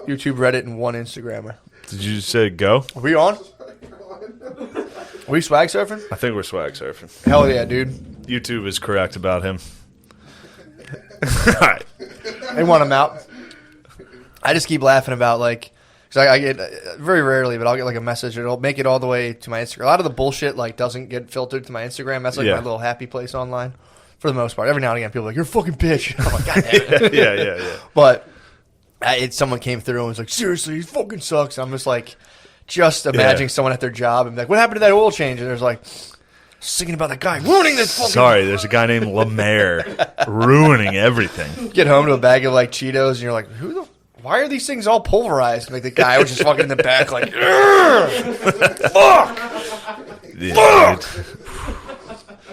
YouTube, Reddit, and one Instagrammer. Did you say go? Are we on? Are we swag surfing? I think we're swag surfing. Hell yeah, dude. YouTube is correct about him. All right. They want him out. I just keep laughing about, like, because I get, very rarely, but I'll get, like, a message. It'll make it all the way to my Instagram. A lot of the bullshit, like, doesn't get filtered to my Instagram. That's, like, my little happy place online for the most part. Every now and again, people are like, you're a fucking bitch. I'm like, God damn it. Yeah. But someone came through and was like, seriously, he fucking sucks. I'm just, like, imagining someone at their job and be like, what happened to that oil change? And there's like, thinking about that guy ruining this fucking... Sorry, there's a guy named Lemaire ruining everything. Get home to a bag of, like, Cheetos, and you're like, why are these things all pulverized? And, like, the guy was just fucking in the back, like, fuck! Yeah,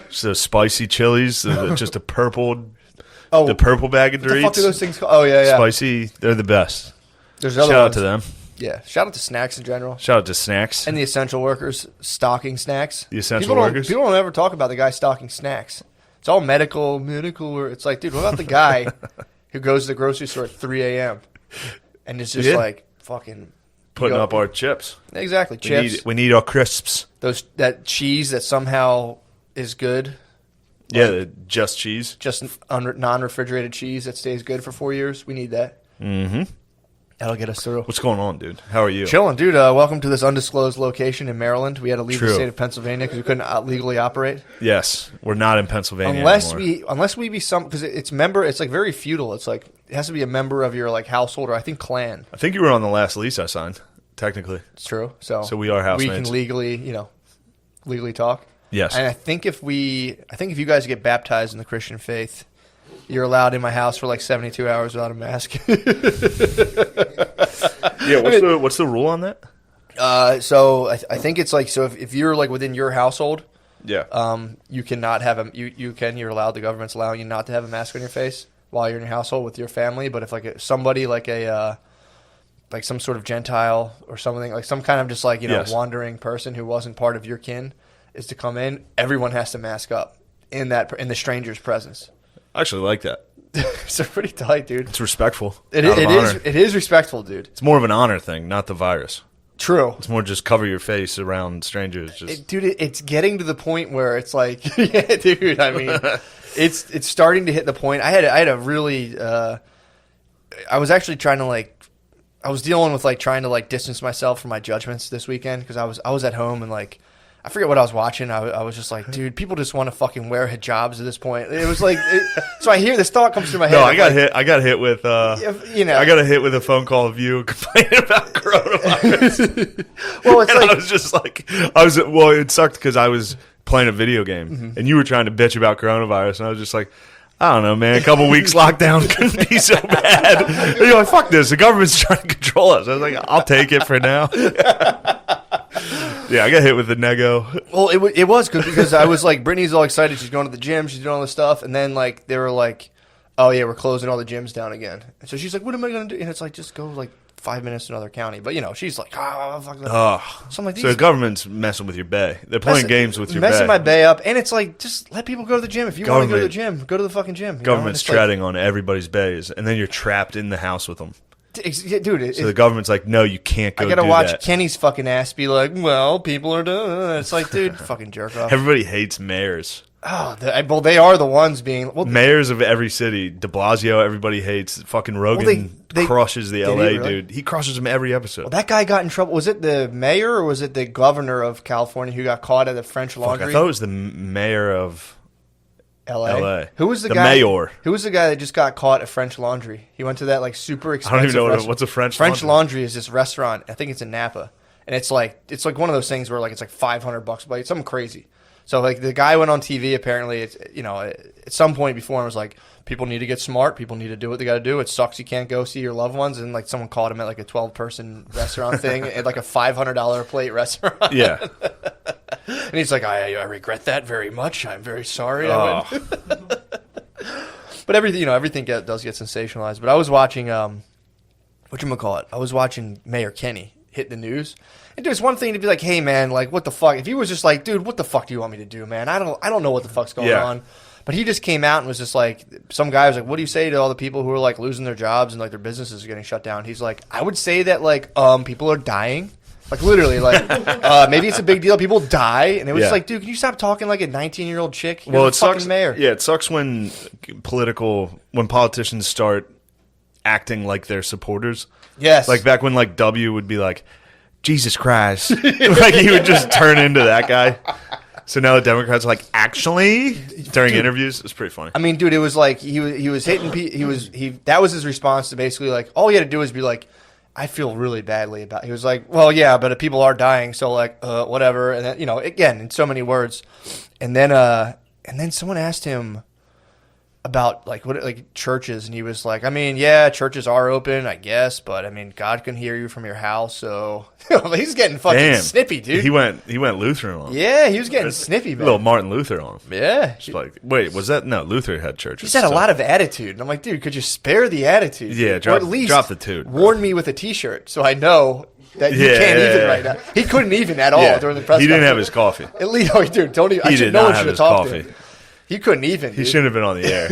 so spicy chilies, just a purple... the purple bag of Doritos. What the fuck are those things called? Oh, yeah. Spicy, they're the best. There's other Shout out ones. to them. Yeah, shout out to snacks in general. Shout out to snacks. And the essential workers stocking snacks. The essential workers? People don't ever talk about the guy stocking snacks. It's all medical. Or it's like, dude, what about the guy who goes to the grocery store at 3 a.m. and is just like fucking... Putting up our chips. Exactly, chips. We need our crisps. That cheese that somehow is good. Yeah, just cheese. Just non-refrigerated cheese that stays good for 4 years. We need that. Mm-hmm. That'll get us through. What's going on, dude? How are you? Chilling, dude. Welcome to this undisclosed location in Maryland. We had to leave the state of Pennsylvania because we couldn't legally operate. Yes, we're not in Pennsylvania anymore. Unless we be some, because it's like very feudal. It's like it has to be a member of your like household or I think clan. I think you were on the last lease I signed. Technically, it's true. So we are housemates. We can legally talk. Yes, and I think if you guys get baptized in the Christian faith, you're allowed in my house for like 72 hours without a mask. Yeah, what's the rule on that? So I think it's like, so if you're like within your household, you cannot have you're allowed, the government's allowing you not to have a mask on your face while you're in your household with your family. But if like somebody like like some sort of Gentile or something, like some kind of just like, wandering person who wasn't part of your kin is to come in, everyone has to mask up in the stranger's presence. I actually like that. It's pretty tight, dude. It's respectful. It is respectful, dude. It's more of an honor thing, not the virus. True. It's more just cover your face around strangers. It's getting to the point where it's like, yeah, dude. I mean, it's starting to hit the point. I had a really. I was actually trying to I was dealing with trying to distance myself from my judgments this weekend because I was at home and I forget what I was watching. I was just like, dude, people just want to fucking wear hijabs at this point. It was like, so I hear this thought comes through my head. No, I got hit with, I got hit with a phone call of you complaining about coronavirus. Well, it's I was just it sucked because I was playing a video game and you were trying to bitch about coronavirus and I was just like, I don't know, man. A couple weeks lockdown couldn't be so bad. And you're like, fuck this. The government's trying to control us. I was like, I'll take it for now. Yeah, I got hit with the nego. Well, it was good because I was like, Brittany's all excited. She's going to the gym. She's doing all this stuff. And then they were like, oh, yeah, we're closing all the gyms down again. And so she's like, what am I going to do? And it's like, just go 5 minutes to another county. But, she's like, fuck that. So I'm like, so the government's messing with your bay. They're playing games with your bay. Messing my bay up. And it's like, just let people go to the gym. If you want to go to the gym, go to the fucking gym. Government's treading on everybody's bays. And then you're trapped in the house with them. Dude, so the government's like, no, you can't go. I gotta watch Kenny's fucking ass be like, well, people are doing it. It's like, dude, fucking jerk off. Everybody hates mayors. Oh, well, they are the ones being mayors of every city. De Blasio, everybody hates. Fucking Rogan crushes the LA dude. He crushes him every episode. Well, that guy got in trouble. Was it the mayor or was it the governor of California who got caught at the French Laundry? I thought it was the mayor of LA. Who was the guy? Mayor. Who was the guy that just got caught at French Laundry? He went to that super expensive. I don't even know what's a French Laundry. French Laundry is this restaurant. I think it's in Napa, and it's like one of those things where it's like $500 a plate, something crazy. So the guy went on TV. Apparently, it's at some point before and was like, people need to get smart. People need to do what they got to do. It sucks you can't go see your loved ones. And someone called him at a 12-person restaurant thing at a $500 a plate restaurant. Yeah. And he's like, I regret that very much. I'm very sorry. Oh. But everything does get sensationalized. But I was watching, whatchamacallit? I was watching Mayor Kenny hit the news. And dude, it's one thing to be like, hey man, what the fuck? If he was just like, dude, what the fuck do you want me to do, man? I don't know what the fuck's going on. But he just came out and was just like, some guy was like, what do you say to all the people who are like losing their jobs and like their businesses are getting shut down? He's like, I would say that like people are dying. Like literally, like maybe it's a big deal. People die, and it was just like, dude, can you stop talking like a 19-year-old chick? You're well, it sucks. Mayor. Yeah, it sucks when politicians start acting like they're supporters. Yes, like back when like W would be like, Jesus Christ, like he would just turn into that guy. So now the Democrats are like, actually, during interviews, it's pretty funny. I mean, dude, it was like he was hitting. That was his response to basically like all he had to do was be like, I feel really badly about. He was like, well, yeah, but people are dying, so like, whatever. And then again in so many words, and then someone asked him about like what like churches, and he was like, I mean, yeah, churches are open, I guess, but I mean, God can hear you from your house, so he's getting fucking snippy, dude. He went Lutheran on him. Yeah, he was getting snippy, man. Little Martin Luther on him. Yeah, just like, wait, was that no? Luther had churches. He's had a lot of attitude, and I'm like, dude, could you spare the attitude? Yeah, or at least drop the toot. Warn me with a T-shirt, so I know that you can't even right now. He couldn't even at all during the press. He didn't have his coffee. At least, dude, don't even. He did not have his coffee. He couldn't even. He shouldn't have been on the air.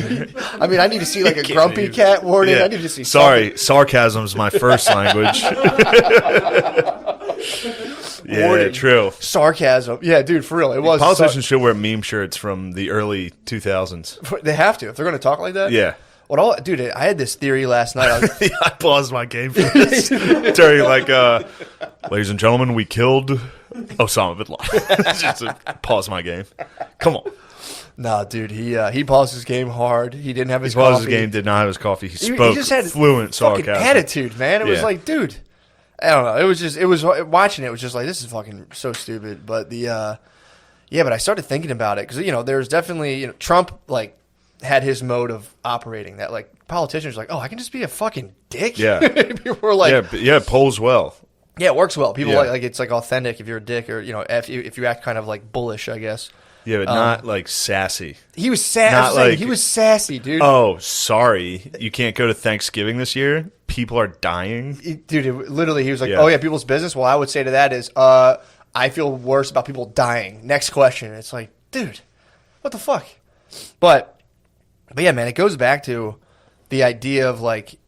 I mean, I need to see like a grumpy cat warning. Yeah. I need to see. Sorry, sarcasm's my first language. Yeah, warning. True. Sarcasm. Yeah, dude, for real. It was. Politicians should wear meme shirts from the early 2000s. They have to if they're going to talk like that. Yeah. Dude, I had this theory last night. I paused my game for this. Terry, like, ladies and gentlemen, we killed Osama bin Laden. Just pause my game. Come on. No, dude, he paused his game hard. He didn't have his coffee. He paused his game, did not have his coffee. He spoke just had fluent sarcasm. Attitude, man. It was like, dude, I don't know. It was watching it was just like, this is fucking so stupid. But but I started thinking about it because, there's definitely, Trump, like, had his mode of operating that, like, politicians are like, oh, I can just be a fucking dick? Yeah. People were like... Yeah, it polls well. Yeah, it works well. People like it's, like, authentic if you're a dick or, if you act kind of, like, bullish, I guess. Yeah, but not, like, sassy. He was sassy. He was sassy, dude. Oh, sorry. You can't go to Thanksgiving this year? People are dying? Dude, literally, he was like, oh, yeah, people's business? Well, I would say to that is, I feel worse about people dying. Next question. It's like, dude, what the fuck? But yeah, man, it goes back to the idea of like,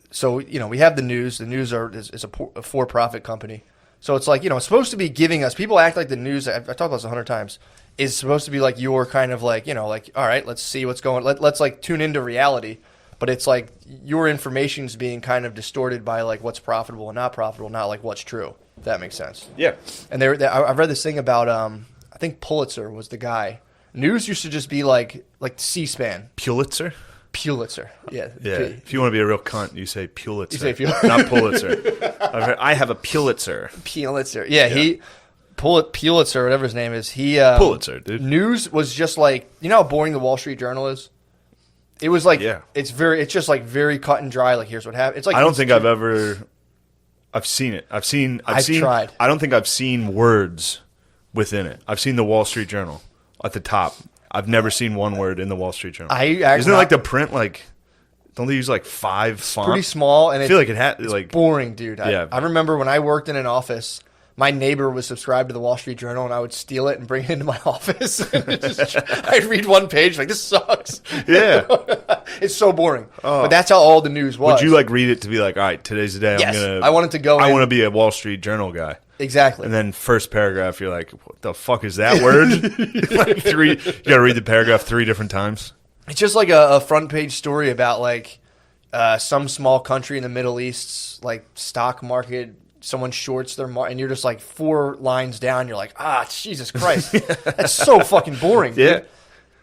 so, we have the news. The news is a for-profit company. So it's like, it's supposed to be giving us, people act like the news, I've talked about this 100 times, is supposed to be like your kind of like, like, all right, let's see what's going on. Let's like tune into reality. But it's like your information's being kind of distorted by like what's profitable and not profitable, not like what's true. If that makes sense. Yeah. And I've read this thing about, I think Pulitzer was the guy. News used to just be like C-SPAN. Pulitzer? Pulitzer. Yeah. Yeah. If you want to be a real cunt, you say Pulitzer. You say Pulitzer. Not Pulitzer. I have a Pulitzer. Pulitzer. Yeah. Pulitzer, whatever his name is. Pulitzer, dude. News was just like, how boring the Wall Street Journal is? It was like, it's just like very cut and dry. Like, here's what happened. It's like, I don't think I've seen it. I've tried. I don't think I've seen words within it. I've seen the Wall Street Journal at the top. I've never seen one word in the Wall Street Journal. Isn't it like the print, like, don't they use like 5 fonts? Pretty small. And I feel like it had, like. Boring, dude. Yeah. I remember when I worked in an office, my neighbor was subscribed to the Wall Street Journal, and I would steal it and bring it into my office. I'd read one page, like, this sucks. Yeah. It's so boring. But that's how all the news was. Would you, like, read it to be like, all right, today's the day yes. I'm going to. I wanted to go I want to be a Wall Street Journal guy. Exactly. And then first paragraph, you're like, what the fuck is that word? Like you got to read the paragraph 3 different times. It's just like a front page story about, like, some small country in the Middle East's, like, stock market. Someone shorts their and you're just like 4 lines down. You're like, Jesus Christ. That's so fucking boring. Yeah. Dude.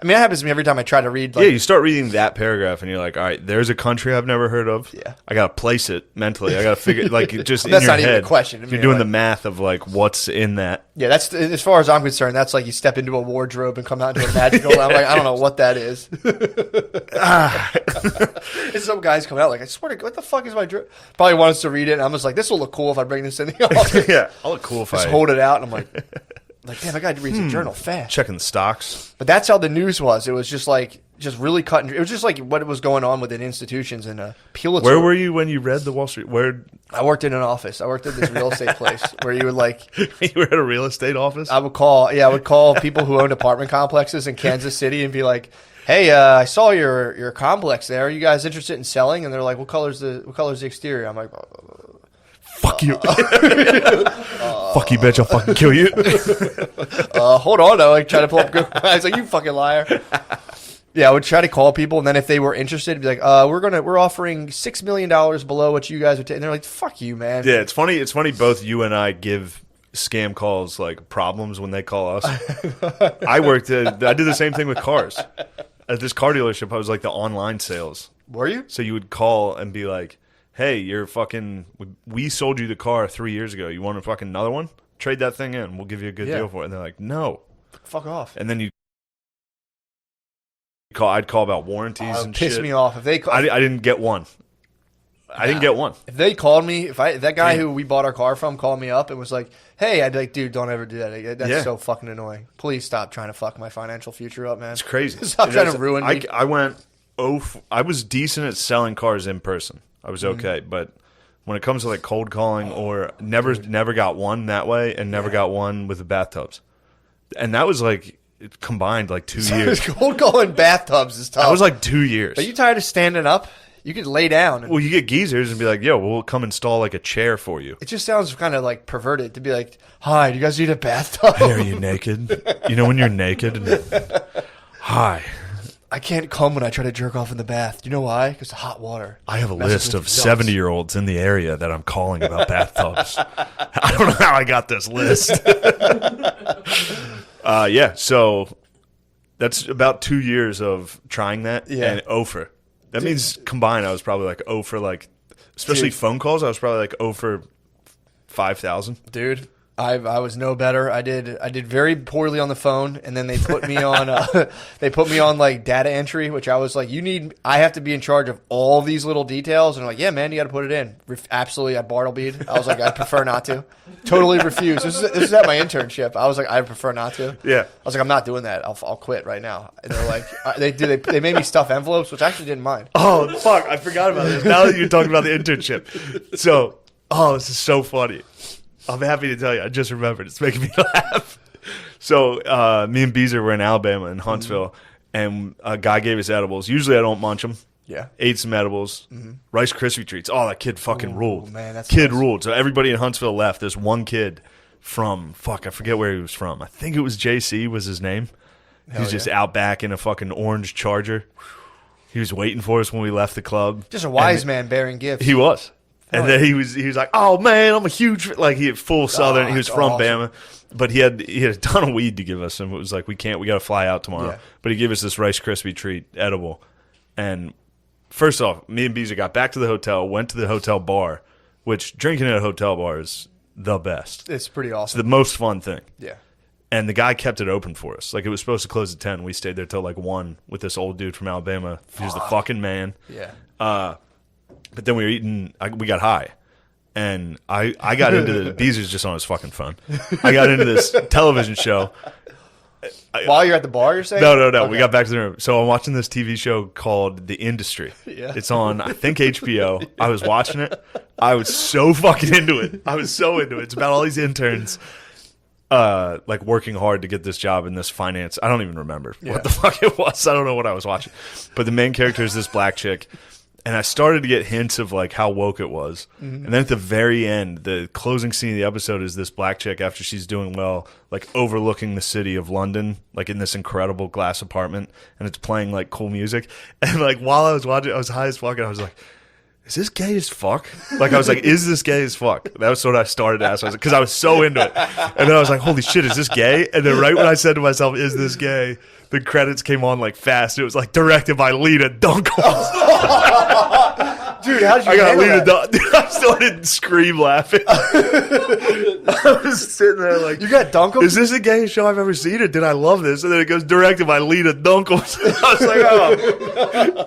I mean, that happens to me every time I try to read. Like, you start reading that paragraph and you're like, all right, there's a country I've never heard of. Yeah. I got to place it mentally. I got to figure like just in that's your not head. Even a question. You're doing the math of like what's in that. Yeah, that's as far as I'm concerned. That's like you step into a wardrobe and come out into a magical. I'm like, I don't know what that is. And some guys come out like, I swear to God, what the fuck is my drip? Probably wants to read it. And I'm just like, this will look cool if I bring this in the office. Yeah, I'll look cool if just hold it out. And I'm like, damn, I got to read the journal fast. Checking the stocks. But that's how the news was. It was just like just really cut. It was just like what was going on within institutions and Pulitzer. Where were you when you read the Wall Street? Where I worked in an office. I worked at this real estate place where you would like. You were at a real estate office. I would call people who owned apartment complexes in Kansas City and be like, "Hey, I saw your complex there. Are you guys interested in selling?" And they're like, "What color's the exterior?" I'm like, "Fuck you, fuck you, bitch! I'll fucking kill you." Hold on, though. Like try to pull up. I was like, "You fucking liar." Yeah, I would try to call people, and then if they were interested, it'd be like, we're offering $6 million below what you guys would take. And they're like, fuck you, man. Yeah, it's funny. It's funny. Both you and I give scam calls like problems when they call us. I did the same thing with cars. At this car dealership, I was like the online sales. Were you? So you would call and be like, hey, we sold you the car 3 years ago. You want a fucking another one? Trade that thing in. We'll give you a good deal for it. And they're like, no. Fuck off. And then I'd call about warranties and shit. Piss me off. If they I didn't get one. I didn't get one. If they called me, that guy who we bought our car from called me up and was like, hey, I'd be like, dude, don't ever do that. That's so fucking annoying. Please stop trying to fuck my financial future up, man. It's crazy. Stop trying to ruin me. I was decent at selling cars in person. I was okay, but when it comes to like cold calling or never got one that way and never got one with the bathtubs. And that was like it combined like 2 years. Cold calling bathtubs is tough. That was like 2 years. Are you tired of standing up? You could lay down. Well, you get geezers and be like, yo, we'll come install like a chair for you. It just sounds kind of like perverted to be like, hi, do you guys need a bathtub? Hey, are you naked? You know when you're naked? And, hi. I can't come when I try to jerk off in the bath. Do you know why? Because the hot water. I have a list of 70-year-olds in the area that I'm calling about bathtubs. I don't know how I got this list. So that's about 2 years of trying that and over. That means combined, I was probably like over like, especially phone calls. I was probably like over 5,000. Dude, I was no better. I did very poorly on the phone, and then they put me on like data entry, which I was like, I have to be in charge of all these little details, and I'm like, yeah, man, you got to put it in. Absolutely, I Bartlebeed. I was like, I prefer not to. Totally refused. This is at my internship. I was like, I prefer not to. Yeah. I was like, I'm not doing that. I'll quit right now. And they're like, they made me stuff envelopes, which I actually didn't mind. Oh fuck, I forgot about this. Now that you're talking about the internship, so this is so funny. I'm happy to tell you. I just remembered. It's making me laugh. So me and Beezer were in Alabama in Huntsville, and a guy gave us edibles. Usually I don't munch them. Yeah. Ate some edibles. Rice Krispie treats. Oh, that kid fucking ruled. Man, that's kid nice. Ruled. So everybody in Huntsville left. There's one kid from, I forget where he was from. I think it was JC was his name. He was just out back in a fucking orange Charger. He was waiting for us when we left the club. Just a wise man bearing gifts. He was. And then he was like, oh man, I'm a huge, like he had full Southern. He was from Bama, but he had a ton of weed to give us, and it was like we got to fly out tomorrow. Yeah. But he gave us this Rice Krispie treat edible, and first off, me and Beezer got back to the hotel, went to the hotel bar, which drinking at a hotel bar is the best. It's pretty awesome. It's the most fun thing. Yeah. And the guy kept it open for us. Like it was supposed to close at 10. We stayed there till like 1 with this old dude from Alabama. He was the fucking man. Yeah. But then we were eating. We got high, and I got into the Beezer's just on his fucking phone. I got into this television show. While you're at the bar, you're saying? No. Okay. We got back to the room. So I'm watching this TV show called The Industry. Yeah. It's on, I think, HBO. I was watching it. I was so fucking into it. I was so into it. It's about all these interns like working hard to get this job in this finance. I don't even remember what the fuck it was. I don't know what I was watching. But the main character is this black chick. And I started to get hints of like how woke it was. And then at the very end, the closing scene of the episode is this black chick after she's doing well, like overlooking the city of London, like in this incredible glass apartment, and it's playing like cool music. And like while I was watching, I was high as fuck, and I was like, is this gay as fuck? Like I was like, is this gay as fuck? That was what I started to ask. Because I was so into it. And then I was like, holy shit, is this gay? And then right when I said to myself, is this gay? The credits came on like fast. It was like directed by Lita Dunkel. Dude, how'd you Dude, I started scream laughing. I was sitting there like, you got Dunkel? Is this the gayest show I've ever seen, or did I love this? And then it goes directed by Lita Dunkel. I was like, oh.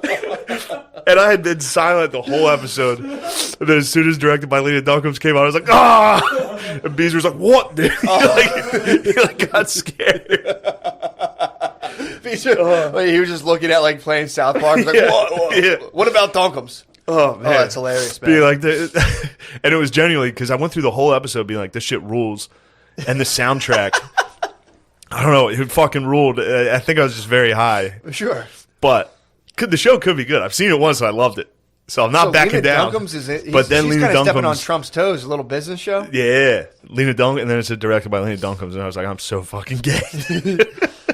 And I had been silent the whole episode. And then as soon as directed by Lita Duncan came out, I was like, ah! And Beezer was like, what? Dude? He got scared. He was just looking at like playing South Park. Like, what about Dunkums? Oh man, that's hilarious, man. Being like, and it was genuinely because I went through the whole episode being like, this shit rules, and the soundtrack. I don't know, it fucking ruled. I think I was just very high. Sure, but the show could be good. I've seen it once and I loved it, so I'm not backing down. Dunkums is it? But then she's Lena kind of Dunkums stepping on Trump's toes. A little business show. Yeah, Lena Dunkums, and then it's directed by Lena Dunkums, and I was like, I'm so fucking gay.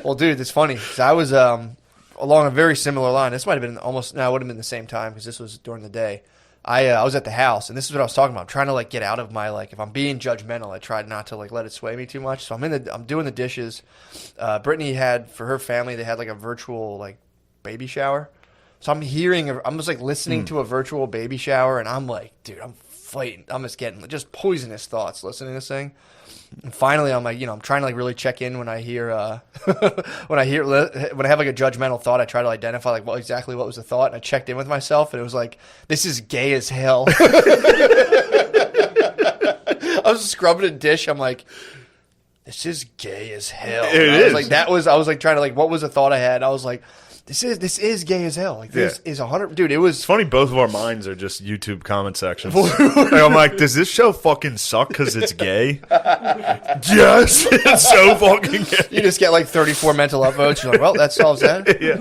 Well, dude, it's funny because I was along a very similar line. This might have been it would have been the same time because this was during the day. I was at the house, and this is what I was talking about. I'm trying to like get out of my like if I'm being judgmental, I tried not to like let it sway me too much. So I'm doing the dishes. Brittany had for her family they had like a virtual like baby shower. So I'm just like listening to a virtual baby shower, and I'm like, dude, I'm fighting. I'm just getting just poisonous thoughts listening to this thing. And finally, I'm like, I'm trying to like really check in when I hear when I have like a judgmental thought. I try to identify like what was the thought, and I checked in with myself, and it was like, this is gay as hell. I was scrubbing a dish. I'm like, this is gay as hell. It is. I was like trying to like, what was the thought I had? I was like, this is gay as hell. Like this is 100. Dude, it was. It's funny. Both of our minds are just YouTube comment sections. Like, I'm like, does this show fucking suck because it's gay? Yes, it's so fucking gay. You just get like 34 mental upvotes. You're like, well, that solves that. Yeah.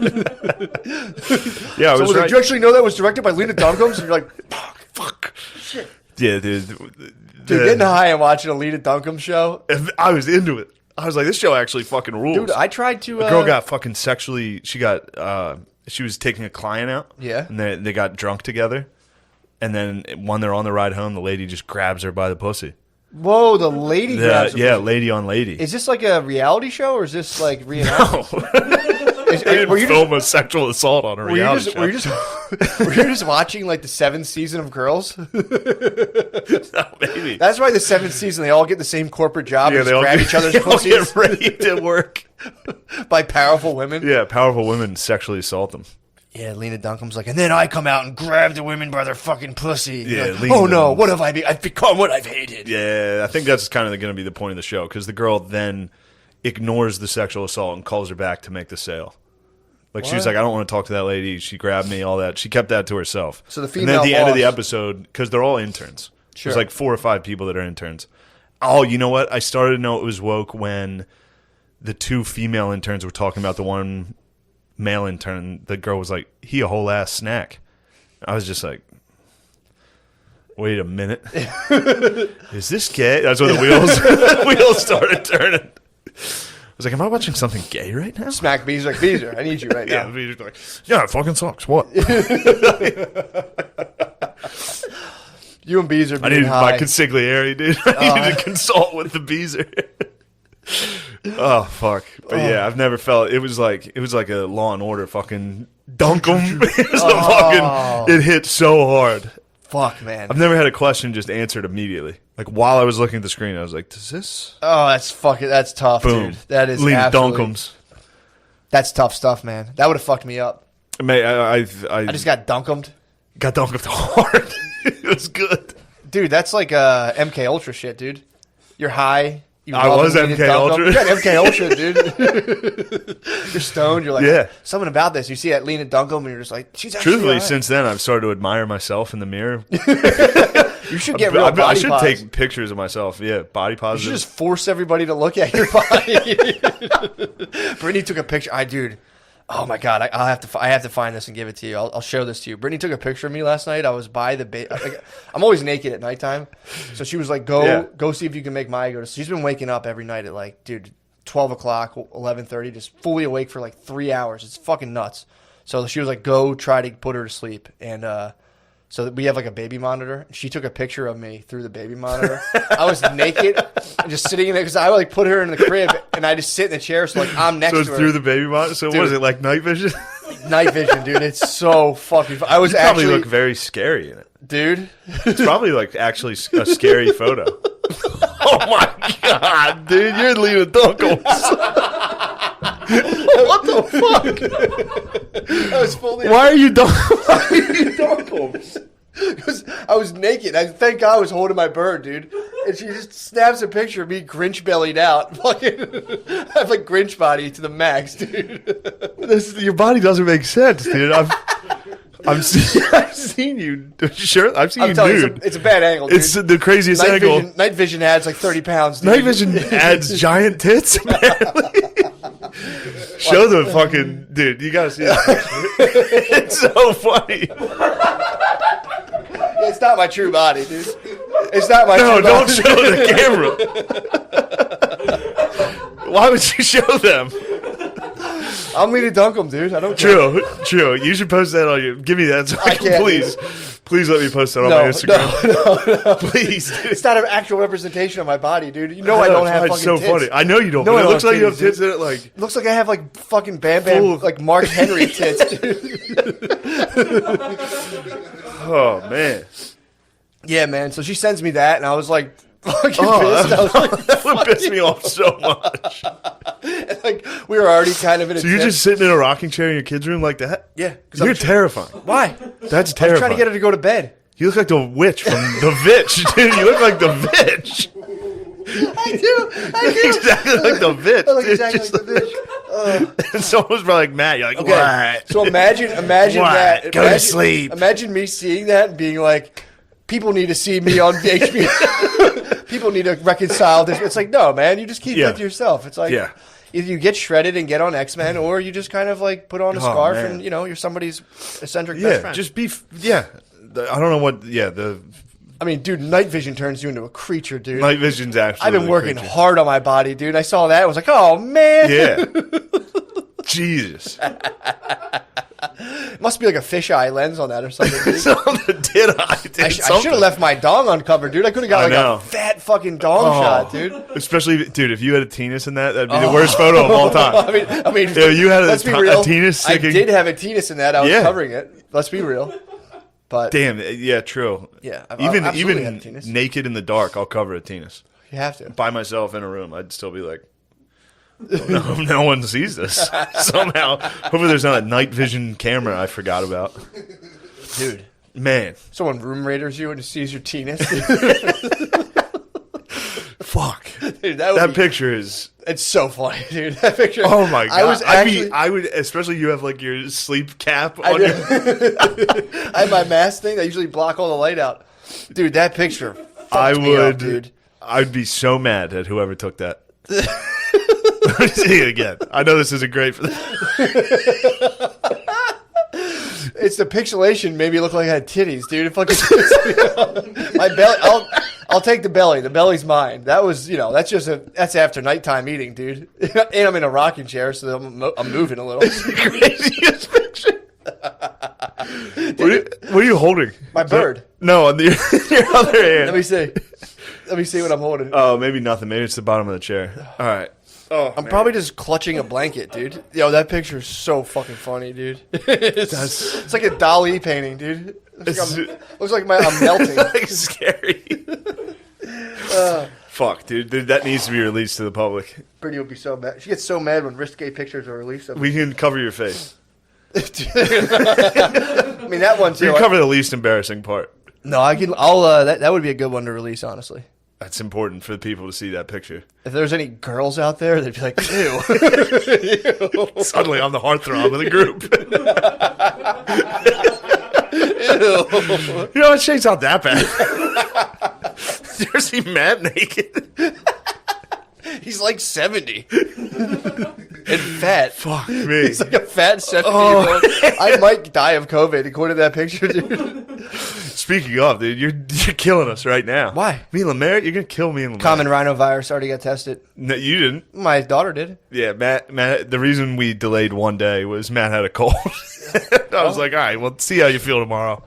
So did you actually know that was directed by Lena Dunkums? And you're like, fuck. Shit. Yeah, dude. Dude, getting high and watching a Lena Dunkums show. I was into it. I was like, this show actually fucking rules. Dude, I tried to... A girl got fucking sexually... She was taking a client out. Yeah. And they got drunk together. And then when they're on the ride home, the lady just grabs her by the pussy. Whoa, the lady grabs her. Yeah, lady on lady. Is this like a reality show or is this like reenactment? They didn't film a sexual assault on a reality show. Were you just watching like the 7th season of Girls? No, maybe. That's why the 7th season they all get the same corporate job and they just grab each other's pussies. Get raped at work by powerful women. Yeah, powerful women sexually assault them. Yeah, Lena Dunham's like, and then I come out and grab the women by their fucking pussy. Yeah, like, oh no, what have I become? I've become what I've hated. Yeah, I think that's kind of going to be the point of the show because the girl then ignores the sexual assault and calls her back to make the sale. Like she was like, I don't want to talk to that lady. She grabbed me, all that. She kept that to herself. So the female and then at the end of the boss- episode, because they're all interns. Sure. There's like 4 or 5 people that are interns. Oh, you know what? I started to know it was woke when the 2 female interns were talking about the one male intern. The girl was like, he a whole ass snack. I was just like, wait a minute. Is this gay? That's when the wheels started turning. I was like, am I watching something gay right now? Smack Beezer like, Beezer, I need you right now. Yeah, Beezer's like, yeah, it fucking sucks. What? You and Beezer I being needed high. my consigliere, dude. I needed to consult with the Beezer. Oh, fuck. But yeah, I've never felt it was like a Law and Order fucking dunk 'em. It hit so hard. Fuck, man. I've never had a question just answered immediately. Like while I was looking at the screen, I was like, "Does this?" Oh, that's tough, Boom. dude. That is Lena absolutely. Dunkums. That's tough stuff, man. That would have fucked me up. I just got dunkumed. Got dunkumed hard. It was good, dude. That's like MK Ultra shit, dude. You're high. I was MK Ultra. You got MK Ultra, dude. You're stoned. You're like, yeah. Something about this. You see that Lena Dunham, and you're just like, she's actually truthfully, right. since then, I've started to admire myself in the mirror. You should get real body I should pos. take pictures of myself. Yeah, body positive. You should just force everybody to look at your body. Brittany took a picture. Dude. Oh my god! I have to find this and give it to you. I'll show this to you. Brittany took a picture of me last night. I was by the I'm always naked at nighttime, so she was like, "Go see if you can make Maya go to." She's been waking up every night at like, dude, 12 o'clock, 11:30, just fully awake for like 3 hours. It's fucking nuts. So she was like, "Go try to put her to sleep," and so we have like a baby monitor. She took a picture of me through the baby monitor. I was naked and just sitting in there because I like put her in the crib and I just sit in the chair. So like I'm next to her. So it's through the baby monitor. So dude, what is it like night vision? Night vision, dude. It's so fucking. I was you actually probably look very scary in it, dude. It's probably like actually a scary photo. Oh my god, dude, you're Lena Dunkles. What the fuck? I was fully. Why are you Dunkles? Because I was naked. Thank God I was holding my bird, dude. And she just snaps a picture of me Grinch bellied out. Fucking, I have like Grinch body to the max, dude. Your body doesn't make sense, dude. I've seen you. Sure, I've seen you nude. It's a bad angle, dude. It's the craziest angle. Night vision adds like 30 pounds, dude. Night vision adds giant tits, apparently. Show the fucking... Dude, you gotta see that picture. It's so funny. It's not my true body, dude. It's not my true body. No, don't show the camera. Why would you show them? I'm going to dunk them, dude. I don't care. True. You should post that on your... Give me that so I can please. Please let me post that on my Instagram. No. Please. Dude. It's not an actual representation of my body, dude. You know I don't have fucking tits. It's so funny. I know you don't, but it looks like you have tits in it like... It looks like I have like fucking Bam Bam, like Mark Henry tits, dude. Oh, man. Yeah, man. So she sends me that, and I was like... fucking pissed. I was like, that would piss me off so much. And like we were already kind of in a... So you're just sitting in a rocking chair in your kid's room like that? Yeah. You're terrifying. Why? That's terrifying. I'm trying to get her to go to bed. You look like the witch from The Vitch, dude. You look like the Vitch. I do. Exactly like the Vitch. I look exactly like the Vitch. And someone's probably like, Matt, you're like, okay. What? So imagine what? that. Go to sleep. Imagine me seeing that and being like, people need to see me on HBO. People need to reconcile this. It's like, no, man, you just keep it to yourself. It's like, either you get shredded and get on X-Men, or you just kind of like put on a scarf and, you know, you're somebody's eccentric best friend. Just be, I don't know what, I mean, dude, night vision turns you into a creature, dude. Night vision's actually I've been working hard on my body, dude. I saw that. I was like, oh, man. Yeah. Jesus. Must be like a fisheye lens on that or something. It's on the did I should have left my dong uncovered, dude. I could have got like a fat fucking dong shot, dude. Especially, dude, if you had a penis in that, that'd be the worst photo of all time. I mean, you had a penis. I did have a penis in that. I was covering it. Let's be real. But damn, yeah, true. Yeah, even naked in the dark, I'll cover a penis. You have to. By myself in a room, I'd still be like, no one sees this. Somehow, hopefully there's not a night vision camera I forgot about. Dude. Man. Someone room raiders you and sees your penis. Fuck. Dude, that picture is... It's so funny, dude. That picture... Oh, my God. I would, especially you have, like, your sleep cap on your... I have my mask thing. I usually block all the light out. Dude, that picture fucked me up, dude. I'd be so mad at whoever took that. Let me see it again. I know this isn't great for them. It's the pixelation made me look like I had titties, dude. It fucking my belly. I'll take the belly. The belly's mine. That was, that's after nighttime eating, dude. And I'm in a rocking chair, so I'm moving a little. It's the craziest picture. What are you holding? My bird. No, on your other hand. Let me see. Let me see what I'm holding. Oh, maybe nothing. Maybe it's the bottom of the chair. All right. Oh, I'm probably just clutching a blanket, dude. Yo, that picture is so fucking funny, dude. It's like a Dali painting, dude. Looks like I'm melting. Like scary. Fuck, dude. That needs to be released to the public. Brittany would be so mad. She gets so mad when risque pictures are released. We can cover your face. I mean, that one too. You can cover the least embarrassing part. No, I can. That would be a good one to release, honestly. That's important for the people to see that picture. If there's any girls out there, they'd be like, ew. Ew. Suddenly I'm the heartthrob of the group. Ew. You know what? Shane's not that bad. Did you ever see Matt naked? He's like 70. And fat. Fuck me. He's like a fat 70-year-old. I might die of COVID according to that picture, dude. Speaking of, dude, you're killing us right now. Why? Me and Lemaire, you're going to kill me and Lemaire. Common rhinovirus already got tested. No, you didn't. My daughter did. Yeah, Matt. The reason we delayed one day was Matt had a cold. I was like, all right, well, see how you feel tomorrow.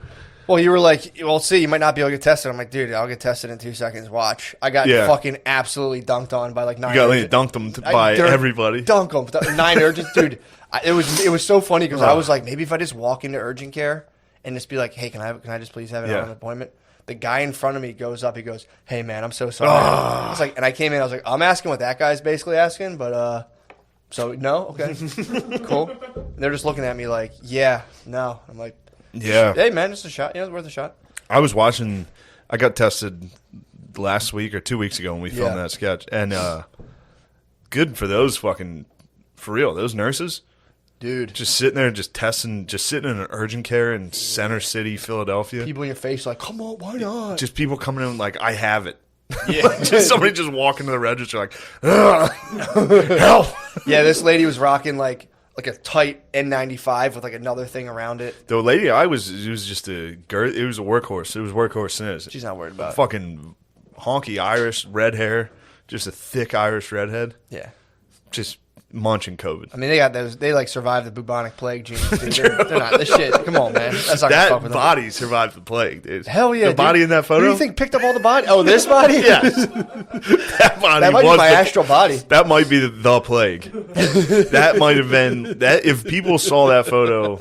Well, you were like, well, see, you might not be able to get tested. I'm like, dude, I'll get tested in 2 seconds. Watch. I got fucking absolutely dunked on by like 9 urgent. You got dunked by everybody. Dunk them. 9 urgent. Dude, it was so funny because I was like, maybe if I just walk into urgent care and just be like, hey, can I just please have an appointment? The guy in front of me goes up. He goes, hey, man, I'm so sorry. It's like, and I came in. I was like, I'm asking what that guy's basically asking, but so no, okay, cool. And they're just looking at me like, yeah, no. I'm like, yeah. Hey, man, it's a shot. It's worth a shot. I was watching. I got tested last week or 2 weeks ago when we filmed that sketch. And good for those fucking, for real, those nurses. Dude. Just sitting there, just testing, just sitting in an urgent care in Center City, Philadelphia. People in your face like, come on, why not? Just people coming in like, I have it. Yeah. Just somebody just walking to the register like, help. Yeah, this lady was rocking like a tight N95 with like another thing around it. The lady it was just it was a workhorse. It was workhorse Sniz. She's not worried about it. Fucking honky Irish, red hair, just a thick Irish redhead. Yeah. Just munching COVID. I mean, they got those. They like survived the bubonic plague genes. Dude. They're not this shit. Come on, man. That's not that fuck with body them. survived the plague, dude. Hell yeah, the body in that photo. Who do you think picked up all the body? Oh, this body. Yeah, that body. That might be my astral body. That might be the plague. That might have been that. If people saw that photo,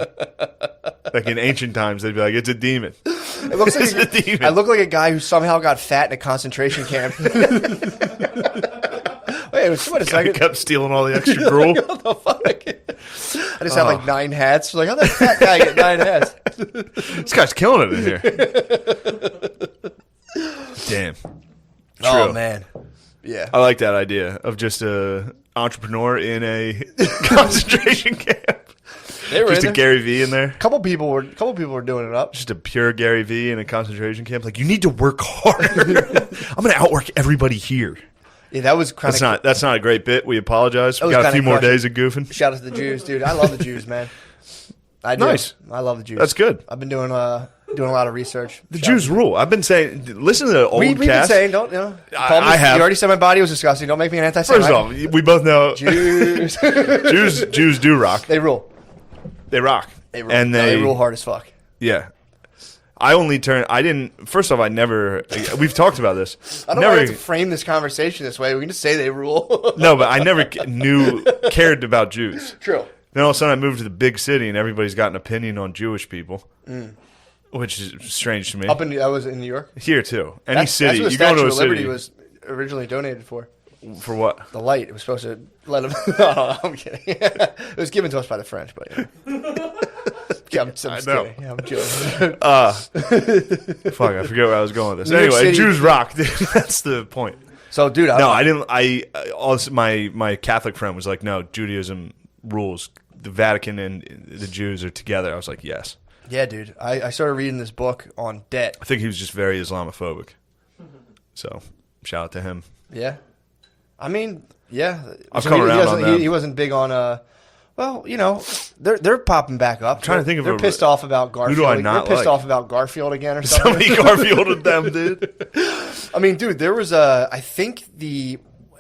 like in ancient times, they'd be like, "It's a demon." It looks like a demon. I look like a guy who somehow got fat in a concentration camp. Wait a second. Kept stealing all the extra gruel. What the fuck? I just have like 9 hats. Like, how did that guy get 9 hats? This guy's killing it in here. Damn. True. Oh, man. Yeah. I like that idea of just a entrepreneur in a concentration camp. Just a Gary V in there. A couple people were doing it up. Just a pure Gary V in a concentration camp. Like, you need to work harder. I'm going to outwork everybody here. Yeah, that was kind of... That's not a great bit. We apologize. We got a few more days of goofing. Shout out to the Jews, dude. I love the Jews, man. I do. Nice. I love the Jews. That's good. I've been doing a lot of research. The Jews rule. I've been saying, listen to the old We've been saying, don't, I have. You already said my body was disgusting. Don't make me an anti-Semite. First off, we both know Jews. Jews do rock. They rule. They rock. They rule. And they rule hard as fuck. Yeah. First off, we've talked about this. I don't want to frame this conversation this way. We can just say they rule. No, but I never cared about Jews. True. Then all of a sudden I moved to the big city and everybody's got an opinion on Jewish people, which is strange to me. I was in New York? Here too. Any city. That's what you go to Statue a of city. Liberty was originally donated for. For what? The light. It was supposed to let them... No, I'm kidding. It was given to us by the French, but... Yeah, I'm kidding. Yeah, I'm joking. Fuck, I forget where I was going with this. Anyway, Jews rock. That's the point. So, dude... I didn't... My Catholic friend was like, no, Judaism rules. The Vatican and the Jews are together. I was like, yes. Yeah, dude. I started reading this book on debt. I think he was just very Islamophobic. So, shout out to him. Yeah. I mean, yeah. I've come around on that. He wasn't big on... Well, they're popping back up. I'm trying to think of they're pissed off about Garfield. Who do I not They're pissed like? off about Garfield again or something. Somebody Garfielded them, dude. I mean, dude, there was I think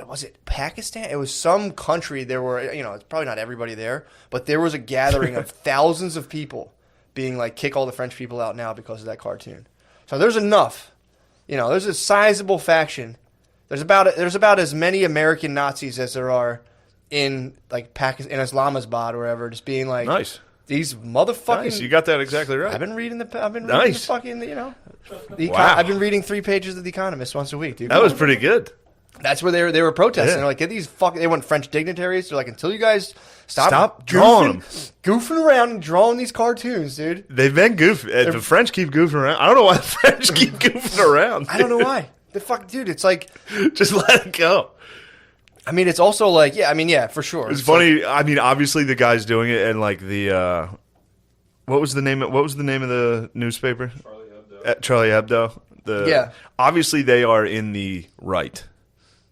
was it Pakistan? It was some country. There were, it's probably not everybody there, but there was a gathering of thousands of people being like, kick all the French people out now because of that cartoon. So there's enough. There's a sizable faction. There's about as many American Nazis as there are in like Pakistan, in Islamabad or wherever, just being like, nice. These motherfucking. Nice, you got that exactly right. I've been reading the fucking, wow. I've been reading 3 pages of The Economist once a week, dude. That was pretty good. That's where they were protesting. Yeah. They're like, get these they want French dignitaries. They're like, until you guys stop drawing goofing around and drawing these cartoons, dude. They've been goofing. The French keep goofing around. I don't know why the French keep goofing around. I don't know why. Dude, it's like, just let it go. I mean, it's also like, for sure. It's funny. Like, I mean, obviously the guy's doing it, and like the what was the name of the newspaper? Charlie Hebdo. Obviously they are in the right.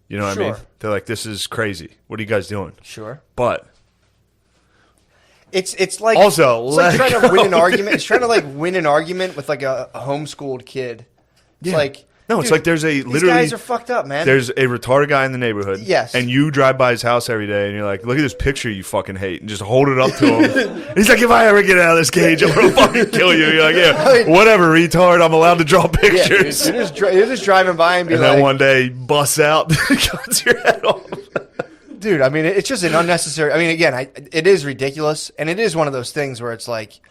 You know what I mean? They're like, this is crazy. What are you guys doing? Sure. But it's like also it's like trying to win an argument. It's trying to like win an argument with like a homeschooled kid. It's like. No, dude, it's like there's these guys are fucked up, man. There's a retarded guy in the neighborhood. Yes. And you drive by his house every day and you're like, look at this picture you fucking hate, and just hold it up to him. He's like, if I ever get out of this cage, I'm going to fucking kill you. You're like, yeah, whatever, retard. I'm allowed to draw pictures. Yeah, you're just driving by and be and like. And then one day, he busts out, cuts your head off. Dude, I mean, it's just an unnecessary. I mean, again, it is ridiculous. And it is one of those things where it's like,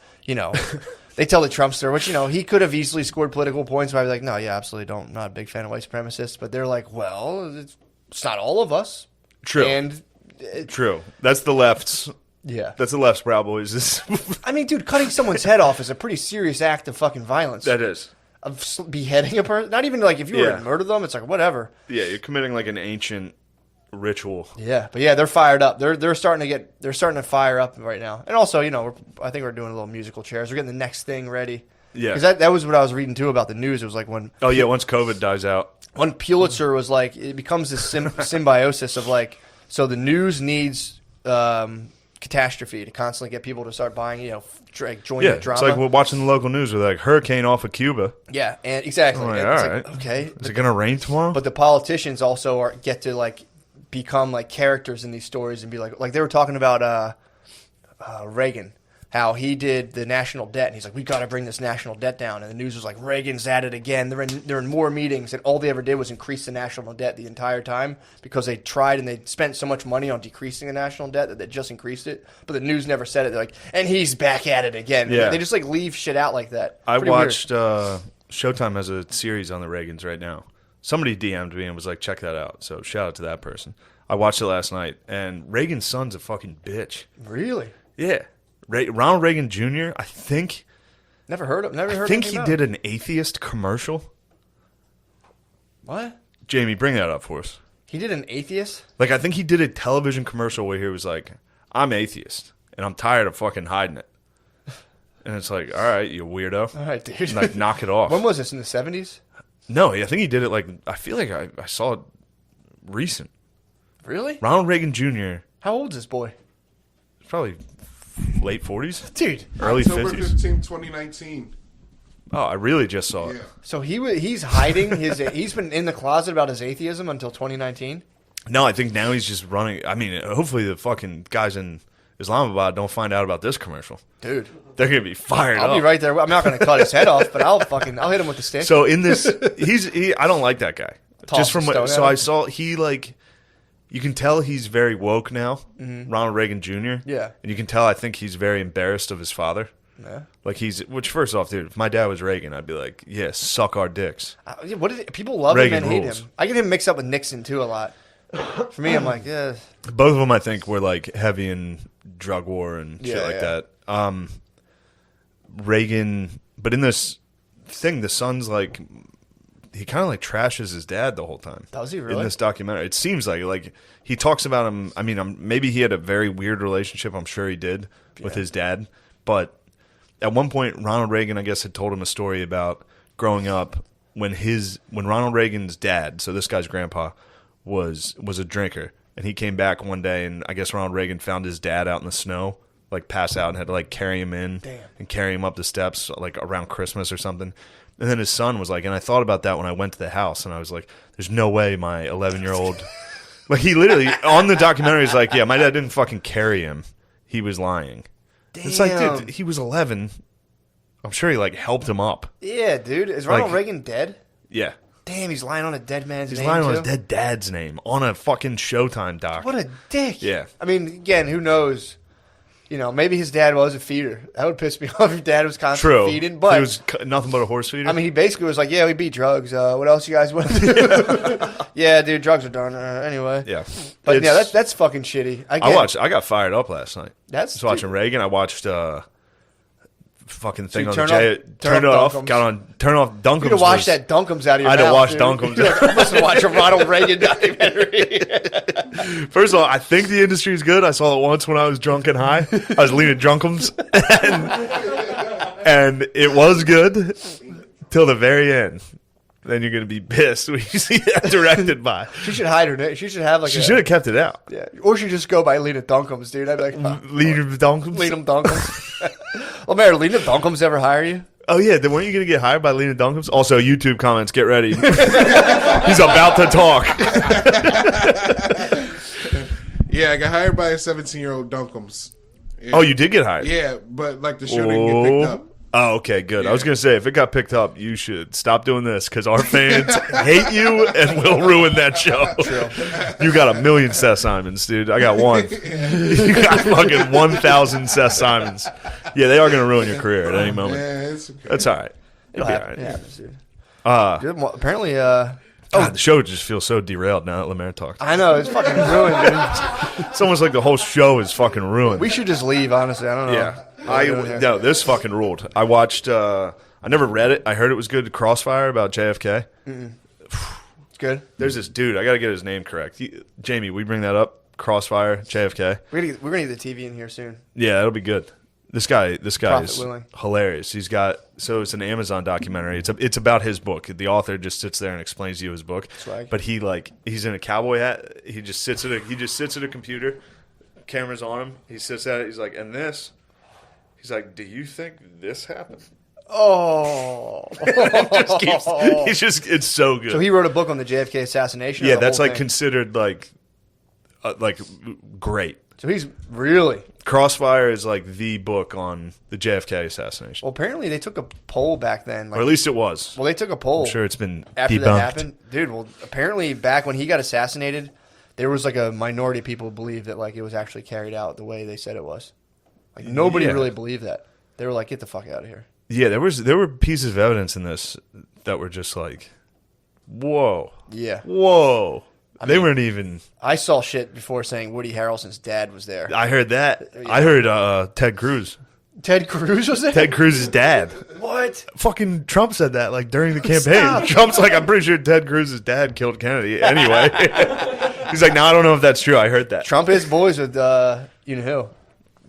they tell the Trumpster, which, he could have easily scored political points by like, no, yeah, absolutely don't. Not a big fan of white supremacists. But they're like, well, it's not all of us. True. And true. That's the left's. Yeah. That's the left's Proud Boys. I mean, dude, cutting someone's head off is a pretty serious act of fucking violence. That is. of beheading a person. Not even like if you were to murder them, it's like whatever. Yeah, you're committing like an ancient ritual. Yeah, but yeah, they're fired up. They're starting to fire up right now. And also, I think we're doing a little musical chairs. We're getting the next thing ready. Yeah, because that was what I was reading too about the news. It was like when once COVID dies out, when Pulitzer was like, it becomes this symbiosis of like, so the news needs catastrophe to constantly get people to start buying, join the drama. It's like we're watching the local news with like hurricane off of Cuba. Yeah, and exactly. Like, and all it's right, like, okay, is it gonna rain tomorrow? But the politicians also get to like become like characters in these stories and be like they were talking about Reagan. How he did the national debt, and he's like, "We got to bring this national debt down." And the news was like, "Reagan's at it again." They're in more meetings, and all they ever did was increase the national debt the entire time because they tried and they spent so much money on decreasing the national debt that they just increased it. But the news never said it. They're like, "And he's back at it again." Yeah. They just like leave shit out like that. I watched Showtime has a series on the Reagans right now. Somebody DM'd me and was like, "Check that out." So shout out to that person. I watched it last night, and Reagan's son's a fucking bitch. Really? Yeah. Ronald Reagan Jr., I think. Never heard of. I think he did an atheist commercial. What? Jamie, bring that up for us. He did an atheist? Like, I think he did a television commercial where he was like, "I'm atheist, and I'm tired of fucking hiding it." And it's like, all right, you weirdo. All right, dude. Like, knock it off. When was this, in the 70s? No, I think he did it like, I feel like I saw it recent. Really? Ronald Reagan Jr. How old is this boy? Probably late 40s? Dude. Early October 50s. 15, 2019. Oh, I really just saw it. So he's hiding he's been in the closet about his atheism until 2019? No, I think now he's just running. I mean, hopefully the fucking guys in Islamabad don't find out about this commercial. Dude. They're going to be fired up. I'll be right there. I'm not going to cut his head off, but I'll hit him with the stick. So in this, I don't like that guy. Just from what, so I saw, you can tell he's very woke now, Ronald Reagan Jr. Yeah. And you can tell, I think he's very embarrassed of his father. Yeah. Like which first off, dude, if my dad was Reagan, I'd be like, yeah, suck our dicks. People love Reagan him and rules. hate him. I get him mixed up with Nixon too a lot. For me, I'm like, yeah. Both of them, I think, were like heavy in drug war and shit like that. Reagan, but in this thing, the son's like, he kind of like trashes his dad the whole time. Does he really? In this documentary, it seems like he talks about him. I mean, maybe he had a very weird relationship. I'm sure he did with his dad. But at one point, Ronald Reagan, I guess, had told him a story about growing up when Ronald Reagan's dad, so this guy's grandpa, was a drinker, and he came back one day, and I guess Ronald Reagan found his dad out in the snow, like pass out, and had to like carry him in and carry him up the steps like around Christmas or something. And then his son was like, and I thought about that when I went to the house, and I was like, there's no way my 11-year-old, like he literally, on the documentary, is like, yeah, my dad didn't fucking carry him. He was lying. Damn. It's like, dude, he was 11. I'm sure he like helped him up. Yeah, dude. Is Ronald Reagan dead? Yeah. Damn, he's lying on a dead man's name. He's lying on his dead dad's name on a fucking Showtime doc. What a dick. Yeah. I mean, again, who knows? Maybe his dad was a feeder. That would piss me off if dad was constantly feeding. But he was nothing but a horse feeder. I mean, he basically was like, "Yeah, we beat drugs. What else you guys want to do?" Yeah, dude, drugs are done. Anyway. Yeah. But yeah, that's fucking shitty. I got fired up last night. I was watching Reagan. I watched fucking thing on the J. Turn it off. Turn off Duncombe's. You had to wash that Duncombe's out of your mouth. I had to wash Duncombe's. I must have watched a Ronald Reagan documentary. First of all, I think the industry is good. I saw it once when I was drunk and high. I was leaning Duncombe's, and it was good till the very end. Then you're gonna be pissed when you see that directed by. She should hide her name. She should have She should have kept it out. Yeah, or she just go by Lena Duncombe's, dude. I'd be like, Lena Duncombe's. Lena Duncombe's. Well, Mayor, Lena Duncombe's ever hire you? Oh yeah, then weren't you gonna get hired by Lena Duncombe's? Also, YouTube comments, get ready. He's about to talk. Yeah, I got hired by a 17-year-old Duncombe's. Yeah. Oh, you did get hired? Yeah, but like the show didn't get picked up. Oh, okay, good. Yeah. I was going to say, if it got picked up, you should stop doing this because our fans hate you and will ruin that show. True. You got 1 million Seth Simons, dude. I got one. You got fucking 1,000 Seth Simons. Yeah, they are going to ruin your career at any moment. Yeah, it's okay. That's all right. It'll be all right. It happens, dude. Apparently, God, the show just feels so derailed now that Lemaire talks. I know, it's fucking ruined, dude. It's almost like the whole show is fucking ruined. We should just leave, honestly. I don't know. Yeah. No, this fucking ruled. I watched I never read it. I heard it was good. Crossfire about JFK. It's good. There's this dude. I got to get his name correct. Jamie, we bring that up. Crossfire, JFK. We're gonna get the TV in here soon. Yeah, that'll be good. This guy is willing. hilarious. He's got it's an Amazon documentary. It's about his book. The author just sits there and explains to you his book. Swag. But he's in a cowboy hat. He just sits at a computer. Camera's on him. He sits at it. He's like, and this. He's like, do you think this happened? Oh, it's so good. So he wrote a book on the JFK assassination. Yeah, that's like considered like great. So he's really Crossfire is like the book on the JFK assassination. Well, apparently they took a poll back then, or at least it was. Well, they took a poll. I'm sure it's been after debunked. that happened, dude. Well, apparently back when he got assassinated, there was like a minority of people who believed that like it was actually carried out the way they said it was. Like nobody really believed that. They were like, "Get the fuck out of here." Yeah, there were pieces of evidence in this that were just like, whoa. Yeah. Whoa. They weren't even... I saw shit before saying Woody Harrelson's dad was there. I heard that. Yeah. I heard Ted Cruz. Ted Cruz was there? Ted Cruz's dad. What? Fucking Trump said that like during the campaign. Stop. Trump's like, I'm pretty sure Ted Cruz's dad killed Kennedy. Anyway. He's like, no, I don't know if that's true. I heard that. Trump is boys with, you know who?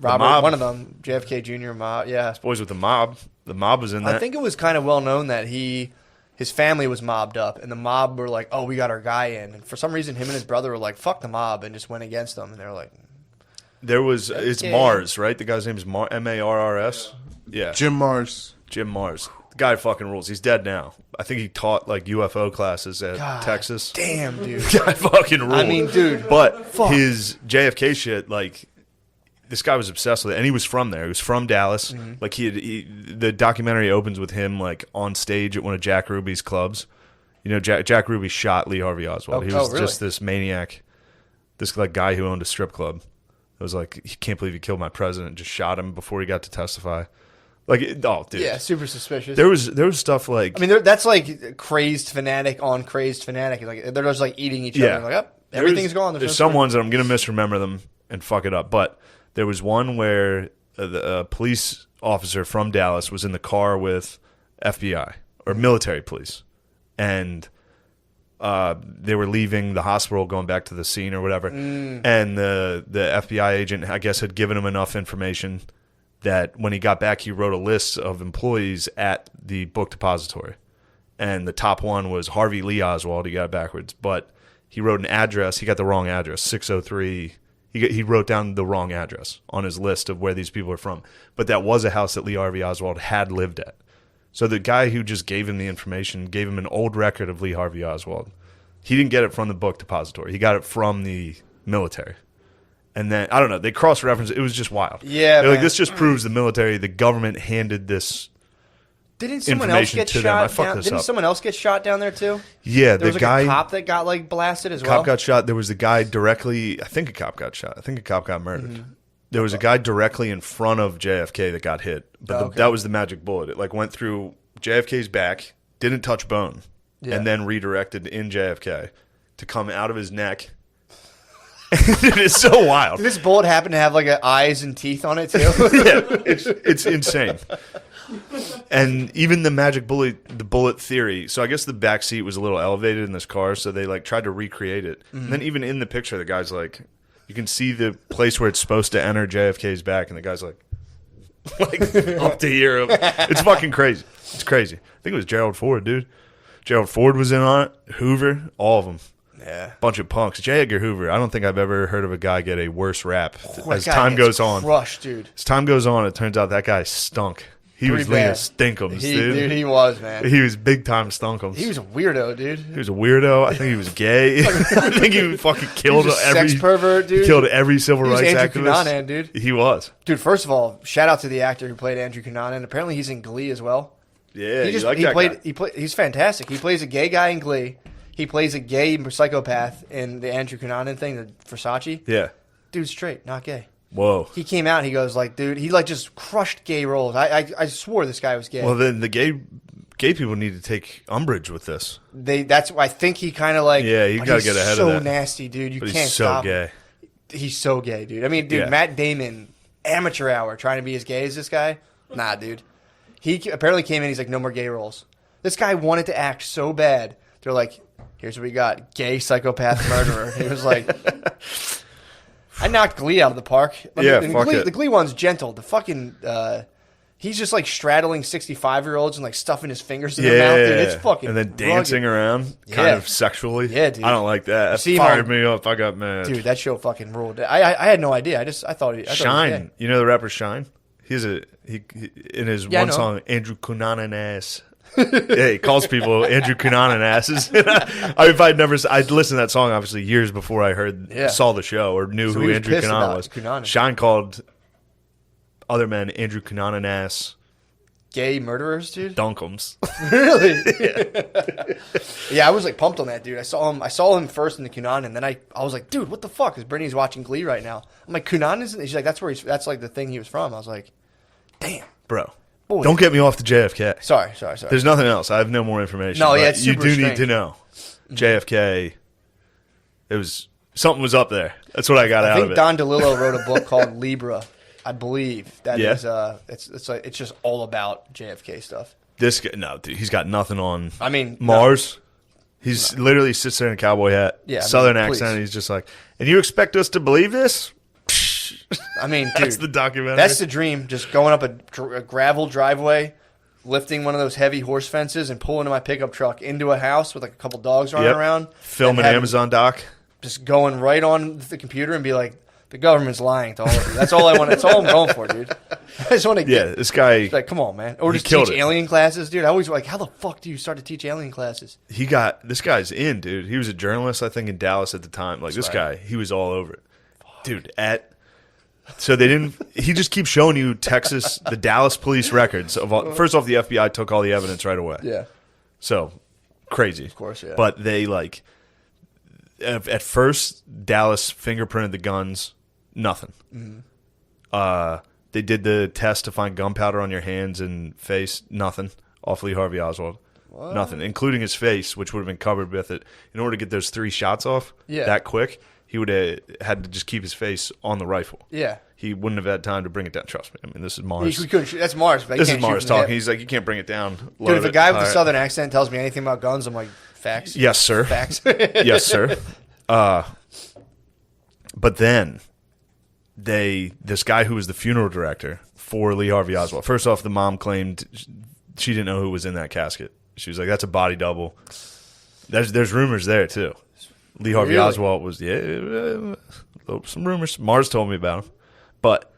Robert, one of them, JFK Jr. mob. Yeah. Boys with the mob. The mob was in that. I think it was kind of well known that his family was mobbed up, and the mob were like, "Oh, we got our guy in." And for some reason, him and his brother were like, "Fuck the mob," and just went against them. And they were like, it's Mars, right? The guy's name is Marrs. Yeah, Jim Mars. Jim Mars. The guy fucking rules. He's dead now. I think he taught like UFO classes at Texas. Damn, dude. Guy fucking rules. I mean, dude. But his JFK shit, like. This guy was obsessed with it, and he was from there. He was from Dallas. Mm-hmm. Like the documentary opens with him like on stage at one of Jack Ruby's clubs. You know, Jack Ruby shot Lee Harvey Oswald. He was just this maniac, this like guy who owned a strip club. It was like, he can't believe he killed my president. Just shot him before he got to testify. Like, dude, yeah, super suspicious. There was stuff like, I mean, that's like crazed fanatic on crazed fanatic. Like they're just like eating each other. Like, everything's gone. There's some ones that I'm gonna misremember them and fuck it up, but. There was one where the police officer from Dallas was in the car with FBI or military police, and they were leaving the hospital, going back to the scene or whatever. And the FBI agent, I guess, had given him enough information that when he got back, he wrote a list of employees at the book depository, and the top one was Harvey Lee Oswald. He got it backwards, but he wrote an address. He got the wrong address, 603. He wrote down the wrong address on his list of where these people are from. But that was a house that Lee Harvey Oswald had lived at. So the guy who just gave him the information gave him an old record of Lee Harvey Oswald. He didn't get it from the book depository. He got it from the military. And then, I don't know, they cross-referenced. It was just wild. Yeah, They're like, this just proves the military, the government handed this Didn't someone else get shot down? Didn't someone else get shot down there too? Yeah, there was a cop that got like blasted as well. Cop got shot. There was the guy directly. I think a cop got shot. I think a cop got murdered. Mm-hmm. There was a guy directly in front of JFK that got hit, but that was the magic bullet. It like went through JFK's back, didn't touch bone, and then redirected in JFK to come out of his neck. It's so wild. Did this bullet happen to have like eyes and teeth on it too? Yeah, it's insane. And even the magic bullet, the bullet theory. So I guess the back seat was a little elevated in this car, so they like tried to recreate it. Mm-hmm. And then even in the picture, the guy's like, you can see the place where it's supposed to enter JFK's back, and the guy's like up to here. It's fucking crazy. It's crazy. I think it was Gerald Ford, dude. Gerald Ford was in on it. Hoover, all of them. Yeah. Bunch of punks. J. Edgar Hoover. I don't think I've ever heard of a guy get a worse rap as time goes on. Crushed, dude. As time goes on, it turns out that guy stunk. He was leading stinkums, dude. Dude, he was, man. He was big time stunkums. He was a weirdo, dude. He was a weirdo. I think he was gay. I think he fucking killed sex pervert, dude. He killed every civil rights activist. Andrew Cunanan, dude. He was. Dude, first of all, shout out to the actor who played Andrew Cunanan. Apparently, he's in Glee as well. Yeah, he's fantastic. He plays a gay guy in Glee. He plays a gay psychopath in the Andrew Cunanan thing, the Versace. Yeah. Dude's straight, not gay. Whoa. He came out and he goes like, dude, he like just crushed gay roles. I swore this guy was gay. Well, then the gay people need to take umbrage with this. That's why I think he kind of like. Yeah, you got to get ahead of that. So nasty, dude. You but can't stop him. He's so gay. He's so gay, dude. I mean, dude, Matt Damon, amateur hour, trying to be as gay as this guy. Nah, dude. He apparently came in. He's like, no more gay roles. This guy wanted to act so bad. They're like, here's what we got: gay psychopath murderer. He was like, I knocked Glee out of the park. The Glee one's gentle. The fucking he's just like straddling 65-year-olds and like stuffing his fingers in their mouth. Dude, it's fucking and then dancing around kind of sexually. Yeah, dude. I don't like that. That fired me up. I got mad. Dude, that show fucking ruled. I had no idea. I thought Shine. You know the rapper Shine? He in his one song, Andrew Cunanan ass. Yeah, he calls people Andrew Cunanan asses. I'd listened to that song obviously years before I saw the show or knew who Andrew Cunanan was. Cunanan. Shine called other men Andrew Cunanan ass. Gay murderers, dude. Dunkums. Really? Yeah, I was like pumped on that, dude. I saw him first in the Cunanan, and then I was like, dude, what the fuck? Because Brittany's watching Glee right now. I'm like, Cunanan isn't. She's like, that's like the thing he was from. I was like, damn, bro. Boy. Don't get me off the JFK. Sorry. There's nothing else. I have no more information. No, yeah, it's you super do strange. Need to know. JFK. Something was up there. That's what I got out of it. I think Don DeLillo wrote a book called Libra. I believe that is it's just all about JFK stuff. This guy, no, dude, he's got nothing on. I mean, Mars. He's literally sits there in a cowboy hat, Southern accent. And he's just like, and you expect us to believe this? I mean, dude, that's the documentary. That's the dream. Just going up a gravel driveway, lifting one of those heavy horse fences, and pulling my pickup truck into a house with like a couple dogs running around. Filming Amazon doc. Just going right on the computer and be like, the government's lying to all of you. That's all I want. That's all I'm going for, dude. I just want to get. Yeah, this guy. Like, come on, man. Or just teach alien classes, dude. I always like, how the fuck do you start to teach alien classes? This guy's in, dude. He was a journalist, I think, in Dallas at the time. Like, this guy, he was all over it. Dude, so they didn't. He just keeps showing you the Dallas police records of all. First off, the FBI took all the evidence right away. Yeah. So crazy, of course. Yeah. But they like at first Dallas fingerprinted the guns. Nothing. Mm-hmm. They did the test to find gunpowder on your hands and face. Nothing. Off Lee Harvey Oswald. What? Nothing, including his face, which would have been covered with it. In order to get those 3 shots off that quick, he would have had to just keep his face on the rifle. Yeah. He wouldn't have had time to bring it down. Trust me. I mean, this is Mars. That's Mars. But this is Mars talking. He's like, you can't bring it down. Dude, if a guy with a southern accent tells me anything about guns, I'm like, facts? Yes, sir. Facts? Yes, sir. But then this guy who was the funeral director for Lee Harvey Oswald, first off, the mom claimed she didn't know who was in that casket. She was like, that's a body double. There's rumors there, too. Lee Harvey Oswald was, some rumors. Mars told me about him. But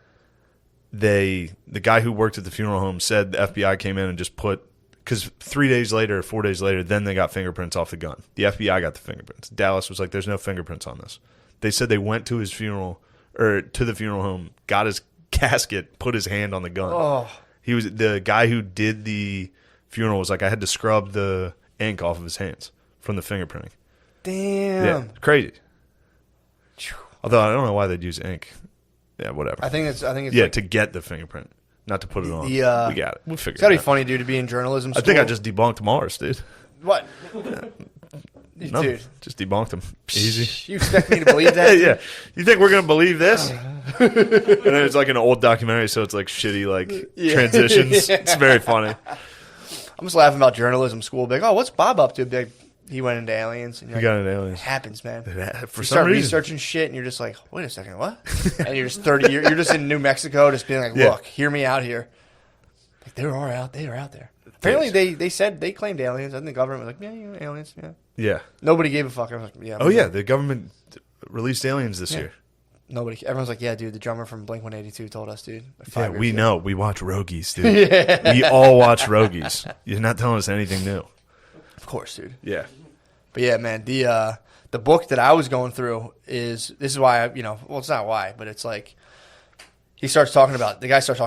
the guy who worked at the funeral home said the FBI came in and just because 4 days later, then they got fingerprints off the gun. The FBI got the fingerprints. Dallas was like, there's no fingerprints on this. They said they went to his funeral, or to the funeral home, got his casket, put his hand on the gun. Oh. He was the guy who did the funeral was like, I had to scrub the ink off of his hands from the fingerprinting. Damn. Yeah, crazy. Although I don't know why they'd use ink. Yeah, whatever. I think it's like, to get the fingerprint, not to put it on. We got it. We'll figure it out. It's gotta be funny, dude, to be in journalism school. I think I just debunked Mars, dude. What? No, dude, just debunked him. Easy. You expect me to believe that? Yeah. You think we're gonna believe this? And then it's like an old documentary, so it's like shitty transitions. Yeah. It's very funny. I'm just laughing about journalism school. Like, oh, what's Bob up to? Like, he went into aliens. And he got into aliens. It happens, man. For you some start reason. researching shit, and you're just like, wait a second, what? And you're just 30 years. You're just in New Mexico, just being like, look, hear me out here. Like, they are out there. Apparently, they claimed aliens. I think the government was like, yeah, aliens, yeah. Yeah. Nobody gave a fuck. I was like, yeah. Oh, yeah, the government released aliens this year. Nobody. Everyone's like, yeah, dude, the drummer from Blink-182 told us, dude. Like we know. We watch Rogies, dude. Yeah. We all watch Rogies. You're not telling us anything new. Of course, dude. Yeah. But yeah, man, the book that I was going through this is why it's not why, but it's like the guy starts talking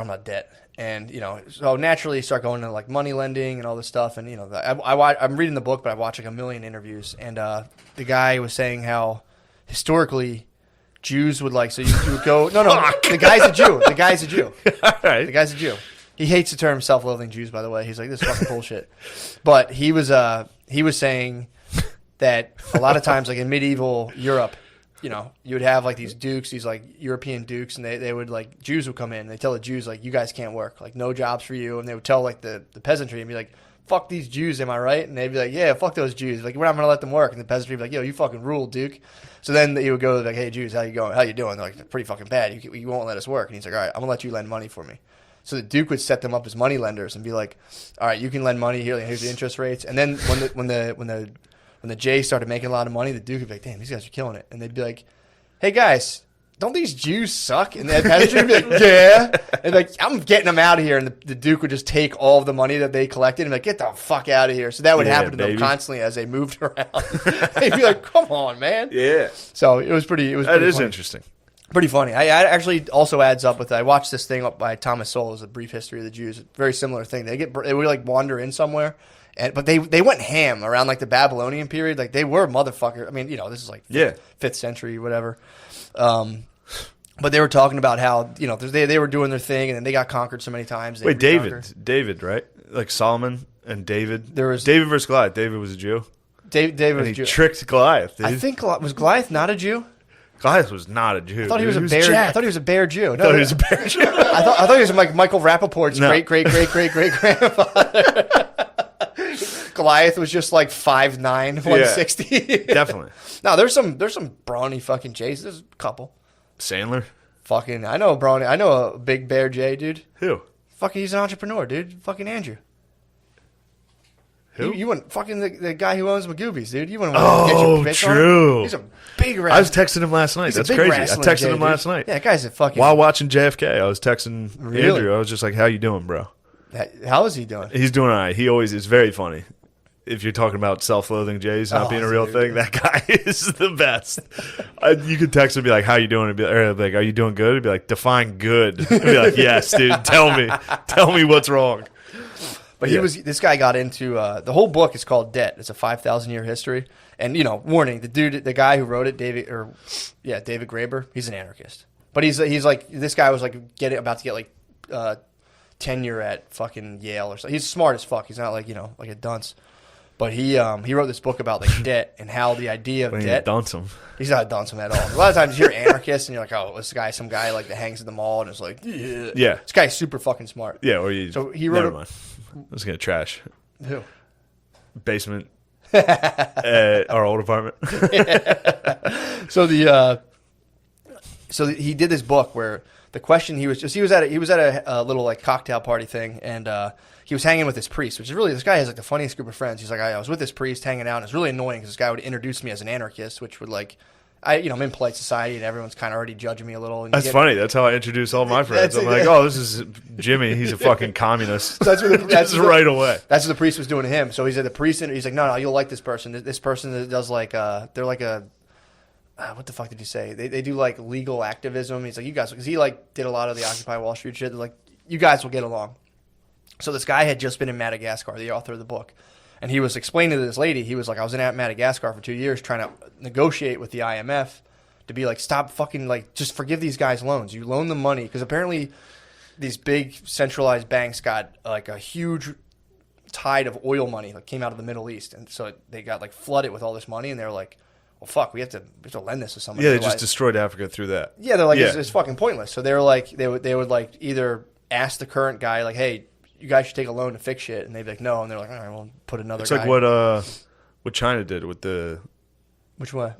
about debt, and so naturally you start going into like money lending and all this stuff, and I'm reading the book, but I watch like a million interviews, and the guy was saying how historically Jews would so you would go the guy's a Jew, All right. The guy's a Jew. He hates the term self-loathing Jews, by the way. He's like, this is fucking bullshit. But he was saying that a lot of times, like in medieval Europe, you would have like these dukes, these like European dukes, and they would like Jews would come in. And they tell the Jews like, you guys can't work, like no jobs for you. And they would tell like the peasantry and be like, fuck these Jews, am I right? And they'd be like, yeah, fuck those Jews. Like, we're not going to let them work. And the peasantry would be like, yo, you fucking rule, Duke. So then he would go like, hey, Jews, how you going? How you doing? They're like, pretty fucking bad. You won't let us work. And he's like, all right, I'm going to let you lend money for me. So the Duke would set them up as money lenders and be like, all right, you can lend money here. Here's the interest rates. And then when the Jays started making a lot of money, the Duke would be like, damn, these guys are killing it. And they'd be like, hey, guys, don't these Jews suck? And the peasantry would be like, yeah. And like, I'm getting them out of here. And the Duke would just take all of the money that they collected and be like, get the fuck out of here. So that would happen to them constantly as they moved around. They'd be like, come on, man. Yeah. So it was pretty. That is interesting. Pretty funny. I actually also adds up with. I watched this thing up by Thomas Sowell, A Brief History of the Jews. Very similar thing. They would like wander in somewhere, but they went ham around like the Babylonian period. Like they were motherfuckers. I mean, this is like 5th century, whatever. But they were talking about how they were doing their thing, and then they got conquered so many times. Wait, David, right? Like Solomon and David. There was David versus Goliath. David was a Jew. David was a Jew. Tricked Goliath. Dude. I think was Goliath not a Jew? Goliath was not a Jew. I thought he was a bear. Jacked. I thought he was a bear Jew. No, I thought he was a bear Jew. I thought he was like Michael Rappaport's great grandfather. Goliath was just like 5'9", 160. Yeah, definitely. No, there's some brawny fucking Jays. There's a couple. Sandler. Fucking, I know a brawny. I know a big bear Jay, dude. Who? Fucking, he's an entrepreneur, dude. Fucking Andrew. Who? You wouldn't fucking the guy who owns Magoobies, dude. You wouldn't want to get your bitch true. On. He's a big wrestler. I was texting him last night. That's crazy. I texted him last night. Yeah, that guy's a fucking. While watching JFK, I was texting Andrew. I was just like, "How you doing, bro?" How is he doing? He's doing all right. He always is very funny. If you're talking about self-loathing Jays not being a real thing, that guy is the best. You could text him and be like, "How you doing?" And be like, "Are you doing good?" He'd be like, "Define good." I'd be like, "Yes, dude. Tell me what's wrong." But this guy got into the whole book is called Debt. It's a 5,000-year history. And warning, the guy who wrote it, David Graeber, he's an anarchist. But he's like, this guy was like about to get like tenure at fucking Yale or something. He's smart as fuck. He's not like like a dunce. But he wrote this book about like debt and how the idea of debt. Dunce him. He's not a dunce him at all. A lot of times you're anarchist and you're like, oh, this guy, some guy like that hangs at the mall and it's like, yeah. This guy's super fucking smart. Yeah. Or he wrote. Never mind. I was gonna trash. Who? Basement. Our old apartment. So he did this book where the question he was at a little like cocktail party thing and he was hanging with this priest, which is really, this guy has like the funniest group of friends. He's like, I was with this priest hanging out and it's really annoying because this guy would introduce me as an anarchist, which would like, I'm in polite society and everyone's kind of already judging me a little. And that's funny. That's how I introduce all my friends. I'm like, oh, this is Jimmy. He's a fucking communist. So that's right away. That's what the priest was doing to him. So he's at the priest and he's like, no, you'll like this person. This person that does like, they're like a, what the fuck did you say? They do like legal activism. He's like, you guys, because he like did a lot of the Occupy Wall Street shit. They're like, you guys will get along. So this guy had just been in Madagascar, the author of the book. And he was explaining to this lady, he was like, I was in Madagascar for 2 years trying to negotiate with the IMF to be like, stop fucking, like, just forgive these guys loans. You loan them money. Because apparently these big centralized banks got like a huge tide of oil money that came out of the Middle East. And so they got like flooded with all this money. And they're like, well, fuck, we have to lend this to somebody. Yeah, they just destroyed Africa through that. Yeah, they're like, it's fucking pointless. So they were like, they would like either ask the current guy, like, hey, you guys should take a loan to fix shit, and they'd be like, no, and they're like, all right, we'll put another guy. It's like what China did with the... Which one?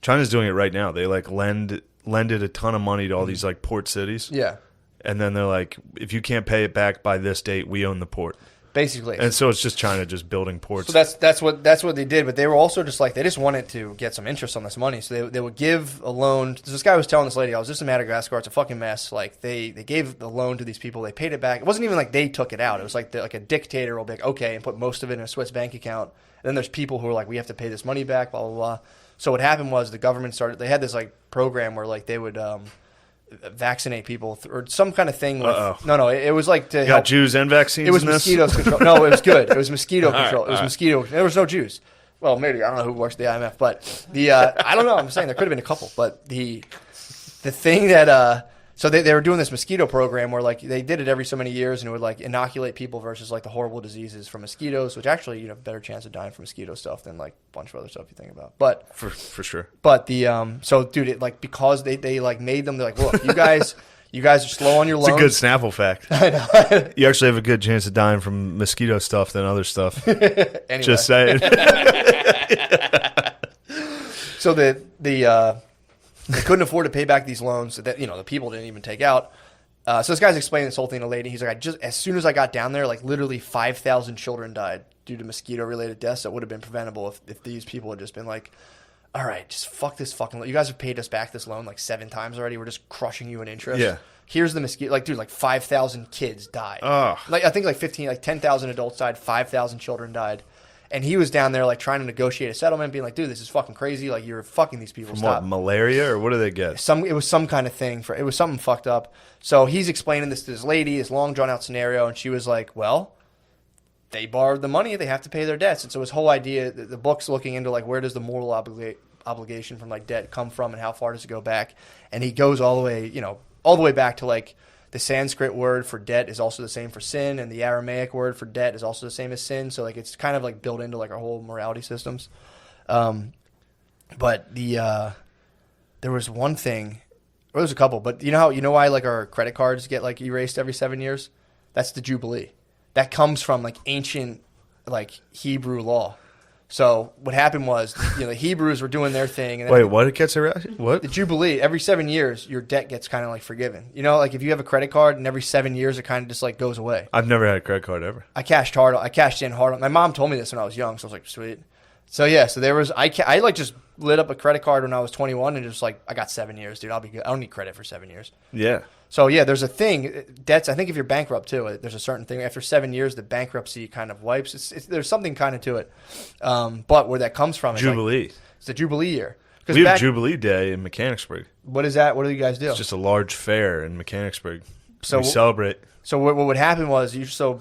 China's doing it right now. They like lended a ton of money to all these like port cities. Yeah. And then they're like, if you can't pay it back by this date, we own the port. Basically. And so it's just China just building ports. So that's what they did, but they were also just like, they just wanted to get some interest on this money. So they would give a loan. This guy was telling this lady, I was just in Madagascar, it's a fucking mess. Like they gave the loan to these people, they paid it back. It wasn't even like they took it out. It was like a dictator will be like, okay, and put most of it in a Swiss bank account. And then there's people who are like, we have to pay this money back, blah, blah, blah. So what happened was the government they had this like program where like they would vaccinate people or some kind of thing. No, it was like to help Jews and vaccines. It was mosquito control. No, it was good. It was mosquito control. Right, it was mosquito. There was no Jews. Well, maybe I don't know who works at the IMF, but I don't know. I'm saying there could have been a couple, but the thing that So they were doing this mosquito program where like they did it every so many years, and it would like inoculate people versus like the horrible diseases from mosquitoes, which actually you have a better chance of dying from mosquito stuff than like a bunch of other stuff you think about. But for sure. But the so dude, it like because they like made them, they're like, look, you guys are slow on your lungs. It's a good Snapple fact. I know. You actually have a good chance of dying from mosquito stuff than other stuff. Anyway. Just saying. So they couldn't afford to pay back these loans that the people didn't even take out. So this guy's explaining this whole thing to a lady. He's like, as soon as I got down there, like literally 5,000 children died due to mosquito-related deaths that would have been preventable if these people had just been like, all right, just fuck this fucking loan. You guys have paid us back this loan like 7 times already. We're just crushing you in interest. Yeah. Here's the mosquito. Like, dude, like 5,000 kids died. Ugh. Like I think like 10,000 adults died, 5,000 children died. And he was down there like trying to negotiate a settlement, being like, dude, this is fucking crazy. Like, you're fucking these people. From Stop. what, malaria, or what do they get? It was some kind of thing. It was something fucked up. So he's explaining this to this lady, this long drawn out scenario, and she was like, well, they borrowed the money, they have to pay their debts. And so his whole idea, the book's looking into like where does the moral obligation from like debt come from and how far does it go back? And he goes all the way back to like the Sanskrit word for debt is also the same for sin, and the Aramaic word for debt is also the same as sin. So like it's kind of like built into like our whole morality systems. But there was one thing, or there's a couple, but you know why like our credit cards get like erased every 7 years? That's the Jubilee. That comes from like ancient like Hebrew law. So what happened was, the Hebrews were doing their thing. And wait, what? It gets erased? What? The Jubilee, every 7 years, your debt gets kind of like forgiven. Like if you have a credit card and every 7 years it kind of just like goes away. I've never had a credit card ever. I cashed in hard. My mom told me this when I was young, so I was like, sweet. So yeah, so there was, I like just lit up a credit card when I was 21 and just like, I got 7 years, dude. I'll be good. I don't need credit for 7 years. Yeah. So yeah, there's a thing, debts, I think if you're bankrupt too, there's a certain thing. After 7 years, the bankruptcy kind of wipes. There's something kind of to it. But where that comes from is Jubilee. Like, it's the Jubilee year. We have Jubilee Day in Mechanicsburg. What is that? What do you guys do? It's just a large fair in Mechanicsburg. So we celebrate. So what would happen was,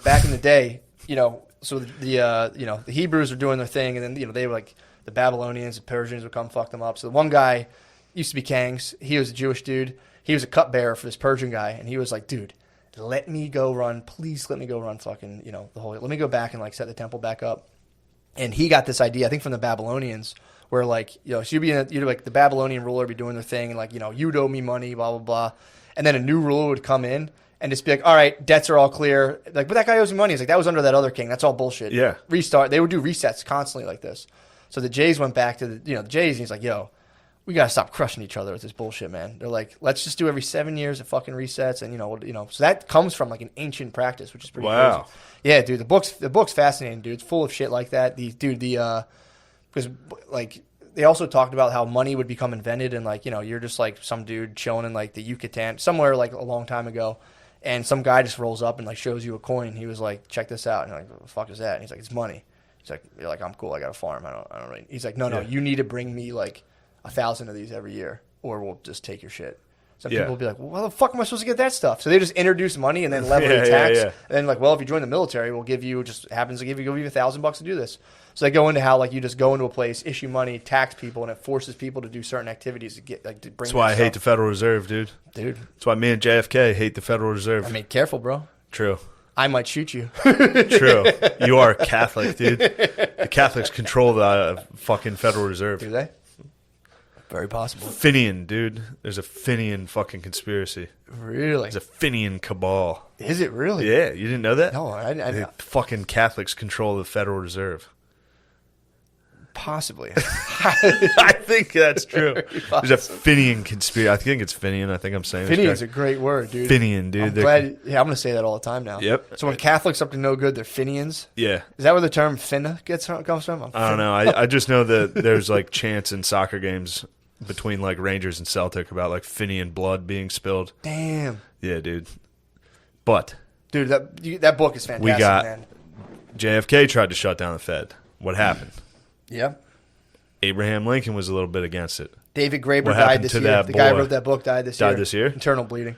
back in the day, so the Hebrews were doing their thing, and then they were like the Babylonians, the Persians would come fuck them up. So the one guy used to be Kangs. He was a Jewish dude. He was a cupbearer for this Persian guy, and he was like, dude, let me go run. Please let me go run fucking, the whole, let me go back and like set the temple back up. And he got this idea, I think from the Babylonians, where like, so you'd like the Babylonian ruler be doing their thing, and like, you'd owe me money, blah, blah, blah. And then a new ruler would come in and just be like, all right, debts are all clear. Like, but that guy owes me money. He's like, that was under that other king. That's all bullshit. Yeah. Restart. They would do resets constantly like this. So the Jays went back to the Jays, and he's like, yo, we got to stop crushing each other with this bullshit, man. They're like, let's just do every 7 years of fucking resets. And, so that comes from like an ancient practice, which is pretty crazy. Yeah, dude, the book's fascinating, dude. It's full of shit like that. Because like they also talked about how money would become invented, and like, you're just like some dude chilling in like the Yucatan, somewhere like a long time ago. And some guy just rolls up and like shows you a coin. He was like, check this out. And you're like, what the fuck is that? And he's like, it's money. He's like, you're like, I'm cool. I got a farm. I don't really. He's like, no, you need to bring me like 1,000 of these every year, or we'll just take your shit. Some people will be like, well, how the fuck am I supposed to get that stuff? So they just introduce money and then level the tax. And then like, well, if you join the military, we'll give you $1,000 to do this. So they go into how like you just go into a place, issue money, tax people, and it forces people to do certain activities to get like to bring. That's why I hate the Federal Reserve, dude. That's why me and JFK hate the Federal Reserve. I mean, careful, bro. True. I might shoot you. True. You are a Catholic, dude. The Catholics control the fucking Federal Reserve. Do they? Very possible. Finian, dude. There's a Finian fucking conspiracy. Really? There's a Finian cabal. Is it really? Yeah, you didn't know that? No, I the fucking Catholics control the Federal Reserve. Possibly. I think that's true. There's a Finian conspiracy. I think it's Finian. I think I'm saying it. Finian's a great word, dude. Finian, dude. I'm glad. Yeah, I'm going to say that all the time now. Yep. So when Catholics up to no good, they're Finians? Yeah. Is that where the term finna comes from? I don't know. I just know that there's like chants in soccer games between like Rangers and Celtic about like Finian blood being spilled. Damn. Yeah, dude. But. Dude, that book is fantastic, man. JFK tried to shut down the Fed. What happened? Yeah. Abraham Lincoln was a little bit against it. David Graeber died this year. The guy who wrote that book died this year. Died this year? Internal bleeding.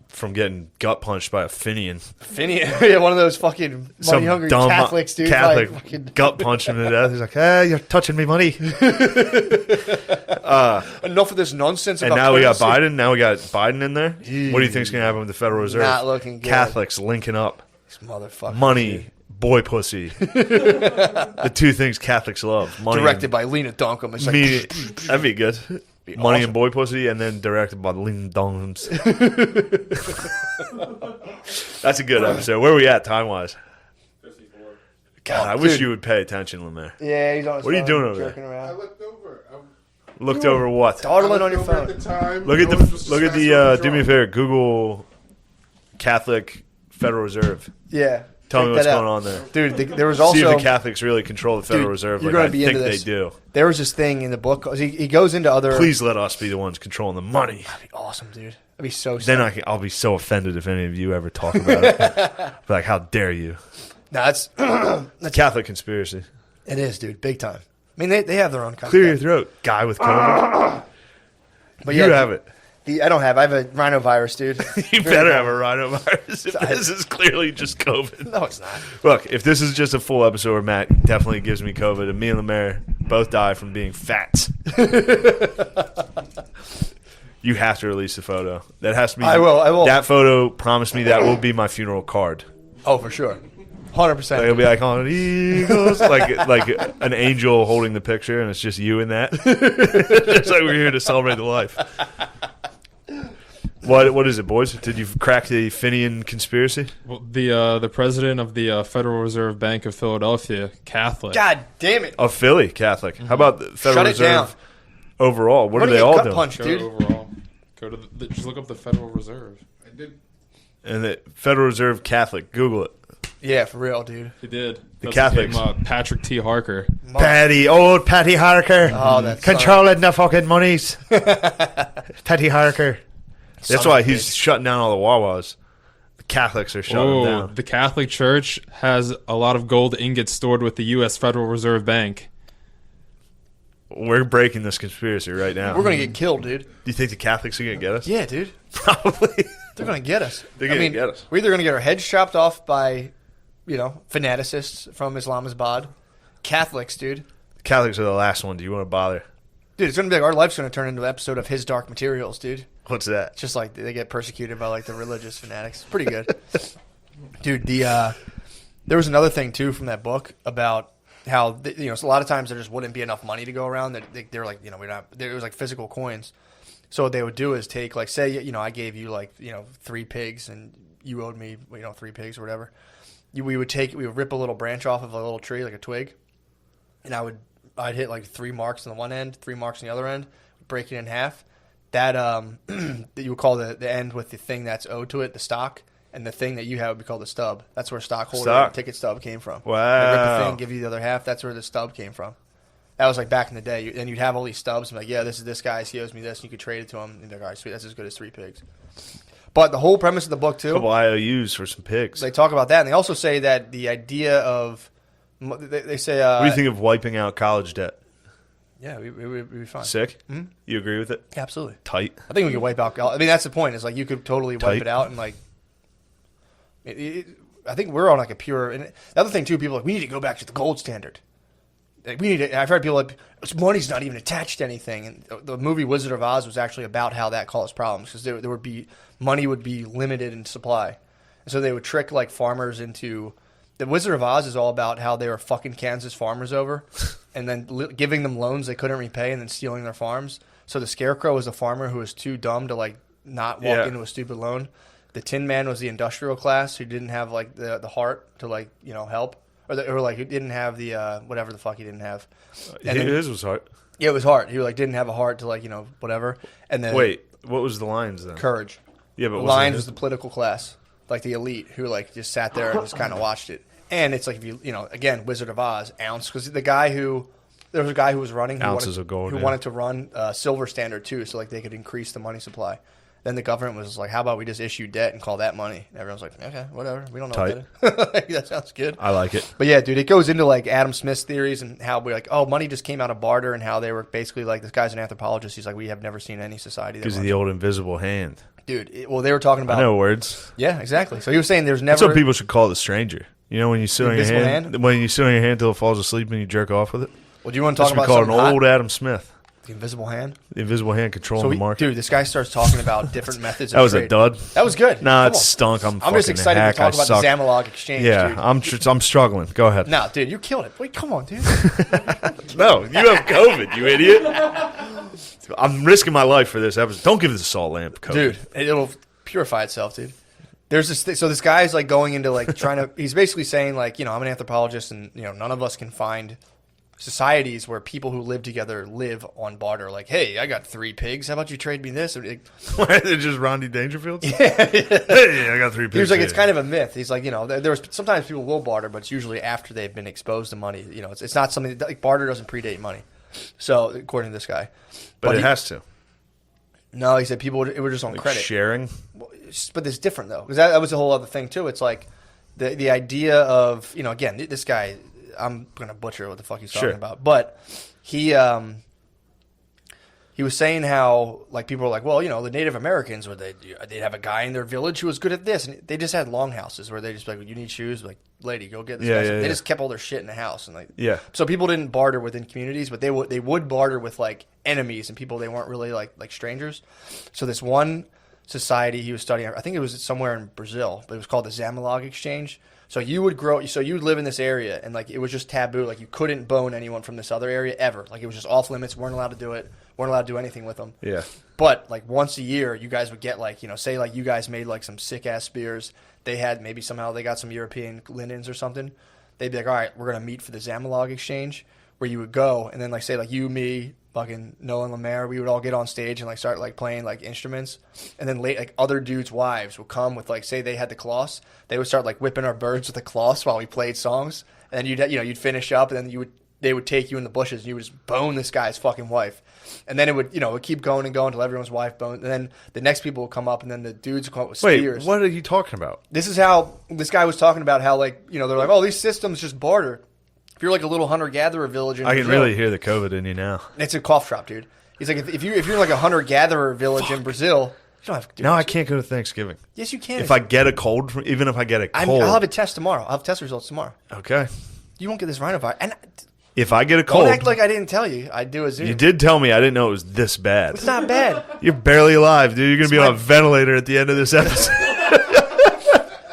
from getting gut punched by a Finian. Yeah, one of those fucking money-hungry Catholics, dude. Catholic fucking gut punched him to death. He's like, hey, you're touching me money. Enough of this nonsense and about now currency. we got Biden. Now we got Biden in there. Jeez. What do you think's going to happen with the Federal Reserve? Not looking good. Catholics linking up. These motherfuckers. Money, boy pussy. The two things Catholics love. Money Directed by Lena Dunham. It's like, that'd be good. Be Money awesome. and boy pussy, and then directed by Lena Dunhams. That's a good episode. Where are we at time-wise? 54. God, I wish you would pay attention, Lemaire. Yeah, he's on his What are you phone, doing over jerking there? I around. looked over. Looked over what? Dawdling on your Over at phone. the time, Look at no one was the fast do me a on favor. Google Catholic Federal Reserve. Yeah. Tell me check what's that out. going on there. Dude, there was also... See if the Catholics really control the Federal Dude, Reserve you're like gonna I be think into they this. do. There was this thing in the book. He goes into other... Please let us be the ones controlling the money. That'd be awesome, dude. That'd be so sick. Then I'll be so offended if any of you ever talk about it. Be like, how dare you? No, that's Catholic conspiracy. it is, dude. Big time. I mean, they have their own kind Clear your of throat, guy with COVID. But You yeah, have it. I don't have. I have a rhinovirus, dude. You better have a rhinovirus if this is clearly just COVID. No, it's not. Look, if this is just a full episode where Matt definitely gives me COVID, and me and Lemaire both die from being fat, you have to release the photo. That has to be. I will. That photo, promise me that will be my funeral card. Oh, for sure. 100%. It'll be like on Eagles, like an angel holding the picture, and it's just you in that. Just like we're here to celebrate the life. What is it, boys? Did you crack the Finian conspiracy? Well, the president of the Federal Reserve Bank of Philadelphia, Catholic. God damn it. Of Philly, Catholic. How about the Federal Shut it Reserve down. overall? What We're are they gonna get all gut doing? punched, Go dude. overall. Go to just look up the Federal Reserve. I did. And the Federal Reserve Catholic. Google it. Yeah, for real, dude. He did. The That's Catholics. him, Patrick T. Harker. Old Patty Harker. Oh, that's controlling the fucking monies. Patty Harker. That's Son why of a he's bitch. shutting down all the Wawas. The Catholics are shutting them down. The Catholic Church has a lot of gold ingots stored with the U.S. Federal Reserve Bank. We're breaking this conspiracy right now. We're going to get killed, dude. Do you think the Catholics are going to get us? Yeah, dude. Probably. They're going to get us. They're gonna get us. We're either going to get our heads chopped off by, fanaticists from Islamabad. Catholics, dude. Catholics are the last one. Do you want to bother? Dude, it's going to be like our life's going to turn into an episode of His Dark Materials, dude. What's that? It's just like they get persecuted by like the religious fanatics. Pretty good. Dude, there was another thing too from that book about how so a lot of times there just wouldn't be enough money to go around. That they're like, it was like physical coins. So what they would do is take like, say, I gave you like 3 pigs and you owed me 3 pigs or whatever. We would rip a little branch off of a little tree, like a twig, and I'd hit like 3 marks on the one end, 3 marks on the other end, break it in half. That you would call the end with the thing that's owed to it, the stock, and the thing that you have would be called the stub. That's where stockholder and ticket stub came from. Wow. They rip the thing, give you the other half. That's where the stub came from. That was like back in the day. And you'd have all these stubs. And like, yeah, this is this guy's. He owes me this. And you could trade it to him. And they're like, all right, sweet. That's as good as 3 pigs. But the whole premise of the book, too, A couple IOUs for some pigs. they talk about that. And they also say that the idea of, they say, What do you think of wiping out college debt? yeah, we'd be fine. Sick? Mhm. You agree with it? Absolutely. Tight. I think we could wipe out. I mean, that's the point. Is like you could totally wipe Tight. it out and like. I think we're on like a pure. And the other thing too, people are like we need to go back to the gold standard. Like, we need to. I've heard people like money's not even attached to anything. And the movie Wizard of Oz was actually about how that caused problems because there would be money would be limited in supply, and so they would trick like farmers into. The Wizard of Oz is all about how they were fucking Kansas farmers over, and then giving them loans they couldn't repay, and then stealing their farms. So the Scarecrow was a farmer who was too dumb to like not walk into a stupid loan. The Tin Man was the industrial class who didn't have like the heart to like help, or like who didn't have the whatever the fuck he didn't have. And then, His was hard. yeah, it was heart. He like didn't have a heart to like whatever. And then Wait, what was the lines then? courage. Yeah, but Lions wasn't was the political class, like the elite who like just sat there and just kind of watched it. And it's like if you again Wizard of Oz ounce because there was a guy who was running Ounces of gold, who yeah. wanted to run silver standard too, so like they could increase the money supply. Then the government was like, how about we just issue debt and call that money? And everyone's like, okay, whatever. We don't know Tight. what that is. That sounds good. I like it. But yeah, dude, it goes into like Adam Smith's theories and how we're like, oh, money just came out of barter, and how they were basically like, this guy's an anthropologist. He's like, we have never seen any society. Because of the old invisible hand. Dude, well, they were talking about. I know words. Yeah, exactly. So he was saying there's never. That's what people should call it, the stranger. You know, when you sit on your hand, when you sit on your hand until it falls asleep and you jerk off with it. Well, do you want to talk about something an old Adam Smith? The invisible hand? The invisible hand controlling the market. Dude, this guy starts talking about different methods of That was trade. a dud. That was good. Nah, it stunk. I'm just excited to talk about the Zamalog exchange, yeah, dude. I'm struggling. Go ahead. No, dude, you killed it. Wait, come on, dude. No, you have COVID, you idiot. I'm risking my life for this episode. Don't give this a salt lamp, COVID. Dude, it'll purify itself, dude. There's this so this guy's like going into like trying to he's basically saying like, I'm an anthropologist, and none of us can find societies where people who live together live on barter. Like, hey, I got 3 pigs. How about you trade me this? They're just Rodney Dangerfield? Yeah. Hey, I got 3 pigs. He was like, it's kind of a myth. He's like, there's sometimes people will barter, but it's usually after they've been exposed to money. It's not something like barter doesn't predate money. So according to this guy, but it has to. No, he said people it were just on credit sharing. But it's different though, because that was a whole other thing too. It's like the idea of again, this guy. I'm gonna butcher what the fuck he's talking about, but he was saying how like people were like, well, the Native Americans, where they'd have a guy in their village who was good at this, and they just had longhouses where they just like, you need shoes, like, lady, go get this. They just kept all their shit in the house, and like, so people didn't barter within communities, but they would barter with like enemies and people they weren't really like strangers. So this one society he was studying, I think it was somewhere in Brazil, but it was called the Zamalog exchange. So you would live in this area, and like it was just taboo. Like you couldn't bone anyone from this other area ever. Like it was just off limits. Weren't allowed to do it. Weren't allowed to do anything with them. Yeah. But like once a year, you guys would get like say like you guys made like some sick ass spears. They had maybe somehow they got some European linens or something. They'd be like, all right, we're gonna meet for the Zamalog exchange, where you would go, and then like say like you, me, fucking Noah and Lemaire, we would all get on stage and like start like playing like instruments, and then like other dudes' wives would come with like, say they had the cloths, they would start like whipping our birds with the cloths while we played songs, and then you'd finish up, and then they would take you in the bushes and you would just bone this guy's fucking wife, and then it would would keep going and going until everyone's wife boned, and then the next people would come up, and then the dudes would come up with spears. Wait, what are you talking about? This is how this guy was talking about how like they're like, oh, these systems just barter. If you're like a little hunter-gatherer village in Brazil, I can really hear the COVID in you now. It's a cough drop, dude. He's like, if you're like a hunter-gatherer village in Brazil, you don't have to do Now I can't go to Thanksgiving. Yes, you can. If I get a cold, even if I get a cold. I'll have a test tomorrow. I'll have test results tomorrow. Okay. You won't get this rhinovirus. And if I get a cold. Don't act like I didn't tell you. I do a Zoom. You did tell me. I didn't know it was this bad. It's not bad. You're barely alive, dude. You're going to be on a ventilator at the end of this episode.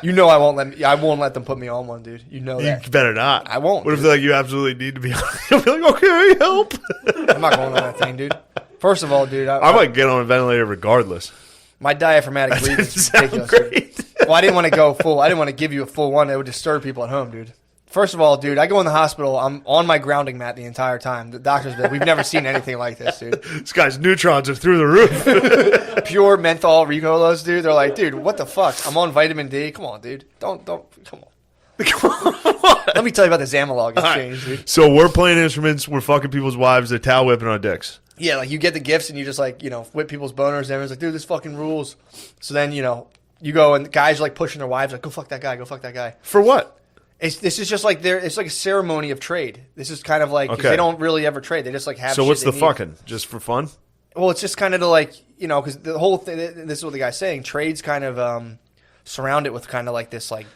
I won't let them put me on one, dude. You know that. You better not. I won't. What if they're like, you absolutely need to be on? You'll be like, okay, help. I'm not going on that thing, dude. First of all, dude, I might get on a ventilator regardless. My diaphragmatic breathing is ridiculous. Great. Well, I didn't want to go full. I didn't want to give you a full one. It would disturb people at home, dude. First of all, dude, I go in the hospital. I'm on my grounding mat the entire time. The doctor's been, we've never seen anything like this, dude. This guy's neutrons are through the roof. Pure menthol Ricolos, dude. They're like, dude, what the fuck? I'm on vitamin D. Come on, dude. Don't, come on. Let me tell you about the Zamalog exchange, dude. So we're playing instruments. We're fucking people's wives. They're towel whipping our dicks. Yeah, like you get the gifts and you just like, whip people's boners. And everyone's like, dude, this fucking rules. So then, you go and guys are like pushing their wives, like, go fuck that guy, go fuck that guy. For what? This is just like it's like a ceremony of trade. This is kind of like they don't really ever trade. They just like have. So shit what's they the need. fucking? Just for fun? Well, it's just kind of to like because the whole thing. This is what the guy's saying. Trades kind of surround it with kind of like this like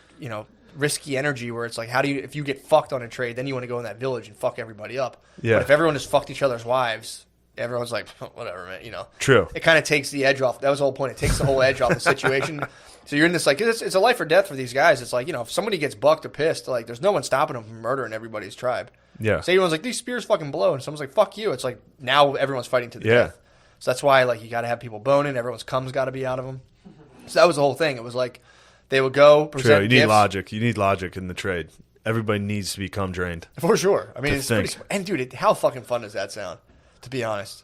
risky energy where it's like if you get fucked on a trade, then you want to go in that village and fuck everybody up. Yeah. But if everyone just fucked each other's wives, everyone's like whatever, man. True. It kind of takes the edge off. That was the whole point. It takes the whole edge off the situation. So you're in this like it's a life or death for these guys. It's like if somebody gets bucked or pissed, like there's no one stopping them from murdering everybody's tribe. Yeah. So everyone's like these spears fucking blow, and someone's like fuck you. It's like now everyone's fighting to the death. So that's why like you got to have people boning. Everyone's cum's got to be out of them. So that was the whole thing. It was like they would go present. True. You need logic. You need logic in the trade. Everybody needs to be cum drained. For sure. I mean, it's pretty. And dude, how fucking fun does that sound? To be honest,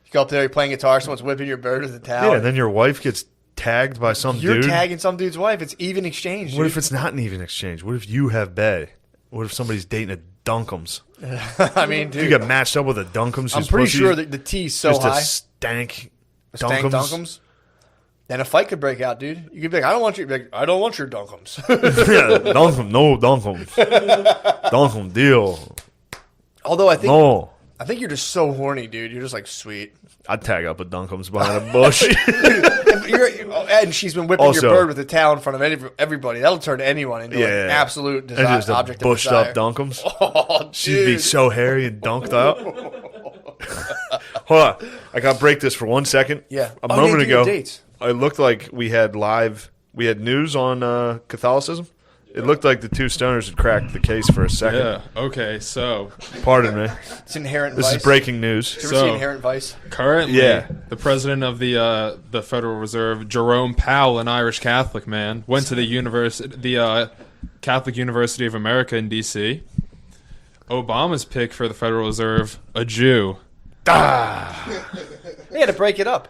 you go up there, you're playing guitar, someone's whipping your bird with a towel. Yeah, and then your wife gets tagged by some dude. You're tagging some dude's wife. It's even exchange. What if it's not an even exchange? What if you have bae? What if somebody's dating a Dunkums? I mean, dude. You get matched up with a Dunkums. I'm pretty sure that the T's so just high. A stank Dunkums. Then a fight could break out, dude. You could be like, I don't want you. Like, I don't want your dunkums. Yeah, dunkum, no dunkum, dunkum deal. Although I think No. I think you're just so horny, dude. You're just like sweet. I'd tag up with dunkums behind a bush. And she's been whipping Also, your bird with a towel in front of everybody. That'll turn anyone into an absolute and just object of bushed desire. up dunkums. Oh, dude. She'd be so hairy and dunked out. Hold on, I gotta break this for 1 second. Yeah. A moment ago, dates. it looked like we had news on Catholicism. It looked like the two stoners had cracked the case for a second. Yeah. Okay. So Pardon me. It's Inherent This Vice. is breaking news. Did you ever see Inherent Vice? Currently, Yeah. the president of the Federal Reserve, Jerome Powell, an Irish Catholic man, went to the Catholic University of America in D.C. Obama's pick for the Federal Reserve, a Jew. They had to break it up.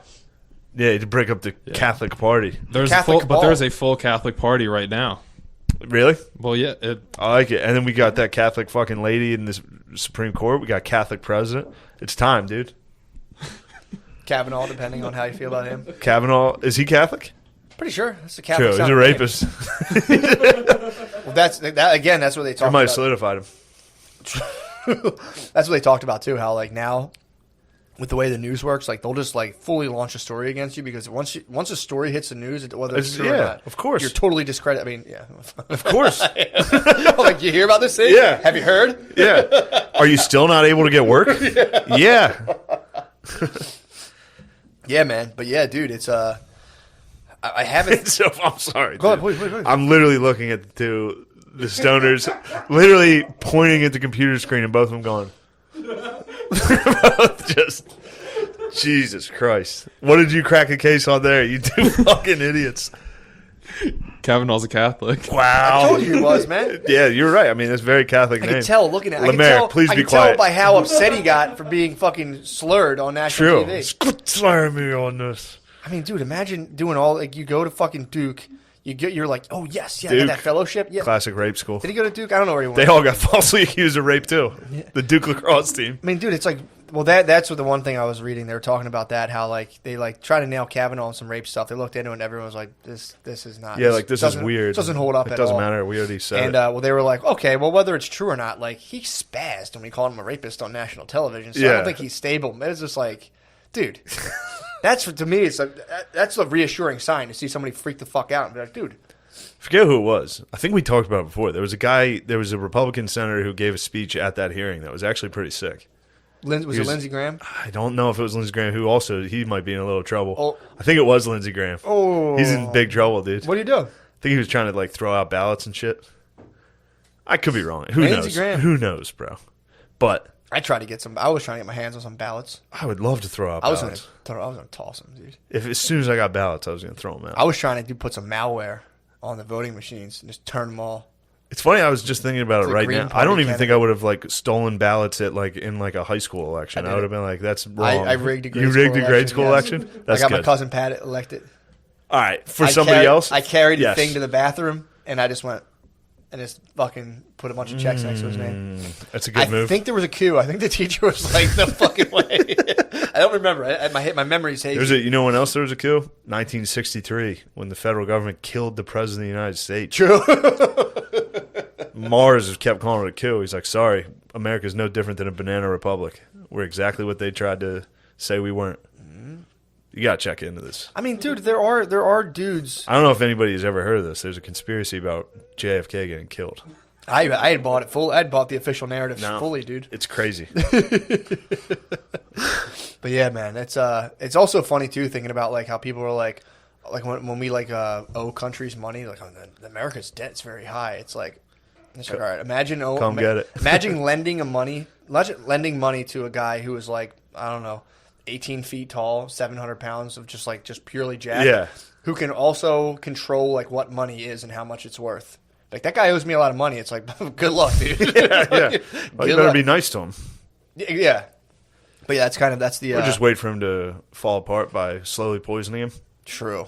Yeah, to break up the Catholic Party. There's Catholic but there's a full Catholic Party right now. Really? Well, yeah. I like it. And then we got that Catholic fucking lady in this Supreme Court. We got Catholic president. It's time, dude. Kavanaugh, depending on how you feel about him. Kavanaugh, is he Catholic? Pretty sure. That's a Catholic. True, he's a rapist. Well, that's what they I talked might have about. solidified him. That's what they talked about too. How like now, with the way the news works, like they'll just like fully launch a story against you because once a story hits the news, whether it's true or not, of course, you're totally discredited. I mean, yeah, of course. Like you hear about this thing? Yeah. Have you heard? Yeah. Are you still not able to get work? Yeah. Yeah, man. But yeah, dude, it's I haven't. So I'm sorry. Go ahead, dude. please. I'm literally looking at the stoners, literally pointing at the computer screen, and both of them going. Just Jesus Christ! What did you crack a case on there? You two fucking idiots! Kavanaugh's a Catholic. Wow, I told you he was, man. Yeah, you're right. I mean, that's very Catholic I name. can tell looking at. Lemaire, please I be can tell quiet. by how upset he got for being fucking slurred on national True. TV. Quit slamming me on this. I mean, dude, imagine doing all like you go to fucking Duke, you're like, oh yes, yeah, I got Duke. that fellowship. Yeah, Classic rape school. did he go to Duke? I don't know where he went. They all got falsely accused of rape too. The Duke lacrosse team. I mean, dude, it's like, well, that's what the one thing I was reading. They were talking about that, how like they like try to nail Kavanaugh on some rape stuff. They looked into it and everyone was like, this is not. Yeah, like this is doesn't- weird. This doesn't hold up It at doesn't all. matter. We already said And it. well, they were like, okay, well, whether it's true or not, like he spazzed and we called him a rapist on national television. So I Yeah. don't think he's stable. It's just like, dude, that's to me, it's like that's a reassuring sign to see somebody freak the fuck out and be like, dude. Forget who it was. I think we talked about it before. There was a Republican senator who gave a speech at that hearing that was actually pretty sick. Was it Lindsey Graham? I don't know if it was Lindsey Graham, who also, he might be in a little trouble. Oh. I think it was Lindsey Graham. Oh. He's in big trouble, dude. What are you doing? I think he was trying to like throw out ballots and shit. I could be wrong. Who Lindsey knows? Graham. Who knows, bro? But I tried to get some. I was trying to get my hands on some ballots. I would love to throw out I was ballots. gonna toss them, dude. If as soon as I got ballots, I was going to throw them out. I was trying to put some malware on the voting machines and just turn them all. It's funny. I was just thinking about it the right Green now. Party I don't even think I candidate. would have like stolen ballots at like in like a high school election. I I did would it. have been like, "That's wrong." I rigged a grade You school rigged a grade school yes. election. That's I got good. my cousin Pat elected. All right, for somebody else, I carried yes. the thing to the bathroom and I just went and just fucking put a bunch of checks next to his name. That's a good I move. think there was a queue. I think the teacher was like, "No fucking way." I don't remember. My memory's hazy. There's you know when else there was a coup? 1963, when the federal government killed the president of the United States. True. Mars kept calling it a coup. He's like, sorry, America's no different than a banana republic. We're exactly what they tried to say we weren't. You got to check into this. I mean, dude, there are dudes. I don't know if anybody has ever heard of this. There's a conspiracy about JFK getting killed. I had bought it full. I had bought the official narrative fully, dude. It's crazy. But yeah, man, it's also funny too thinking about like how people are like when we like owe countries money, like oh, America's debt's very high. It's like all right, imagine get it. imagine lending money to a guy who is like I don't know, 18 feet tall, 700 pounds of just purely jacked. Yeah. Who can also control like what money is and how much it's worth. Like that guy owes me a lot of money. It's like good luck, dude. Yeah. Well, you better be nice to him. Yeah. But yeah, that's the Or just wait for him to fall apart by slowly poisoning him. true.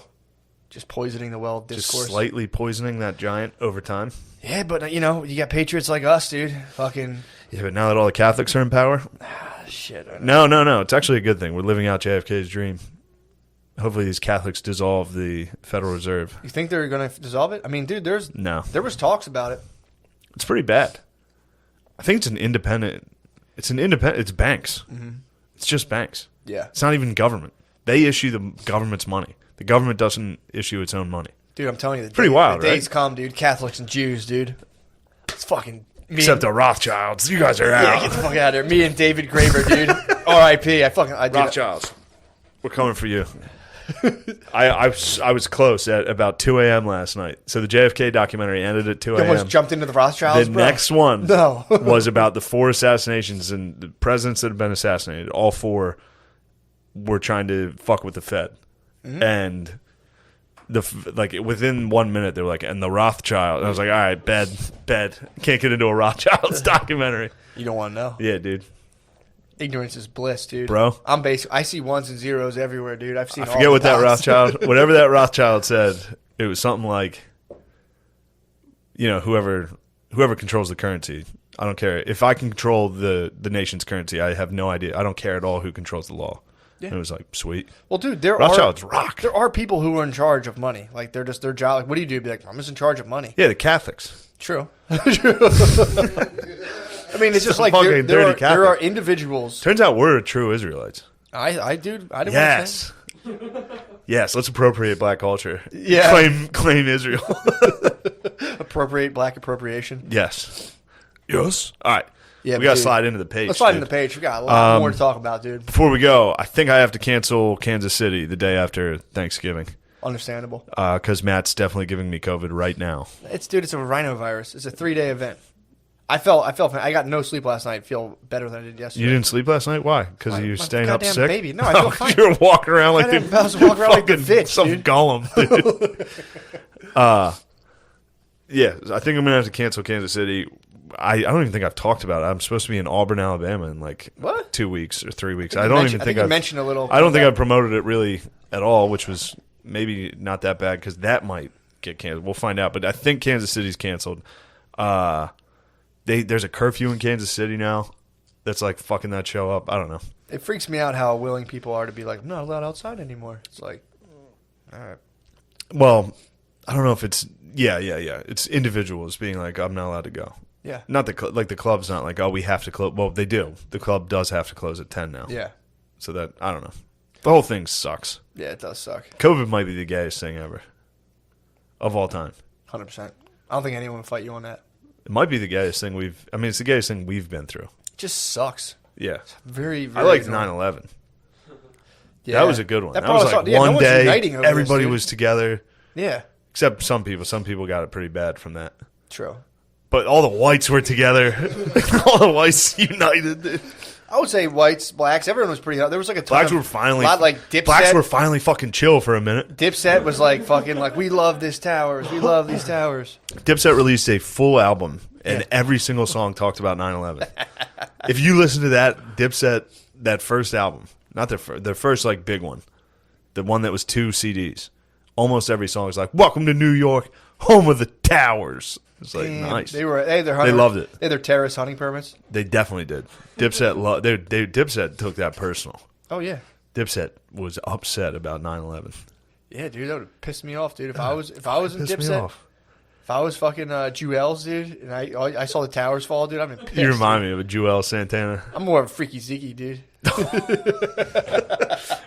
Just poisoning the well of discourse. Just slightly poisoning that giant over time. Yeah, but you got patriots like us, dude. Fucking Yeah, but now that all the Catholics are in power, shit. no. It's actually a good thing. We're living out JFK's dream. Hopefully these Catholics dissolve the Federal Reserve. You think they're going to dissolve it? I mean, dude, there was talks about it. It's pretty bad. I think it's an independent. It's banks. Mm-hmm. It's just banks. Yeah. It's not even government. They issue the government's money. The government doesn't issue its own money. Dude, I'm telling you, pretty wild, the days right? come, dude. Catholics and Jews, dude. It's fucking. Except the Rothschilds. You guys are out. Yeah, get the fuck out of here. Me and David Graeber, dude. R.I.P. Rothschilds. We're coming for you. I was close at about 2 a.m. last night. So the JFK documentary ended at 2 a.m. You almost jumped into the Rothschilds, The bro. next one No. was about the 4 assassinations and the presidents that have been assassinated. All 4 were trying to fuck with the Fed. Mm-hmm. And within 1 minute, they were like, and the Rothschild. And I was like, all right, bed. Can't get into a Rothschilds documentary. You don't want to know. Yeah, dude. Ignorance is bliss, dude. Bro. I see ones and zeros everywhere, dude. I forget what that Rothschild, whatever that Rothschild said, it was something like, whoever controls the currency, I don't care. If I can control the nation's currency, I have no idea. I don't care at all who controls the law. Yeah. And it was like, sweet. Well, dude, Rothschilds rock. There are people who are in charge of money. Like, they're just their job. Like, what do you do? Be like, I'm just in charge of money. Yeah, the Catholics. True. I mean, it's just like there are individuals. Turns out we're true Israelites. I didn't yes. Yes, let's appropriate black culture. Yeah. Claim Israel. Appropriate black appropriation. Yes. Yes. All right. Yeah, we got to slide into the page. Let's slide into the page. We got a lot more to talk about, dude. Before we go, I think I have to cancel Kansas City the day after Thanksgiving. Understandable. Because Matt's definitely giving me COVID right now. It's a rhinovirus. It's a 3-day event. I got no sleep last night. I feel better than I did yesterday. You didn't sleep last night? Why? Because you were staying up sick? Baby. No, I feel fine. You were walking around like the bitch, some dude. golem, dude. Yeah, I think I'm going to have to cancel Kansas City. I don't even think I've talked about it. I'm supposed to be in Auburn, Alabama in what? 2 weeks or 3 weeks. I think you mentioned a little. I don't think I promoted it really at all, which was maybe not that bad because that might get canceled. We'll find out. But I think Kansas City's canceled. There's a curfew in Kansas City now that's like fucking that show up. I don't know. It freaks me out how willing people are to be like, I'm not allowed outside anymore. It's like, all right. Well, I don't know if it's yeah. It's individuals being like, I'm not allowed to go. Yeah. Not the club's not like, oh, we have to close. Well, they do. The club does have to close at 10 now. Yeah. So that I don't know. The whole thing sucks. Yeah, it does suck. COVID might be the gayest thing ever of all time. 100%. I don't think anyone would fight you on that. It might be the gayest thing it's the gayest thing we've been through. It just sucks. Yeah. It's very, I liked 9/11. Yeah. That was a good one. That was like no one day everybody was together. Yeah. Except some people. Some people got it pretty bad from that. True. But all the whites were together. All the whites united. I would say whites, blacks, everyone was pretty. There was like a ton blacks of, were finally lot like Dipset. Blacks were finally fucking chill for a minute. Dipset was like fucking like we love this towers. We love these towers. Dipset released a full album, and every single song talked about 9/11. If you listen to that Dipset, that first album, not their first like big one, the one that was 2 CDs, almost every song is like "Welcome to New York, home of the towers." It's like nice. They loved it. They had their terrorist hunting permits. They definitely did. Dipset Dipset took that personal. Oh yeah. Dipset was upset about 9/11. Yeah, dude, that would have pissed me off, dude. If I was in Dipset, if I was fucking Jewels, dude, and I saw the towers fall, dude, I'd been pissed. You remind me of a Joel Santana. I'm more of a freaky Ziggy, dude.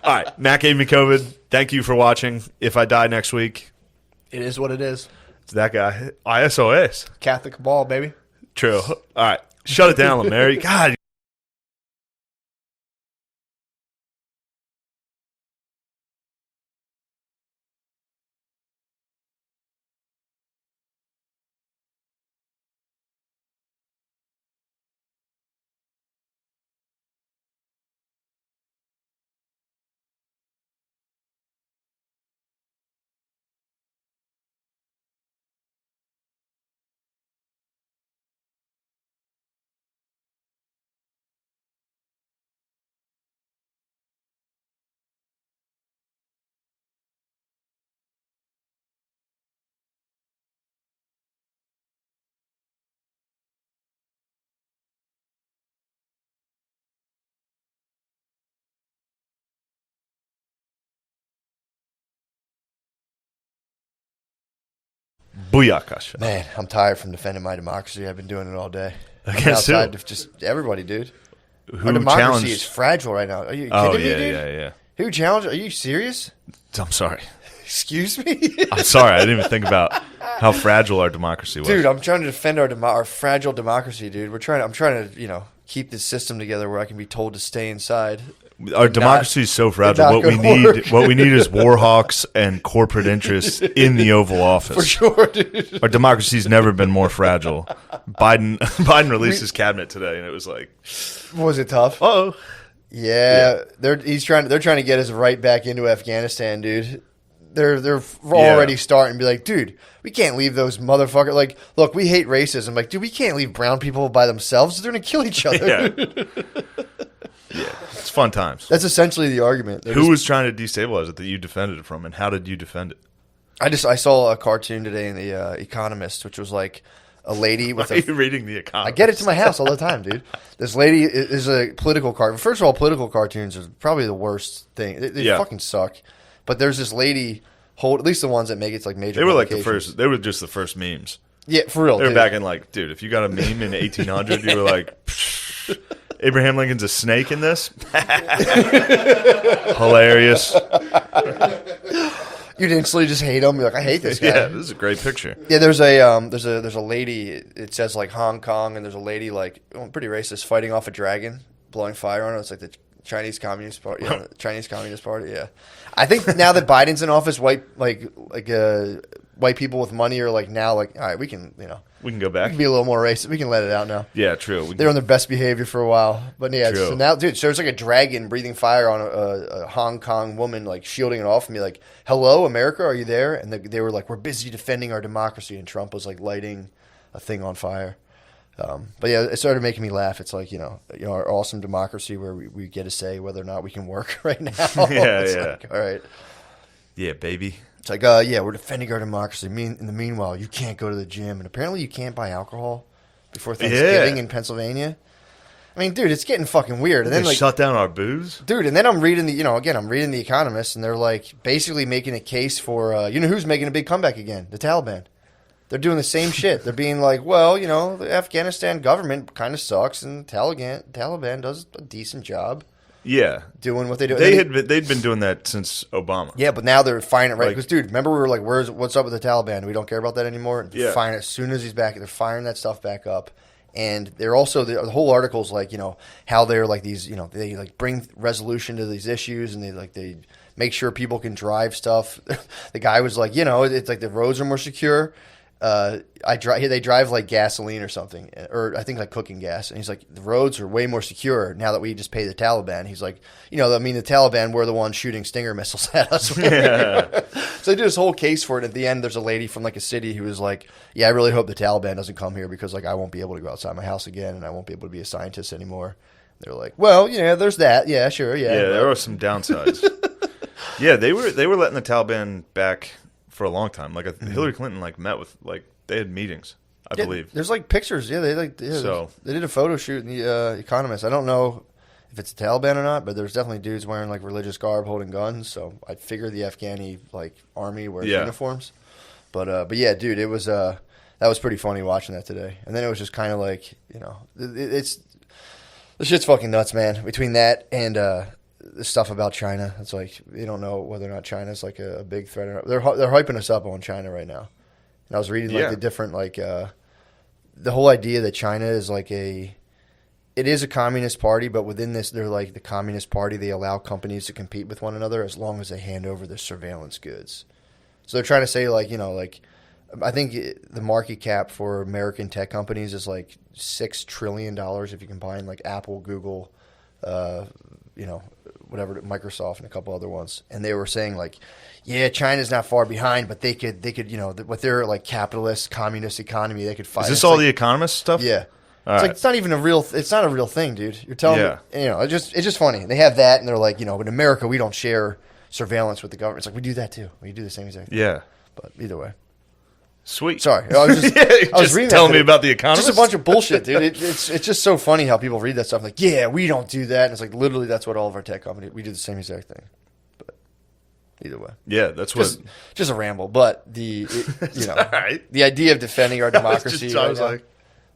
All right, Matt gave me COVID. Thank you for watching. If I die next week, it is what it is. It's that guy. ISOS. Catholic ball, baby. True. All right. Shut it down, Mary. God, Booyakasha. Man, I'm tired from defending my democracy. I've been doing it all day. Against who? Just everybody, dude. Who Our democracy challenged? is fragile right now. Are you kidding me, dude? Yeah. Who challenged? Are you serious? I'm sorry. Excuse me? I'm sorry. I didn't even think about how fragile our democracy was. Dude, I'm trying to defend our fragile democracy, dude. I'm trying to, keep this system together where I can be told to stay inside. Our democracy is so fragile. What we need is war hawks and corporate interests in the Oval Office. For sure, dude. Our democracy's never been more fragile. Biden released his cabinet today, and it was like, was it tough? oh, yeah. They're trying to get us right back into Afghanistan, dude. They're already starting to be like, dude, we can't leave those motherfuckers. Like, look, we hate racism. Like, dude, we can't leave brown people by themselves. They're gonna kill each other. Yeah, it's fun times. That's essentially the argument. Who was trying to destabilize it that you defended it from, and how did you defend it? I saw a cartoon today in the Economist, which was like a lady with Why are you reading the Economist? I get it to my house all the time, dude. This lady is a political cartoon. First of all, political cartoons are probably the worst thing. They fucking suck. But there's this lady at least the ones that make it to like major. They were like the first. They were just the first memes. Yeah, for real. They were back in like, dude, if you got a meme in 1800, you were like, psh, Abraham Lincoln's a snake in this. Hilarious. You'd instantly just hate him. You're like, I hate this guy. Yeah, this is a great picture. Yeah, there's a lady. It says like Hong Kong, and there's a lady like pretty racist fighting off a dragon, blowing fire on it. It's like the Chinese Communist Party. Yeah, the Chinese Communist Party. Yeah, I think now that Biden's in office, white people with money are like now like, all right, we can go back. We can be a little more racist. We can let it out now. Yeah, true. They're on their best behavior for a while, but yeah. True. So now, dude, so there's like a dragon breathing fire on a Hong Kong woman, like shielding it off, and be like, "Hello, America, are you there?" And they were like, "We're busy defending our democracy," and Trump was like lighting a thing on fire. But yeah, it started making me laugh. It's like our awesome democracy where we get to say whether or not we can work right now. Yeah. Like, all right. Yeah, baby. It's like, we're defending our democracy. In the meanwhile, you can't go to the gym, and apparently you can't buy alcohol before Thanksgiving in Pennsylvania. I mean, dude, it's getting fucking weird. And then they shut down our booze, dude. And then I'm reading I'm reading the Economist, and they're like basically making a case for who's making a big comeback again? The Taliban. They're doing the same shit. They're being like, well, the Afghanistan government kind of sucks, and Taliban does a decent job. Yeah, doing what they do. They'd been doing that since Obama. Yeah, but now they're firing it right because, dude, remember we were like, what's up with the Taliban? We don't care about that anymore. Yeah, firing as soon as he's back. They're firing that stuff back up, and they're also the whole article's like how they're like these they like bring resolution to these issues, and they make sure people can drive stuff. The guy was like, it's like the roads are more secure. They drive like gasoline or something, or I think like cooking gas. And he's like, the roads are way more secure now that we just pay the Taliban. He's like, the Taliban were the ones shooting Stinger missiles at us. Yeah. So they do this whole case for it. At the end, there's a lady from like a city who was like, yeah, I really hope the Taliban doesn't come here because like I won't be able to go outside my house again and I won't be able to be a scientist anymore. They're like, well, there's that. Yeah, sure. Yeah. Yeah, there are some downsides. Yeah, they were letting the Taliban back for a long time. Like Hillary Clinton met with they had meetings, I believe. There's pictures. Yeah, they did a photo shoot in the Economist. I don't know if it's the Taliban or not, but there's definitely dudes wearing religious garb holding guns. So I figure the Afghani army wears uniforms. But yeah, dude, it was that was pretty funny watching that today. And then it was just kind of it's the shit's fucking nuts, man. Between that and the stuff about China, it's like they don't know whether or not China's a big threat or not. They're hyping us up on China right now. And I was reading the different the whole idea that China is it is a communist party, but within this they're like the communist party. They allow companies to compete with one another as long as they hand over their surveillance goods. So they're trying to say I think the market cap for American tech companies is $6 trillion if you combine Apple, Google, whatever, Microsoft and a couple other ones. And they were saying China's not far behind, but they could with their capitalist communist economy, they could fight. Is this all the Economist stuff? Yeah. It's not even it's not a real thing, dude. You're telling me, it's just funny. They have that and they're like, in America we don't share surveillance with the government. It's we do that too. We do the same exact thing. Yeah. But either way. Sweet. Sorry, I was just reading telling me about the Economist. Just a bunch of bullshit, dude. It's just so funny how people read that stuff. We don't do that. And it's literally that's what all of our tech companies we do the same exact thing. But Either way. Yeah, that's just a ramble. But the right. the idea of defending our democracy. I was like,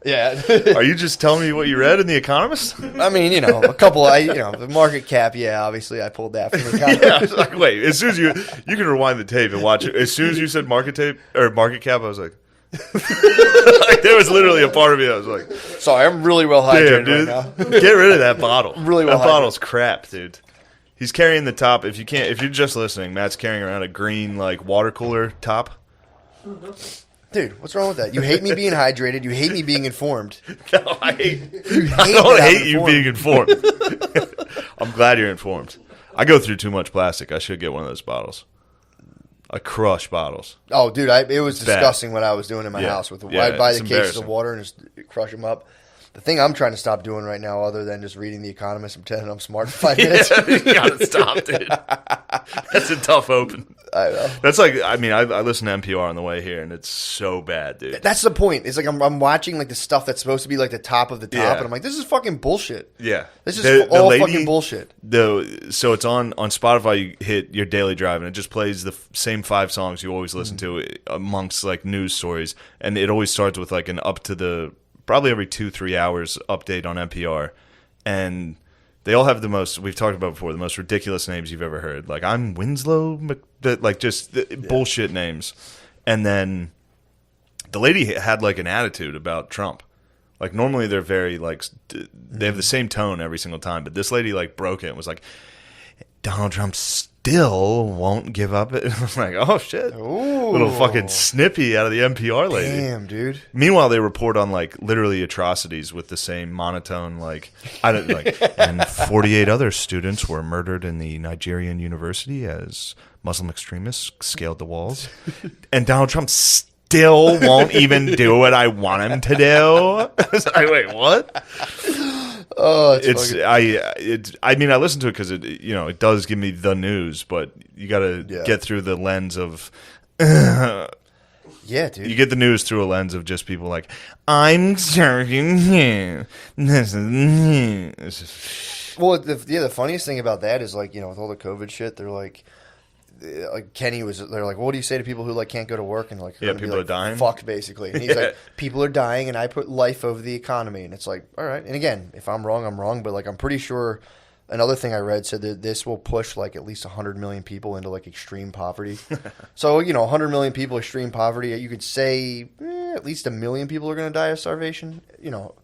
yeah. Are you just telling me what you read in The Economist? I mean, a couple. The market cap. Yeah, obviously, I pulled that from The Economist. Yeah, I was like, wait. As soon as you can rewind the tape and watch it. As soon as you said market cap, I was like. Like there was literally a part of me that was like, sorry, I'm really well hydrated dude, right now. Get rid of that bottle. Really well that bottle's crap, dude. He's carrying the top. If you're just listening, Matt's carrying around a green like water cooler top. Dude, what's wrong with that? You hate me being hydrated. You hate me being informed. No, I don't hate you being informed. I'm glad you're informed. I go through too much plastic. I should get one of those bottles. I crush bottles. Oh, dude, it was disgusting what I was doing in my house. I'd buy the cases of water and just crush them up. The thing I'm trying to stop doing right now, other than just reading The Economist and pretending I'm smart for 5 minutes. You gotta stop, dude. That's a tough open. I know. That's like, I mean, I listen to NPR on the way here, and it's so bad, dude. That's the point. It's like I'm watching like the stuff that's supposed to be like the top of the top, and I'm like, this is fucking bullshit. Yeah. This is all fucking bullshit. So it's on Spotify, you hit your daily drive, and it just plays the same 5 songs you always listen to amongst like news stories, and it always starts with like an up to the probably every 2-3 hours update on NPR, and they all have the most, we've talked about before, the most ridiculous names you've ever heard. Like, I'm Winslow, like just bullshit names. And then the lady had like an attitude about Trump. Like, normally they're very like, they have the same tone every single time, but this lady like broke it and was like, Donald Trump still won't give up it. I'm like, oh shit. Ooh. Little fucking snippy out of the NPR lady. Damn, dude. Meanwhile, they report on like literally atrocities with the same monotone, like and 48 other students were murdered in the Nigerian university as Muslim extremists scaled the walls. And Donald Trump still won't even do what I want him to do. Wait, what? Oh, I mean, I listen to it because it does give me the news, but you got to get through the lens of. Yeah, dude. You get the news through a lens of just people like, I'm serving you. Well, the funniest thing about that is like, with all the COVID shit, they're like Kenny they're like, well, what do you say to people who like can't go to work and like people are dying, fucked basically, and he's like, people are dying and I put life over the economy, and it's like, all right, and again, if I'm wrong, but like I'm pretty sure another thing I read said that this will push like at least 100 million people into like extreme poverty. So 100 million people extreme poverty, you could say at least 1 million people are going to die of starvation,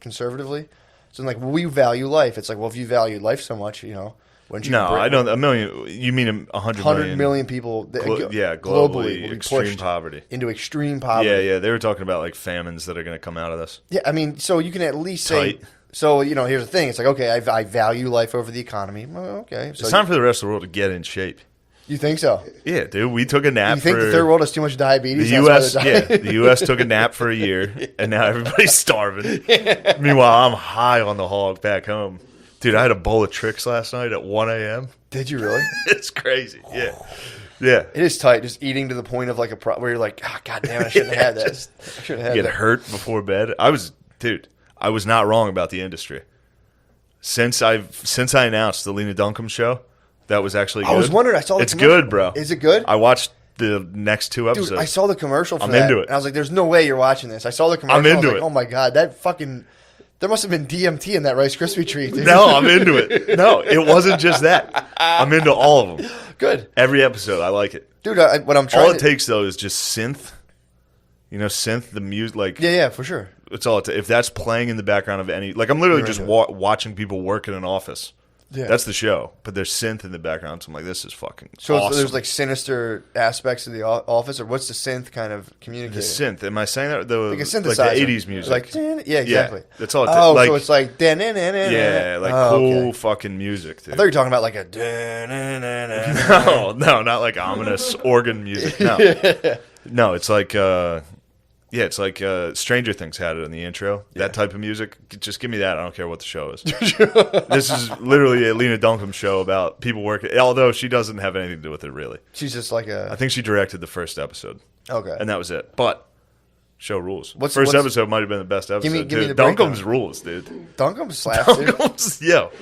conservatively. So like, we value life. It's like, well, if you value life so much, wouldn't you? No, I don't. 1 million. You mean 100 million people? Globally will be extreme poverty. Into extreme poverty. Yeah. They were talking about like famines that are going to come out of this. Yeah, I mean, so you can at least say. So here's the thing. It's like, okay, I value life over the economy. Well, okay, so it's time for the rest of the world to get in shape. You think so? Yeah, dude. We took a nap. You think the third world has too much diabetes? The U.S. The U.S. took a nap for a year, and now everybody's starving. Meanwhile, I'm high on the hog back home. Dude, I had a bowl of Trix last night at 1 a.m. Did you really? It's crazy. Yeah. Yeah. It is tight, just eating to the point of like where you're like, God damn it, I shouldn't have had that. I shouldn't have had that. Get hurt before bed. I was not wrong about the industry. Since I announced the Lena Dunham show, that was actually good. I was wondering, I saw it's good, bro. Is it good? I watched the next 2 episodes. Dude, I saw the commercial for I'm that. into it. And I was like, there's no way you're watching this. I saw the commercial. I'm into I was like, it. oh my God, that fucking... There must have been DMT in that Rice Krispie treat, dude. No, I'm into it. No, it wasn't just that. I'm into all of them. Good. Every episode, I like it. Dude, what I'm trying all it takes, though, is just synth. Synth, the music, like... Yeah, for sure. It's all it takes. If that's playing in the background of any... Like, I'm literally just watching people work in an office. Yeah. That's the show. But there's synth in the background, so I'm like, this is fucking awesome. There's, like, sinister aspects of the office, or what's the synth kind of communicating? The synth. Am I saying that? Like a synthesizer. Like the 80s music. Like, yeah, exactly. Yeah, that's all it takes. Oh, so it's like... Yeah, like cool fucking music, dude. I thought you were talking about like a... No, not like ominous organ music. No. No, it's like... Yeah, it's like Stranger Things had it in the intro. Yeah. That type of music. Just give me that. I don't care what the show is. This is literally a Lena Dunham show about people working. Although she doesn't have anything to do with it, really. She's just like a... I think she directed the first episode. Okay. And that was it. But show rules. First episode might have been the best episode. Give me the Dunham's rules, dude. Dunham's slaps, dude. Yo.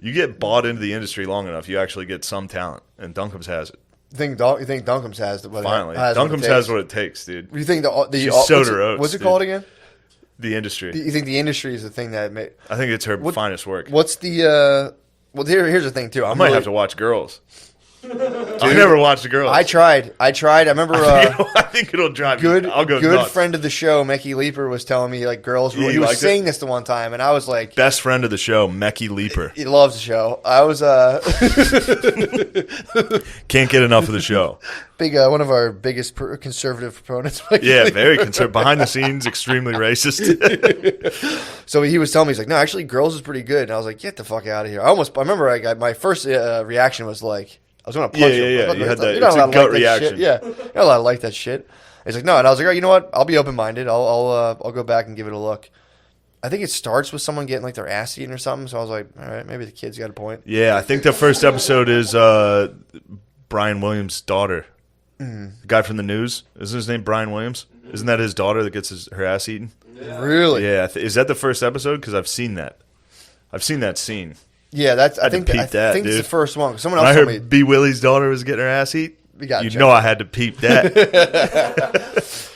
You get bought into the industry long enough, you actually get some talent. And Dunham's has it. You think Duncombe's has what Finally, has Duncombe's has what it takes, dude. You think the She's Soda Oats, what's it called again? The industry. You think the industry is the thing that made? I think it's her finest work. What's the? Well, here's the thing too. I might have to watch Girls. I never watched Girls. I tried. I remember. I think it'll drive me. I'll go Good nuts. friend of the show, Mecky Leeper, was telling me like Girls. He was saying this the one time, and I was like, best friend of the show, Mecky Leeper. He loves the show. I was can't get enough of the show. Big one of our biggest conservative proponents. Yeah, very conservative. Behind the scenes, extremely racist. So he was telling me, he's like, no, actually, Girls is pretty good. And I was like, get the fuck out of here. I remember my first reaction was like, I was going to punch him. Yeah. You had that. You're not It's a gut like reaction. Yeah, you're not allowed to like that shit. He's like, no, and I was like, oh, you know what? I'll be open minded. I'll go back and give it a look. I think it starts with someone getting like their ass eaten or something. So I was like, all right, maybe the kid's got a point. Yeah, I think the first episode is Brian Williams' daughter. The guy from the news. Isn't his name Brian Williams? Isn't that his daughter that gets her ass eaten? Really? Yeah. Is that the first episode? Because I've seen that. I've seen that scene. Yeah, I think it's the first one. Someone else when I told heard me. B. Willie's daughter was getting her ass eat. You know I had to peep that.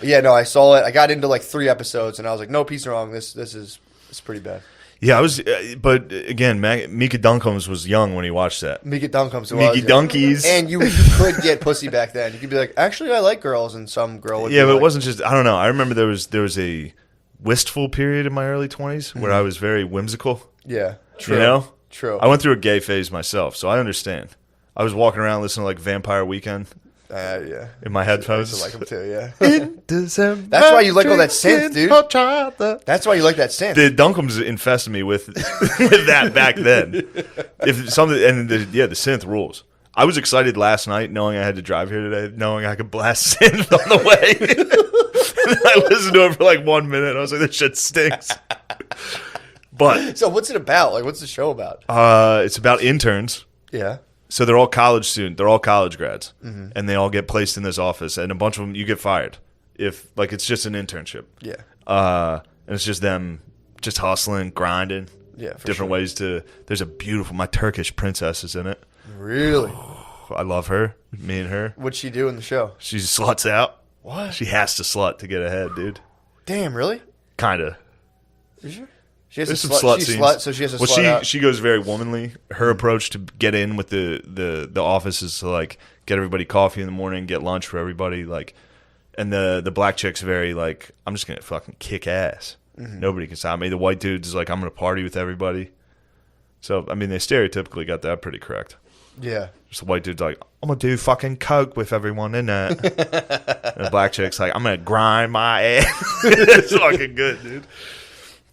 Yeah, no, I saw it. I got into like 3 episodes, and I was like, no, peace wrong. This is pretty bad. Yeah, I was, but again, Mika Duncombe was young when he watched that. Mika Duncombe. Mickey Dunkies. And you could get pussy back then. You could be like, actually, I like girls, and some girl would be but like, it wasn't just, I don't know. I remember there was a wistful period in my early 20s where I was very whimsical. Yeah, true. You know? True. I went through a gay phase myself, so I understand. I was walking around listening to like Vampire Weekend. Yeah. In my headphones. I like them too, yeah. That's why you like all that synth, dude. That's why you like that synth. The Duncombes infested me with that back then. If something, and the synth rules. I was excited last night knowing I had to drive here today, knowing I could blast synth on the way. And I listened to it for like 1 minute, and I was like, this shit stinks. But so what's it about? Like, what's the show about? It's about interns. Yeah. So they're all college students. They're all college grads, and they all get placed in this office. And a bunch of them, you get fired if like it's just an internship. Yeah. And it's just them just hustling, grinding. Yeah. For different ways to. There's a beautiful. My Turkish princess is in it. Really? I love her. Me and her. What'd she do in the show? She sluts out. What? She has to slut to get ahead, dude. Damn. Really? Kinda. You sure? She has There's some slut scenes. So she has to slut out. She goes very womanly. Her approach to get in with the office is to like get everybody coffee in the morning, get lunch for everybody, like, and the black chick's very like, I'm just gonna fucking kick ass. Nobody can stop me. The white dude's like, I'm gonna party with everybody. So I mean, they stereotypically got that pretty correct. Yeah. Just the white dude's like, I'm gonna do fucking coke with everyone in it. And the black chick's like, I'm gonna grind my ass. It's fucking good, dude.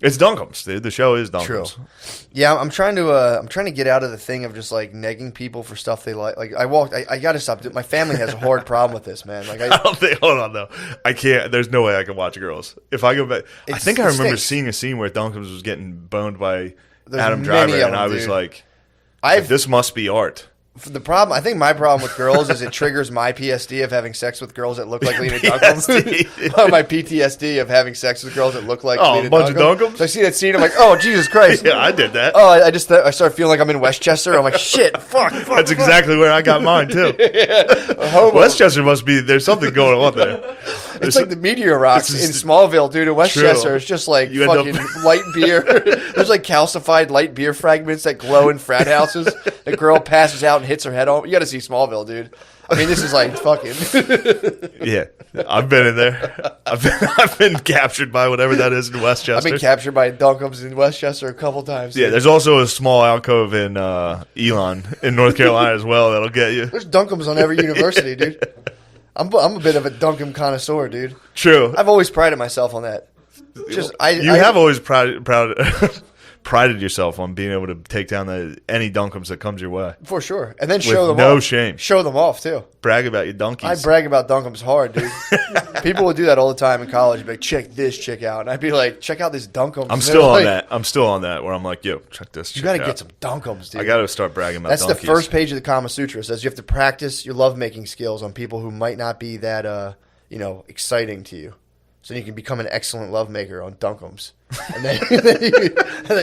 It's Duncombes, dude. The show is Duncombes. True. Yeah, I'm trying to get out of the thing of just like negging people for stuff they like. Like I got to stop. My family has a hard problem with this, man. Like I don't think. Hold on, though. I can't. There's no way I can watch Girls. If I go back, I think I remember seeing a scene where Duncombes was getting boned by Adam Driver, and I was like, "This must be art." The problem, I think my problem with Girls is it triggers my PSD of having sex with girls that look like Lena Dunham. My PTSD of having sex with girls that look like Lena bunch of Dunhams? So I see that scene, I'm like, oh, Jesus Christ. Yeah, I did that. Oh, I start feeling like I'm in Westchester. I'm like, shit, fuck. That's exactly where I got mine, too. Westchester must be, there's something going on there. It's like the meteor rocks in Smallville, dude. In Westchester, it's just like fucking light beer. There's like calcified light beer fragments that glow in frat houses. The girl passes out and hits her head off. You got to see Smallville, dude. I mean, this is like fucking. Yeah, I've been in there. I've been captured by whatever that is in Westchester. I've been captured by Duncombes in Westchester a couple times. Yeah, there's also a small alcove in Elon in North Carolina as well that'll get you. There's Duncombes on every university, dude. I'm a bit of a Duncombe connoisseur, dude. True. I've always prided myself on that. You have always prided yourself on being able to take down any Duncombes that comes your way. For sure. And then show them off. No shame. Show them off, too. Brag about your donkeys. I brag about Duncombes hard, dude. People would do that all the time in college. Be like, check this chick out. And I'd be like, check out this Duncombes. I'm still on that. I'm still on that where I'm like, yo, check this chick out. You got to get some Duncombes, dude. I got to start bragging about donkeys. That's the first page of the Kama Sutra. It says you have to practice your lovemaking skills on people who might not be that, exciting to you. So you can become an excellent lovemaker on Dunkums. And then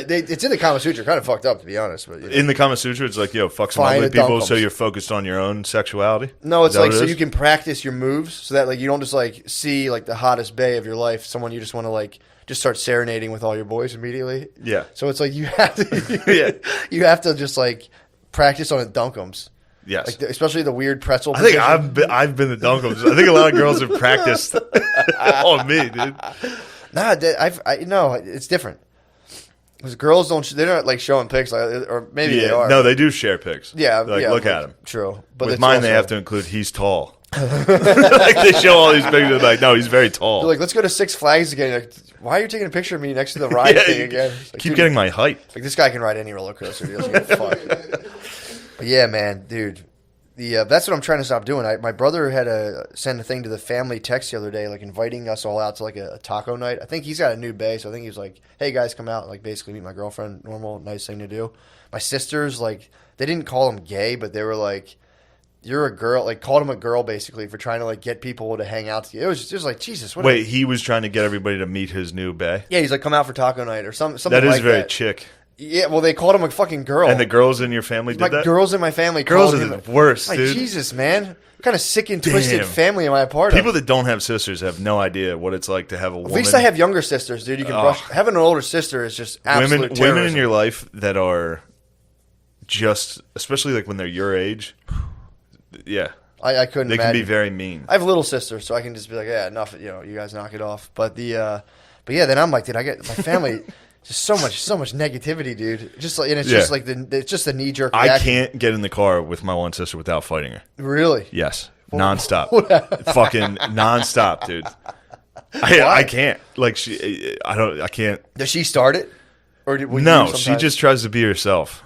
it's in the Kama Sutra. Kind of fucked up, to be honest. But in the Kama Sutra, it's like, yo, fuck some ugly people, so you're focused on your own sexuality. No, it's like so you can practice your moves, so that like you don't just like see like the hottest bae of your life, someone you just want to like just start serenading with all your boys immediately. Yeah. So it's like you have to, you have to just like practice on the Dunkums. Yes, like especially the weird pretzel. I think I've been the Dunkums. I think a lot of girls have practiced on me, dude. Nah, no, it's different. Because girls they're not like showing pics, like, or maybe they are. No, they do share pics. Yeah, like look at him. True, but with mine, they have to include he's tall. Like they show all these pictures, like no, he's very tall. They're like, let's go to Six Flags again. Like, why are you taking a picture of me next to the ride thing again? Like, keep getting my height. Like this guy can ride any roller coaster. He doesn't give a fuck. But yeah, man, dude. That's what I'm trying to stop doing. My brother had to send a thing to the family text the other day, like inviting us all out to like a taco night. I think he's got a new bae, so I think he was like, "Hey guys, come out!" And, like basically meet my girlfriend. Normal, nice thing to do. My sisters, like, they didn't call him gay, but they were like, "You're a girl." Like called him a girl basically for trying to like get people to hang out together. It was just like Jesus. Wait, he was trying to get everybody to meet his new bae. Yeah, he's like, "Come out for taco night" or something. That is like very that. chick. Yeah, well, they called him a fucking girl. And the girls in your family did that? Girls in my family girls called are him the worst, like, dude. Jesus, man. What kind of sick and twisted family am I a part of? People that don't have sisters have no idea what it's like to have a woman. At least I have younger sisters, dude. You can brush. Having an older sister is just absolute terrorism. Women in your life that are just, especially like when they're your age, yeah. I couldn't They imagine. can be very mean. I have a little sister, so I can just be like, yeah, enough. You guys knock it off. But yeah, then I'm like, dude, I get my family. Just so much negativity, dude. Just like, and it's just like it's just a knee jerk reaction. I can't get in the car with my one sister without fighting her. Really? Yes, nonstop, fucking nonstop, dude. I can't. Like I can't. Does she start it, or no? She just tries to be herself,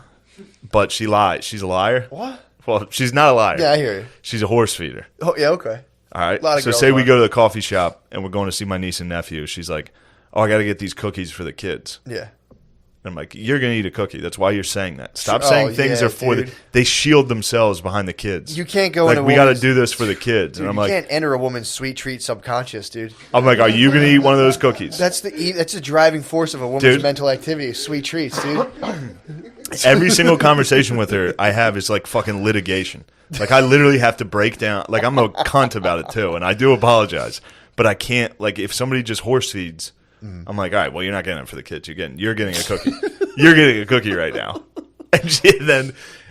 but she lies. She's a liar. What? Well, she's not a liar. Yeah, I hear you. She's a horse feeder. Oh yeah, okay. All right. So say we go to the coffee shop and we're going to see my niece and nephew. She's like, "Oh, I got to get these cookies for the kids." Yeah. And I'm like, "You're going to eat a cookie. That's why you're saying that. Stop saying things are for the." They shield themselves behind the kids. You can't go like, in. We got to do this for the kids. Dude, and I'm you like, can't enter a woman's sweet treat subconscious, dude. I'm like, "Are you going to eat one of those cookies?" That's the driving force of a woman's mental activity. Sweet treats, dude. Every single conversation with her I have is like fucking litigation. Like I literally have to break down. Like I'm a cunt about it too, and I do apologize, but I can't. Like if somebody just horse feeds, I'm like, all right, well you're not getting it for the kids. You're getting a cookie. You're getting a cookie right now.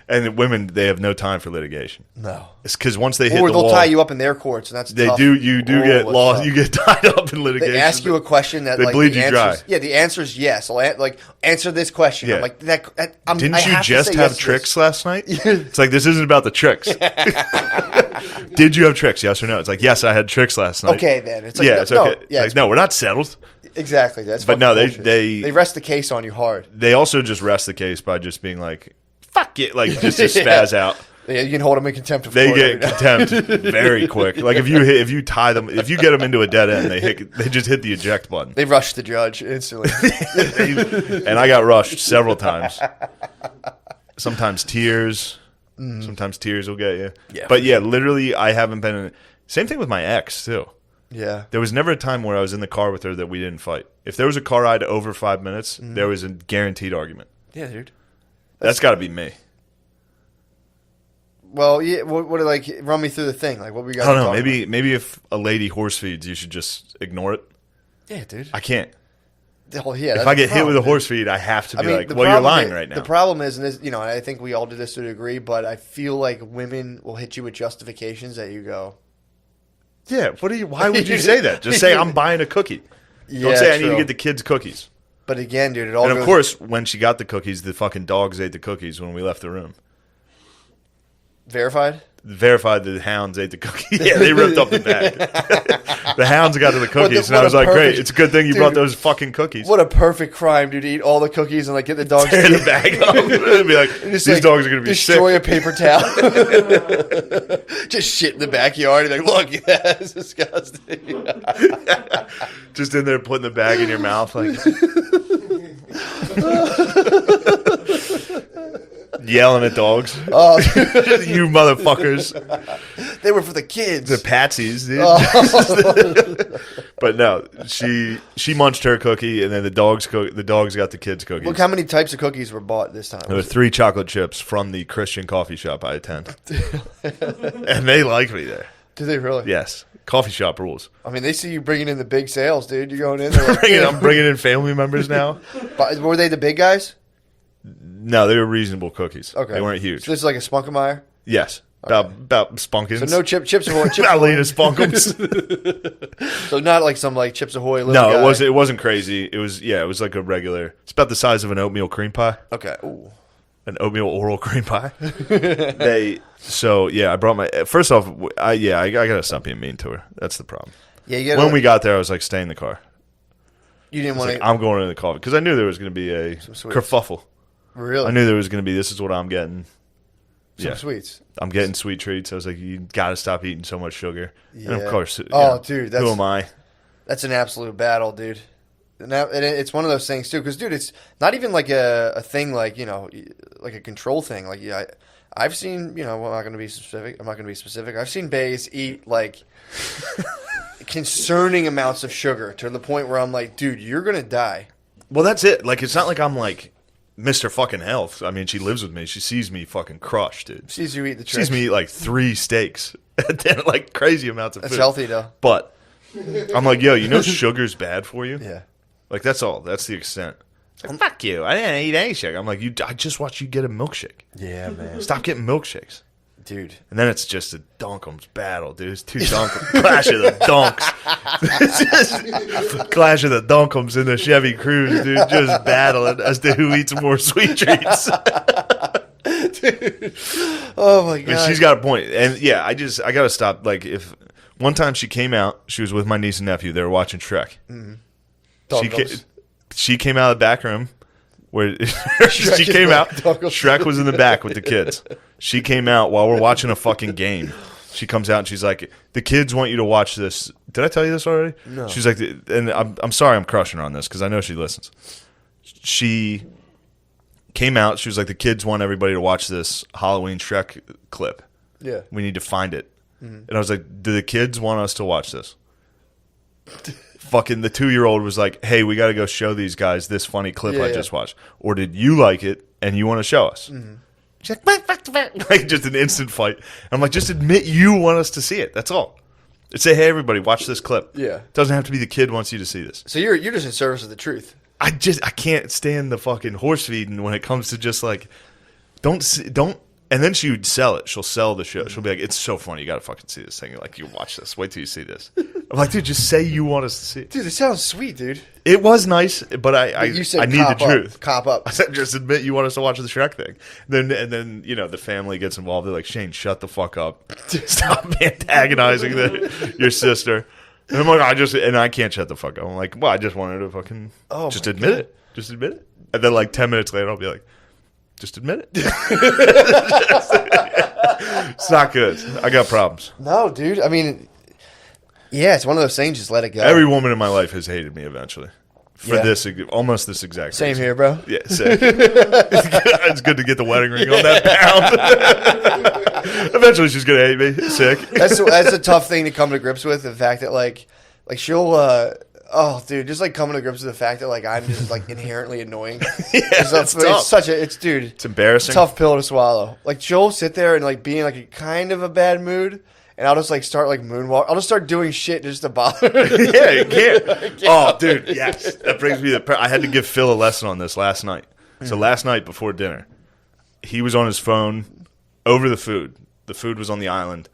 And women, they have no time for litigation. No, it's because once they hit the wall, they'll tie you up in their courts, and that's tough. You do get lost. Tough. You get tied up in litigation. They ask you a question that they like, bleed you dry. Yeah, the answer is yes. I'll answer this question. Yeah. I'm like that. Didn't you just have tricks last night? It's like this isn't about the tricks. Did you have tricks? Yes or no? It's like yes, I had tricks last night. Okay, then it's like it's okay. Yeah, it's like, no, we're not settled. Exactly. That's but no, they rest the case on you hard. They also just rest the case by just being like, "Fuck it," like just to spaz out. Yeah, you can hold them in contempt of court. They get contempt very quick. Like if you tie them, if you get them into a dead end, they just hit the eject button. They rush the judge instantly. And I got rushed several times. Sometimes tears. Sometimes tears will get you. Yeah. But yeah, literally, I haven't been in. Same thing with my ex too. Yeah. There was never a time where I was in the car with her that we didn't fight. If there was a car ride over 5 minutes, there was a guaranteed argument. Yeah, dude. That's got to be me. Well, yeah. What like run me through the thing? Like what we got? I don't know. Maybe if a lady horse feeds, you should just ignore it. Yeah, dude. I can't. Well, yeah. If I get hit with a horse feed, I have to be like, "Well, you're lying right now." The problem is, and this, I think we all do this to a degree, but I feel like women will hit you with justifications that you go. Yeah. Why would you say that? Just say I'm buying a cookie. Don't say I need to get the kids cookies. But again, dude, it all. And of course, when she got the cookies, the fucking dogs ate the cookies when we left the room. Verified the hounds ate the cookies. Yeah, they ripped up the bag. The hounds got to the cookies, and I was like, great, it's a good thing you brought those fucking cookies. What a perfect crime, dude, to eat all the cookies and like get the dogs tear the bag up. And be like, these dogs are going to be destroy sick. A paper towel. Just shit in the backyard. And like, look, that's disgusting. Just in there putting the bag in your mouth. Like. Yelling at dogs. Oh, you motherfuckers. They were for the kids. The patsies, dude. Oh. But no, she munched her cookie, and then the dogs got the kids' cookies. Look, how many types of cookies were bought this time? There were 3 chocolate chips from the Christian coffee shop I attend. And they like me there. Do they really? Yes. Coffee shop rules. I mean, they see you bringing in the big sales, dude. You're going in there. Like, I'm bringing in family members now. But were they the big guys? No, they were reasonable cookies. Okay. They weren't huge. So this is like a Spunkemeyer? Yes. About Spunkins. So no Chips Ahoy. Alina Spunkums. So not like some like Chips Ahoy little No, guy. it wasn't crazy. It was like a regular. It's about the size of an oatmeal cream pie. Okay. Ooh. An oatmeal oral cream pie. I brought my. First off, I gotta stop being mean to her. That's the problem. Yeah, you when we got there, I was like, stay in the car. You didn't want to. I'm going in the coffee because I knew there was going to be a kerfuffle. Really? I knew there was going to be. This is what I'm getting. Some sweets. I'm getting sweet treats. I was like, you got to stop eating so much sugar. Yeah. And of course, dude, who am I? That's an absolute battle, dude. And it's one of those things too, because dude, it's not even like a thing like like a control thing. Like I've seen I'm not going to be specific. I've seen bays eat like concerning amounts of sugar to the point where I'm like, dude, you're gonna die. Well, that's it. Like, it's not like I'm like Mr. fucking health. I mean, she lives with me. She sees me fucking crushed, dude. Sees you eat the trick. Sees me eat like 3 steaks and then like crazy amounts of food. That's healthy though. But I'm like, yo, sugar's bad for you? Yeah. Like, that's all. That's the extent. Like, fuck you. I didn't eat any sugar. I'm like, I just watched you get a milkshake. Yeah, man. Stop getting milkshakes. Dude. And then it's just a Dunkums battle, dude. It's 2 Dunkums. Clash of the Dunks. It's just Clash of the Dunkums in the Chevy Cruze, dude. Just battling as to who eats more sweet treats. Dude. Oh, my God. And she's got a point. And, yeah, I got to stop. Like, if one time she came out, she was with my niece and nephew. They were watching Shrek. Mm-hmm. She came out of the back room. Where she came out, Shrek was in the back with the kids. She came out while we're watching a fucking game. She comes out and she's like, "The kids want you to watch this." Did I tell you this already? No. She's like, and I'm sorry, I'm crushing her on this because I know she listens. She came out. She was like, "The kids want everybody to watch this Halloween Shrek clip. Yeah, we need to find it." And I was like, "Do the kids want us to watch this?" Fucking the 2-year-old was like, "Hey, we got to go show these guys this funny clip I just watched." Or did you like it and you want to show us? Mm-hmm. She's like, just an instant fight. I'm like, just admit you want us to see it. That's all. Say, hey, everybody, watch this clip. Yeah, it doesn't have to be the kid wants you to see this. So you're just in service of the truth. I can't stand the fucking horse feeding when it comes to just like don't. And then she would sell it. She'll sell the show. She'll be like, "It's so funny. You got to fucking see this thing." You're like, "You watch this. Wait till you see this." I'm like, "Dude, just say you want us to see it." Dude, it sounds sweet, dude. It was nice, but I need the truth. Cop up. I said, just admit you want us to watch the Shrek thing. Then the family gets involved. They're like, "Shane, shut the fuck up. Stop antagonizing your sister." And I'm like, I can't shut the fuck up. I'm like, well, I just wanted to fucking just admit it. Just admit it. And then like 10 minutes later, I'll be like, just admit it. It's not good. I got problems. No, dude. I mean, yeah, it's one of those things. Just let it go. Every woman in my life has hated me eventually. For almost this exact reason. Same here, bro. Yeah, same. It's good to get the wedding ring on that pound. Eventually, she's gonna hate me. Sick. That's a tough thing to come to grips with. The fact that like she'll. Dude, just like coming to grips with the fact that like I'm just like inherently annoying. It's tough. It's embarrassing. Tough pill to swallow. Like she'll sit there and like be in like a kind of a bad mood, and I'll just like start like moonwalk. I'll just start doing shit just to bother her. Yeah, you can't. Oh, dude, yes. That brings me to I had to give Phil a lesson on this last night. So last night before dinner, he was on his phone over the food. The food was on the island.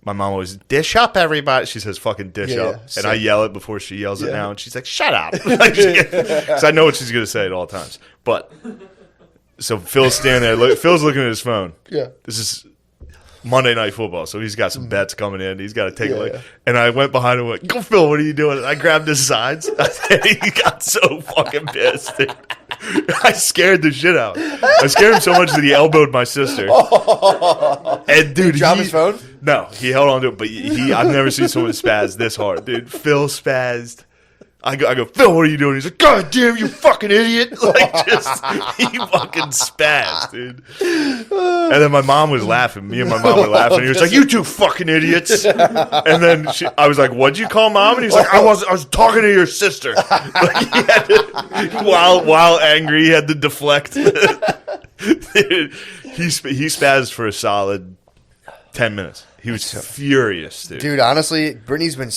My mom always, dish up, everybody. She says, fucking dish up. And I yell it before she yells it now. And she's like, shut up. Because I know what she's going to say at all times. But, so Phil's standing there. Phil's looking at his phone. Yeah. This is Monday Night Football. So he's got some bets coming in. He's got to take a look. And I went behind him and went, go, Phil, what are you doing? And I grabbed his sides. He got so fucking pissed, dude. I scared the shit out. I scared him so much that he elbowed my sister. And dude, drop his phone? No, he held on to it. But I've never seen someone spaz this hard, dude. Phil spazzed I go, Phil, what are you doing? He's like, God damn, you fucking idiot. Like, just, he fucking spazzed, dude. And then my mom was laughing. Me and my mom were laughing. He was like, you two fucking idiots. And then I was like, what'd you call Mom? And he was like, I was talking to your sister. Like, while angry, he had to deflect. Dude, he spazzed for a solid 10 minutes. He was furious, dude. Dude, honestly, Brittany's been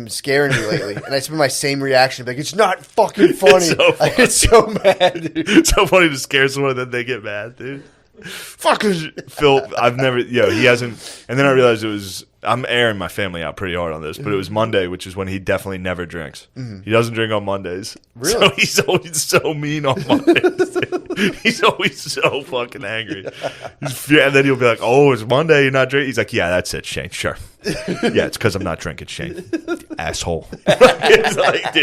scaring me lately, and it's been my same reaction. Like, it's not fucking funny. It's so funny. I get so mad, dude. It's so funny to scare someone and then they get mad, dude. Fuckers. Phil, he hasn't. And then I realized I'm airing my family out pretty hard on this, but it was Monday, which is when he definitely never drinks. Mm-hmm. He doesn't drink on Mondays. Really? So he's always so mean on Mondays. He's always so fucking angry. And then he'll be like, oh, it's Monday, you're not drinking? He's like, yeah, that's it, Shane, sure. Yeah, it's because I'm not drinking, Shane. Asshole. It's like,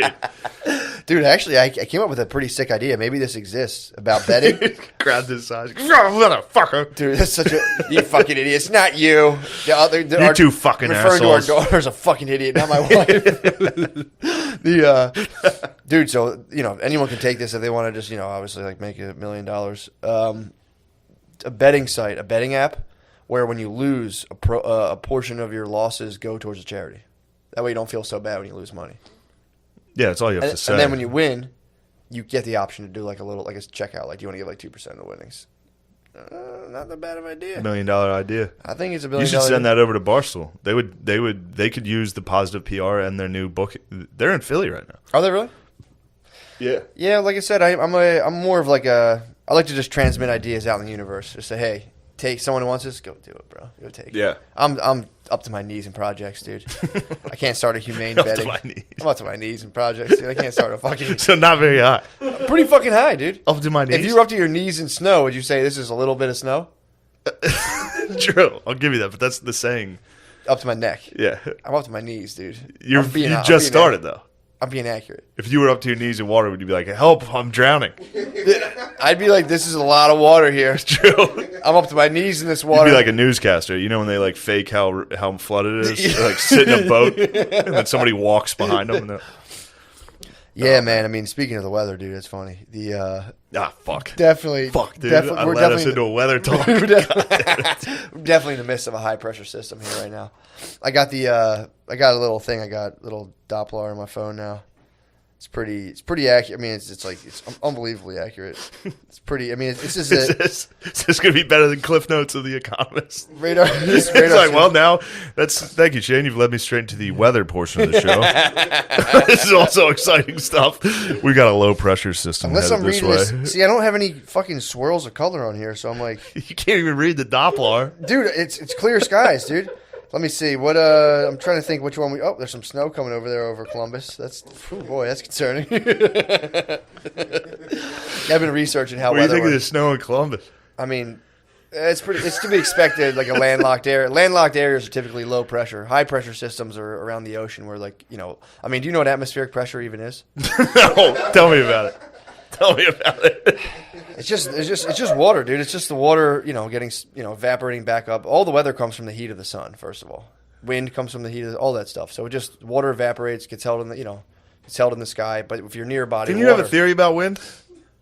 Dude, actually, I came up with a pretty sick idea. Maybe this exists about betting. Grabbed his size. Motherfucker. Dude, that's such a... You fucking idiot. It's not you. You two fucking assholes. Referring to our daughter as a fucking idiot, not my wife. Dude, so, anyone can take this if they want to just, obviously, like, make $1 million. A betting site, a betting app, where when you lose, a portion of your losses go towards a charity. That way you don't feel so bad when you lose money. Yeah, that's all you have to say. And then when you win, you get the option to do like a checkout. Like, do you want to give like 2% of the winnings? Not that bad of an idea. $1 million idea. I think it's $1 million. You should send that over to Barstool. They could use the positive PR and their new book. They're in Philly right now. Are they really? Yeah. Yeah, like I said, I'm more of like I like to just transmit ideas out in the universe. Just say, hey, take someone who wants this, go do it, bro. Go take it. Yeah. I'm up to my knees in projects, dude. I can't start a humane betting. I'm up to my knees in projects, dude. I can't start a fucking... So not very high. Pretty fucking high, dude. Up to my knees? If you were up to your knees in snow, would you say this is a little bit of snow? True. I'll give you that, but that's the saying. Up to my neck. Yeah. I'm up to my knees, dude. You just started, though. I'm being accurate. If you were up to your knees in water, would you be like, help, I'm drowning? I'd be like, this is a lot of water here. It's true. I'm up to my knees in this water. You'd be like a newscaster. You know when they like fake how flooded it is? They like sit in a boat and then somebody walks behind them. Yeah, man. I mean, speaking of the weather, dude, it's funny. Fuck. Definitely. Fuck, dude. I led us into a weather talk. We're definitely in the midst of a high-pressure system here right now. I got a little thing. I got a little Doppler on my phone now. It's pretty accurate. I mean, it's unbelievably accurate. It's pretty. I mean, it's just is this going to be better than Cliff Notes of The Economist? Radar. It's like, well, now thank you, Shane. You've led me straight into the weather portion of the show. This is also exciting stuff. We got a low pressure system. Unless I'm reading this. See, I don't have any fucking swirls of color on here, so I'm like, you can't even read the Doppler, dude. It's clear skies, dude. Let me see. What I'm trying to think which one we... Oh, there's some snow coming over there over Columbus. That's concerning. I've been researching how what do you think of the snow in Columbus? I mean, it's to be expected, like a landlocked area. Landlocked areas are typically low pressure. High pressure systems are around the ocean where, like, I mean, do you know what atmospheric pressure even is? No, tell me about it. Tell me about it. It's just water, dude. It's just the water, getting, evaporating back up. All the weather comes from the heat of the sun, first of all. Wind comes from the heat of all that stuff. So water evaporates, gets held in the sky. But if you're near body Didn't water, you have a theory about wind?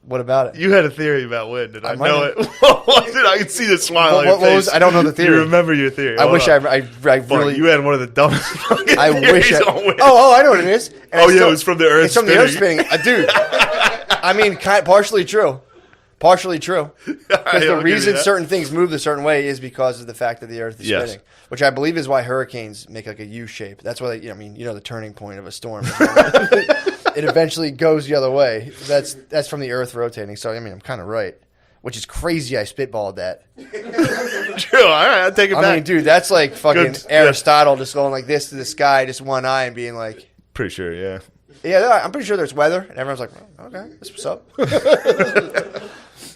What about it? You had a theory about wind, and I know it. What was it? I can see the smile on your face. I don't know the theory. You remember your theory. I wish I really... You had one of the dumbest fucking I wish theories on wind. Oh, I know what it is. And it was from the Earth spinning. It's from the Earth spinning. Dude, I mean, partially true. Partially true. Because the reason certain things move a certain way is because of the fact that the Earth is spinning, which I believe is why hurricanes make like a U shape. That's why the turning point of a storm. It eventually goes the other way. That's from the Earth rotating. So I mean, I'm kind of right, which is crazy. I spitballed that. True. All right, I'll take it back. I mean, dude, that's like fucking Aristotle just going like this to the sky, just one eye, and being like, pretty sure, yeah. Yeah, I'm pretty sure there's weather, and everyone's like, oh, okay, that's what's up.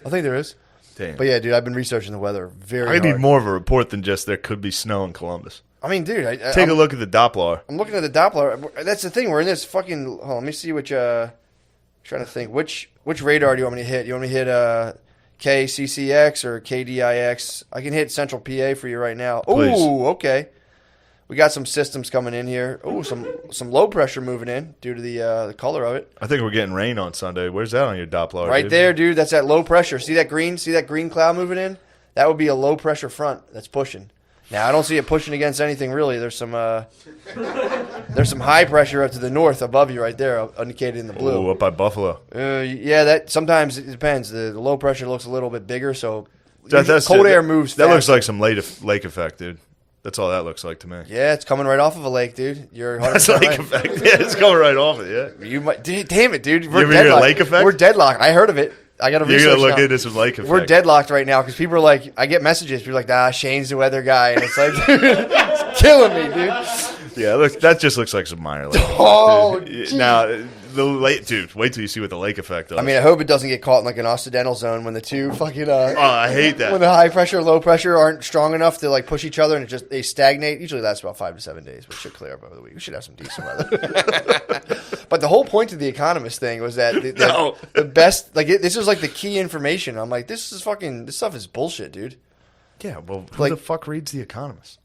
I think there is. Damn. But yeah, dude, I've been researching the weather very hard. I need more of a report than just there could be snow in Columbus. I mean, dude, take a look at the Doppler. I'm looking at the Doppler. That's the thing. We're in this fucking... Hold on, let me see which... trying to think. Which radar do you want me to hit? You want me to hit KCCX or KDIX? I can hit Central PA for you right now. Please. Ooh, okay. We got some systems coming in here. Oh, some low pressure moving in due to the color of it. I think we're getting rain on Sunday. Where's that on your Doppler? Right there, dude. That's that low pressure. See that green? See that green cloud moving in? That would be a low pressure front that's pushing. Now I don't see it pushing against anything really. There's some high pressure up to the north above you right there, indicated in the blue. Oh, up by Buffalo. Yeah, that sometimes it depends. The low pressure looks a little bit bigger, so That's cold air moves. That fast. looks like some lake effect, dude. That's all that looks like to me. Yeah, it's coming right off of a lake, dude. You're 100% That's lake right. effect. Yeah, it's coming right off it. Yeah. You might, damn it, dude. You ever hear of lake effect? We're deadlocked. I heard of it. I got to research. You're gonna look now. into some lake effect. We're deadlocked right now because people are like, I get messages. People are like, Shane's the weather guy, and it's like, dude, it's killing me, dude. Yeah, look, that just looks like some minor lake. Oh, dude. Now the lake, dude. Wait till you see what the lake effect does. I mean, I hope it doesn't get caught in like an occidental zone when the two fucking. Oh, I hate that. When the high pressure, low pressure aren't strong enough to like push each other and they stagnate. Usually lasts about 5 to 7 days, but it should clear up over the week. We should have some decent weather. But the whole point of the Economist thing was that the best, like this is like the key information. I'm like, this stuff is bullshit, dude. Yeah, well, who the fuck reads The Economist?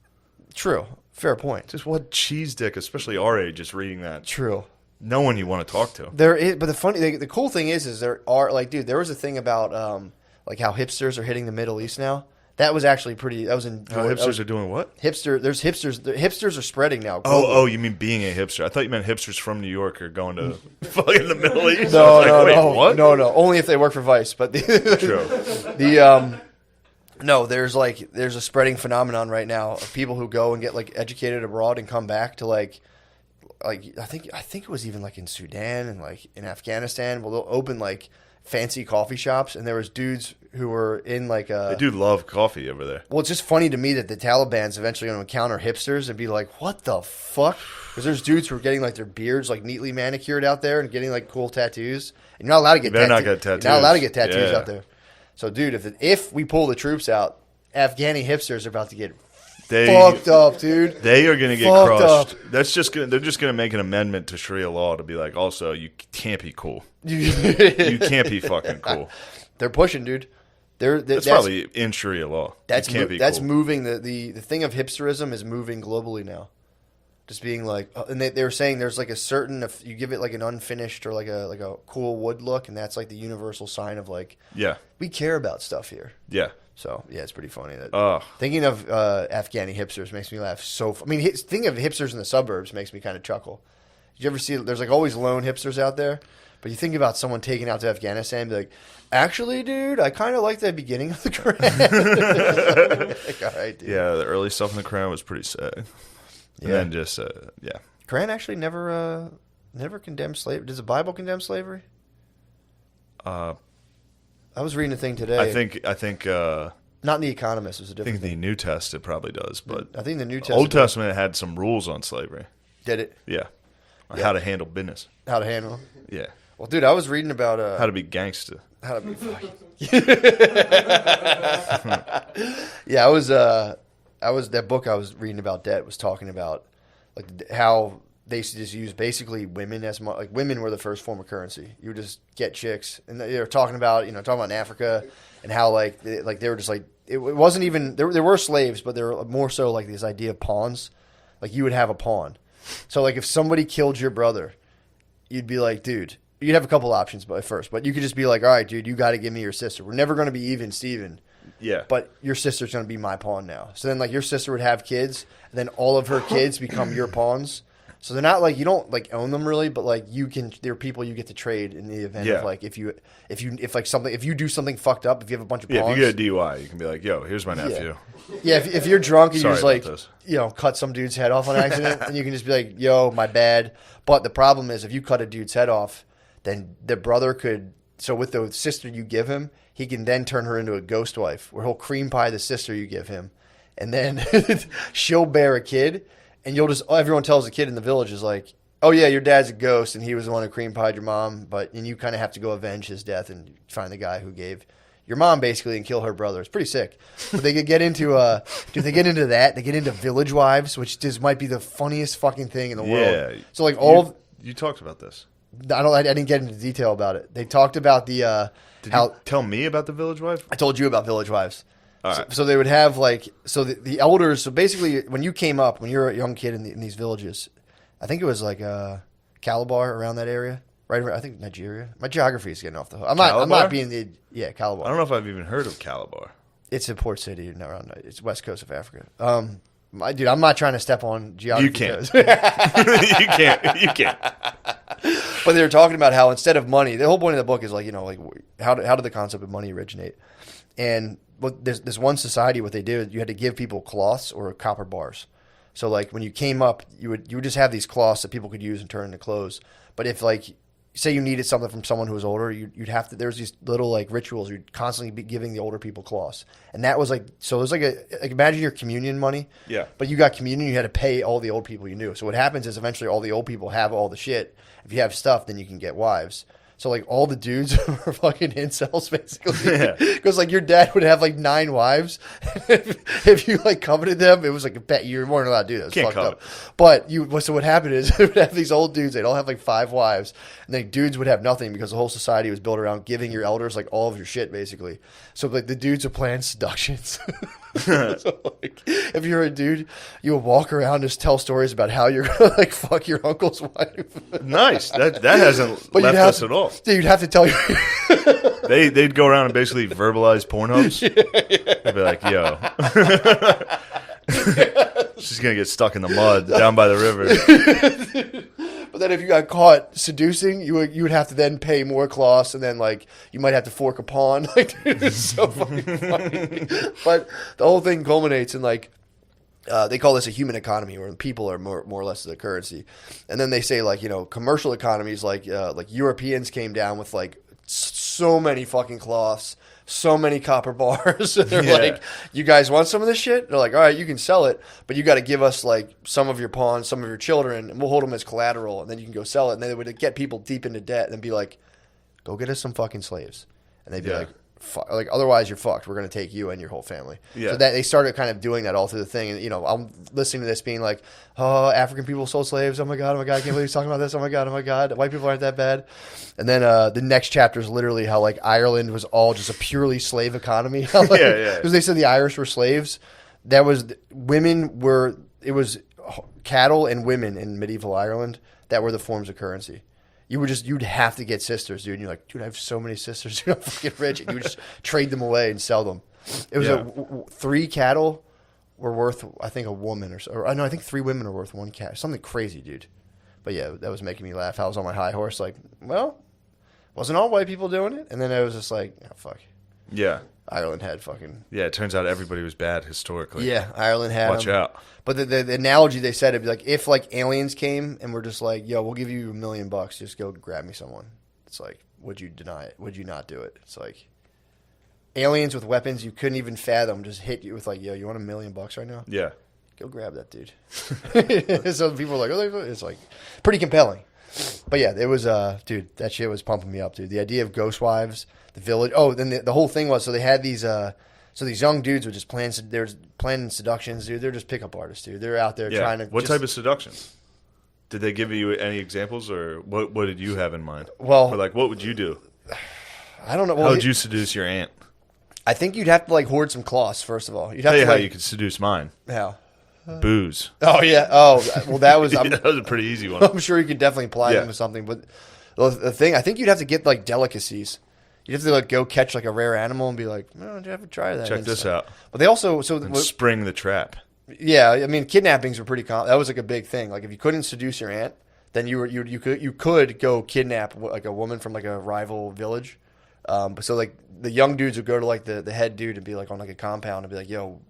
True. Fair point. Just what cheese dick, especially our age, is reading that. True. No one you want to talk to. There is, but the cool thing is there are like, dude, there was a thing about like how hipsters are hitting the Middle East now. That was actually pretty. That was in. Hipsters are doing what? There's hipsters. Hipsters are spreading now. Oh, you mean being a hipster? I thought you meant hipsters from New York are going to fucking the Middle East. No. What? No. Only if they work for Vice. But True. No, there's a spreading phenomenon right now of people who go and get like educated abroad and come back to like I think it was even like in Sudan and like in Afghanistan. Well, they'll open like fancy coffee shops, and there was dudes who were in like a. They do love coffee over there. Well, it's just funny to me that the Taliban's eventually going to encounter hipsters and be like, "What the fuck?" Because there's dudes who are getting like their beards like neatly manicured out there and getting like cool tattoos. And you're not allowed to get. You're not get tattoos. You're not allowed to get tattoos Yeah. out there. So, dude, if we pull the troops out, Afghani hipsters are about to get fucked up, dude. They are going to get Fucked crushed. up. They're just going to make an amendment to Sharia law to be like, also, you can't be cool. You can't be fucking cool. They're pushing, dude. That's probably in Sharia law. That's you can't be that's cool. moving. The thing of hipsterism is moving globally now. Just being like, and they were saying there's like a certain, if you give it like an unfinished or like a cool wood look, and that's like the universal sign of like, we care about stuff here. Yeah. So yeah, it's pretty funny that thinking of Afghani hipsters makes me laugh. Thinking of hipsters in the suburbs makes me kind of chuckle. Did you ever see? There's like always lone hipsters out there, but you think about someone taken out to Afghanistan, and be like, actually, dude, I kind of like the beginning of the Quran. Like, all right, dude. Yeah, the early stuff in the Quran was pretty sad. And then just Quran actually never condemned slavery. Does the Bible condemn slavery? I was reading a thing today. I think not in the Economist. It was a I different think the New Testament probably does, but I think the New Testament. Old Testament had some rules on slavery. Did it? Yeah. How to handle business. How to handle? Yeah. Well, dude, I was reading about how to be gangster. How to be fucking. Yeah, I was that book I was reading about debt was talking about like how they used to just use basically women as like women were the first form of currency. You would just get chicks, and they were talking about in Africa and how like they were just like it wasn't even there were slaves, but they were more so like this idea of pawns. Like you would have a pawn, so like if somebody killed your brother, you'd be like, dude. You'd have a couple options but you could just be like, all right, dude, you got to give me your sister. We're never going to be even, Steven. Yeah. But your sister's going to be my pawn now. So then, like, your sister would have kids, and then all of her kids become your pawns. So they're not, like, you don't, like, own them really, but, like, they're people you get to trade in the event of, like, if you do something fucked up, if you have a bunch of pawns. Yeah, if you get a DUI, you can be like, yo, here's my nephew. Yeah, if you're drunk and you just, like, this. Cut some dude's head off on accident, and you can just be like, yo, my bad. But the problem is if you cut a dude's head off, then the brother could, so with the sister you give him, he can then turn her into a ghost wife where he'll cream pie the sister you give him. And then she'll bear a kid, and everyone tells the kid in the village is like, oh yeah, your dad's a ghost, and he was the one who cream pied your mom, and you kind of have to go avenge his death and find the guy who gave your mom basically and kill her brother. It's pretty sick. But they could get into, they get into that. They get into village wives, which just might be the funniest fucking thing in the world. Yeah. So like you talked about this. I didn't get into detail about it. They talked about the Did you tell me about the village wife? I told you about village wives. So they would have the elders. So basically, when you came up, when you were a young kid in these villages, I think it was like Calabar around that area, right? I think Nigeria. My geography is getting off the hook. I'm not being Calabar. I don't know if I've even heard of Calabar. It's a port city around. It's west coast of Africa. Dude, I'm not trying to step on geography. You can't. You can't. But they were talking about how instead of money, the whole point of the book is how did the concept of money originate? And there's this one society, what they did, you had to give people cloths or copper bars. So when you came up, you would just have these cloths that people could use and turn into clothes. But if say you needed something from someone who was older, you'd have to. There's these little rituals. You'd constantly be giving the older people cloths, and that was so. It was imagine your communion money. Yeah. But you got communion, you had to pay all the old people you knew. So what happens is eventually all the old people have all the shit. If you have stuff, then you can get wives. So all the dudes were fucking incels basically, because your dad would have 9 wives. if you coveted them, it was a bet. You weren't allowed to do that. It was fucked up. But so what happened is they would have these old dudes. They'd all have 5 wives, and then dudes would have nothing because the whole society was built around giving your elders all of your shit basically. So the dudes would plan seductions. So if you're a dude, you would walk around and just tell stories about how you're gonna fuck your uncle's wife. Nice. That hasn't left us at all. Dude, you'd have to tell you. They'd go around and basically verbalize Pornhubs. They'd be like, yo. She's going to get stuck in the mud down by the river. But then if you got caught seducing, you would have to then pay more cloths, and then you might have to fork a pawn. Dude, it's so fucking funny. But the whole thing culminates in they call this a human economy, where people are more or less the currency. And then they say commercial economies like Europeans came down with so many fucking cloths, so many copper bars. They're you guys want some of this shit? They're all right, you can sell it, but you got to give us some of your pawns, some of your children, and we'll hold them as collateral, and then you can go sell it. And then they would get people deep into debt and then be like, go get us some fucking slaves. And they'd be otherwise you're fucked. We're going to take you and your whole family. Yeah. So that they started kind of doing that all through the thing. And, I'm listening to this being oh, African people sold slaves. Oh my God, I can't believe he's talking about this. Oh my God. White people aren't that bad. And then the next chapter is literally how Ireland was all just a purely slave economy. Because they said the Irish were slaves. It was cattle and women in medieval Ireland that were the forms of currency. You'd have to get sisters, dude. And you're like, dude, I have so many sisters. Dude, I'm fucking rich. And you would just trade them away and sell them. It was 3 cattle were worth, I think, a woman or so. Or, no, I think 3 women are worth 1 cat. Something crazy, dude. But yeah, that was making me laugh. I was on my high horse, wasn't all white people doing it? And then I was just oh, fuck. Yeah. Ireland had fucking... Yeah, it turns out everybody was bad historically. Yeah, Ireland had Watch out. But the analogy they said, it'd be if aliens came and were just yo, we'll give you $1 million, just go grab me someone. It's would you deny it? Would you not do it? It's aliens with weapons you couldn't even fathom just hit you with yo, you want $1 million right now? Yeah. Go grab that dude. So people are oh, it's pretty compelling. But yeah, it was dude, that shit was pumping me up, dude. The idea of ghost wives, the village. Oh, then the whole thing was, so they had these these young dudes would just planning seductions, dude. They're just pickup artists, dude. They're out there trying to. What type of seductions? Did they give you any examples, or what did you have in mind? Well, or what would you do? I don't know. How would you seduce your aunt? I think you'd have to hoard some cloths first of all. You'd have Tell to you how you could seduce mine. How? Booze. Oh yeah. Oh well, that was that was a pretty easy one. I'm sure you could definitely apply them to something, but the thing, I think you'd have to get delicacies. You'd have to go catch a rare animal and be like, "No, did you ever try that?" Check this out. But they also spring the trap. Yeah, I mean, kidnappings were pretty common. That was a big thing. If you couldn't seduce your aunt, then you could go kidnap a woman from a rival village. So the young dudes would go to the head dude and be on a compound and be like, "Yo,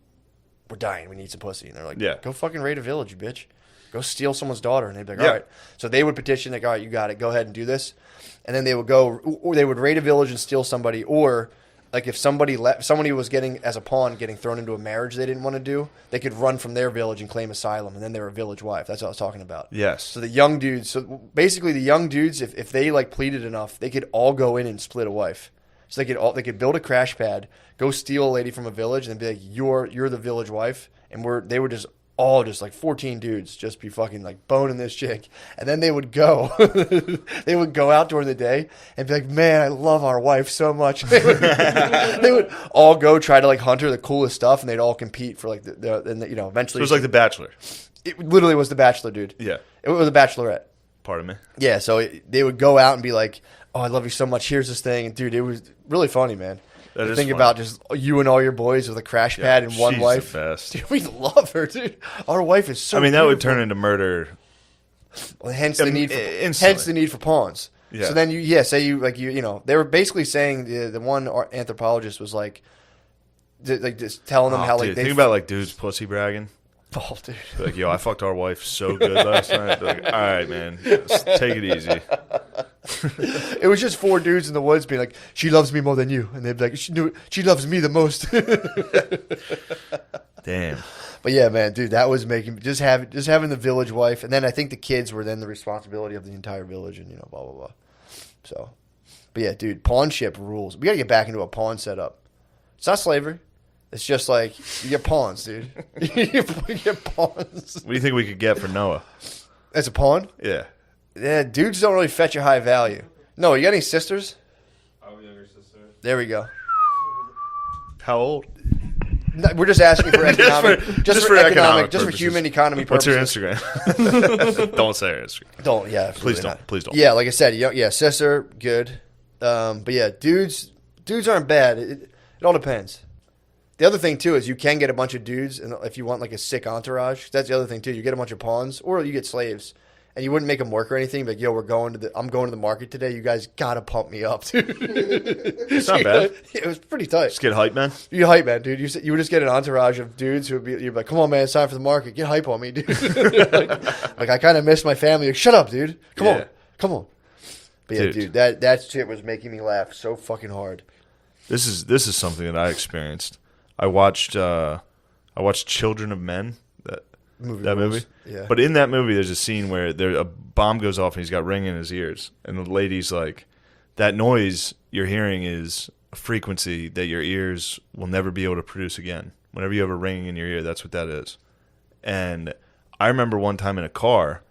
we're dying. We need some pussy." And they're like, "Go fucking raid a village, you bitch. Go steal someone's daughter." And they'd be like, "All right." So they would petition, all right, you got it. Go ahead and do this. And then they would go, or they would raid a village and steal somebody, or if somebody was getting as a pawn getting thrown into a marriage they didn't want to do, they could run from their village and claim asylum, and then they were a village wife. That's what I was talking about. Yes. So the young dudes, basically the young dudes, if they pleaded enough, they could all go in and split a wife. So they could build a crash pad, go steal a lady from a village, and be like, "You're the village wife," and they would just all just like 14 dudes just be fucking like boning this chick. And then they would go. They would go out during the day and be like, man, I love our wife so much. They would all go try to like hunt her the coolest stuff, and they'd all compete for like eventually. It was like The Bachelor. It literally was The Bachelor, dude. Yeah. It was The Bachelorette. Pardon me. Yeah, so they would go out and be like, oh, I love you so much. Here's this thing. And dude, it was really funny, man. Think about just you and all your boys with a crash pad and one wife. She's the best. Dude, we love her, dude. Our wife is so. I mean, that beautiful. would turn into murder. Well, hence the need for pawns. Yeah. So then they were basically saying the one anthropologist was like just telling them how like think about like dudes pussy bragging. Oh, dude. Like, yo, I fucked our wife so good last night. Like, all right, man, just take it easy. It was just 4 dudes in the woods being like, she loves me more than you. And they'd be like, she loves me the most. Damn. But yeah, man, dude, that was making just having the village wife. And then I think the kids were then the responsibility of the entire village and, blah, blah, blah. So, but yeah, dude, pawn ship rules. We got to get back into a pawn setup. It's not slavery. It's just like, you get pawns, dude. You get pawns. What do you think we could get for Noah? As a pawn? Yeah. Yeah, dudes don't really fetch a high value. No, you got any sisters? I have a younger sister. There we go. How old? No, we're just asking for economic, just for economic, just for purposes. human economy purposes. What's your Instagram? Don't say her Instagram. Don't, yeah. Please don't. Not. Please don't. Yeah, like I said, yeah, sister, good. But yeah, dudes aren't bad. It all depends. The other thing, too, is you can get a bunch of dudes, and if you want, like, a sick entourage, that's the other thing, too. You get a bunch of pawns, or you get slaves, and you wouldn't make them work or anything, but, yo, I'm going to the market today. You guys got to pump me up, dude. It's not bad. It was pretty tight. Just get hype, man. You hype, man, dude. You would just get an entourage of dudes who would you'd be like, come on, man, it's time for the market. Get hype on me, dude. like I kind of miss my family. Like, shut up, dude. Come on. But yeah, dude, that shit was making me laugh so fucking hard. This is something that I experienced. I watched Children of Men, that movie. Yeah. But in that movie, there's a scene where a bomb goes off and he's got ring in his ears, and the lady's like, "That noise you're hearing is a frequency that your ears will never be able to produce again. Whenever you have a ringing in your ear, that's what that is." And I remember one time in a car,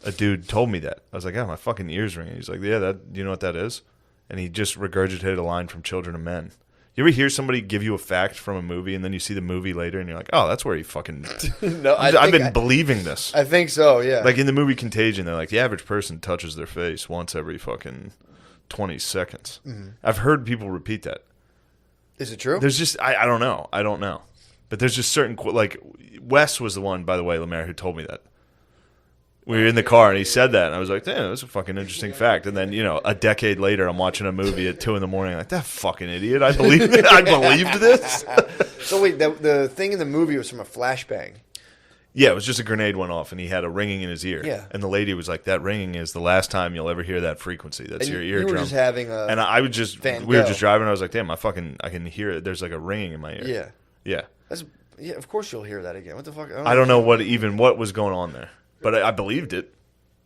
a dude told me that. I was like, "Yeah, my fucking ears ringing." He's like, "Yeah, do you know what that is?" And he just regurgitated a line from Children of Men. You ever hear somebody give you a fact from a movie and then you see the movie later and you're like, oh, that's where he fucking... No, I've been believing this. I think so, yeah. Like in the movie Contagion, they're like, the average person touches their face once every fucking 20 seconds. Mm-hmm. I've heard people repeat that. Is it true? There's just... I don't know. But there's just certain... Like, Wes was the one, by the way, Lemaire, who told me that. We were in the car, and he said that, and I was like, damn, that's a fucking interesting fact. And then, a decade later, I'm watching a movie at 2 in the morning, like, that fucking idiot, I believed this. So wait, the thing in the movie was from a flashbang. Yeah, it was just a grenade went off, and he had a ringing in his ear. Yeah. And the lady was like, that ringing is the last time you'll ever hear that frequency. That's your eardrum. You were just having a And I was just, we were just driving, and I was like, damn, I can hear it. There's like a ringing in my ear. Yeah. Yeah. Of course you'll hear that again. What the fuck? I don't know what was going on there. But I believed it.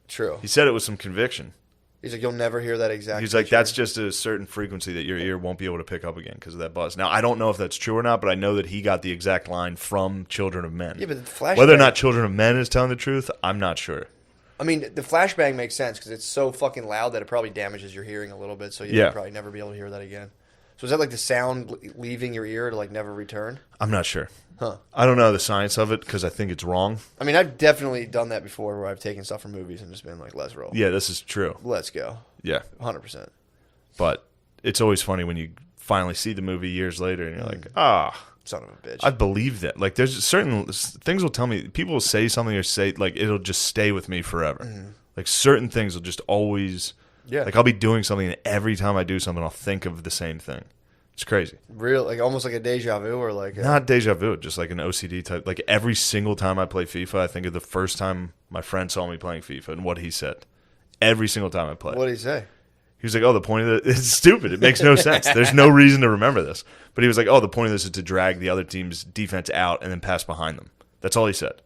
True. He said it with some conviction. He's like, you'll never hear that exact. He's like, that's just a certain frequency that your ear won't be able to pick up again because of that buzz. Now, I don't know if that's true or not, but I know that he got the exact line from Children of Men. Yeah, but the flashbang... Whether or not Children of Men is telling the truth, I'm not sure. I mean, the flashbang makes sense because it's so fucking loud that it probably damages your hearing a little bit, so you'll probably never be able to hear that again. So is that like the sound leaving your ear to like never return? I'm not sure. Huh. I don't know the science of it because I think it's wrong. I mean, I've definitely done that before where I've taken stuff from movies and just been like, let's roll. Yeah, this is true. Let's go. Yeah. 100%. But it's always funny when you finally see the movie years later and you're like, son of a bitch. I believe that. Like, there's certain things will tell me, people will say something or say, like, it'll just stay with me forever. Mm-hmm. Like, certain things will just always, like, I'll be doing something and every time I do something, I'll think of the same thing. It's crazy. Real, like almost like a deja vu or like not deja vu, just like an OCD type. Like every single time I play FIFA, I think of the first time my friend saw me playing FIFA and what he said. Every single time I play. What did he say? He was like, "Oh, the point of this it's stupid. It makes no sense. There's no reason to remember this." But he was like, "Oh, the point of this is to drag the other team's defense out and then pass behind them." That's all he said.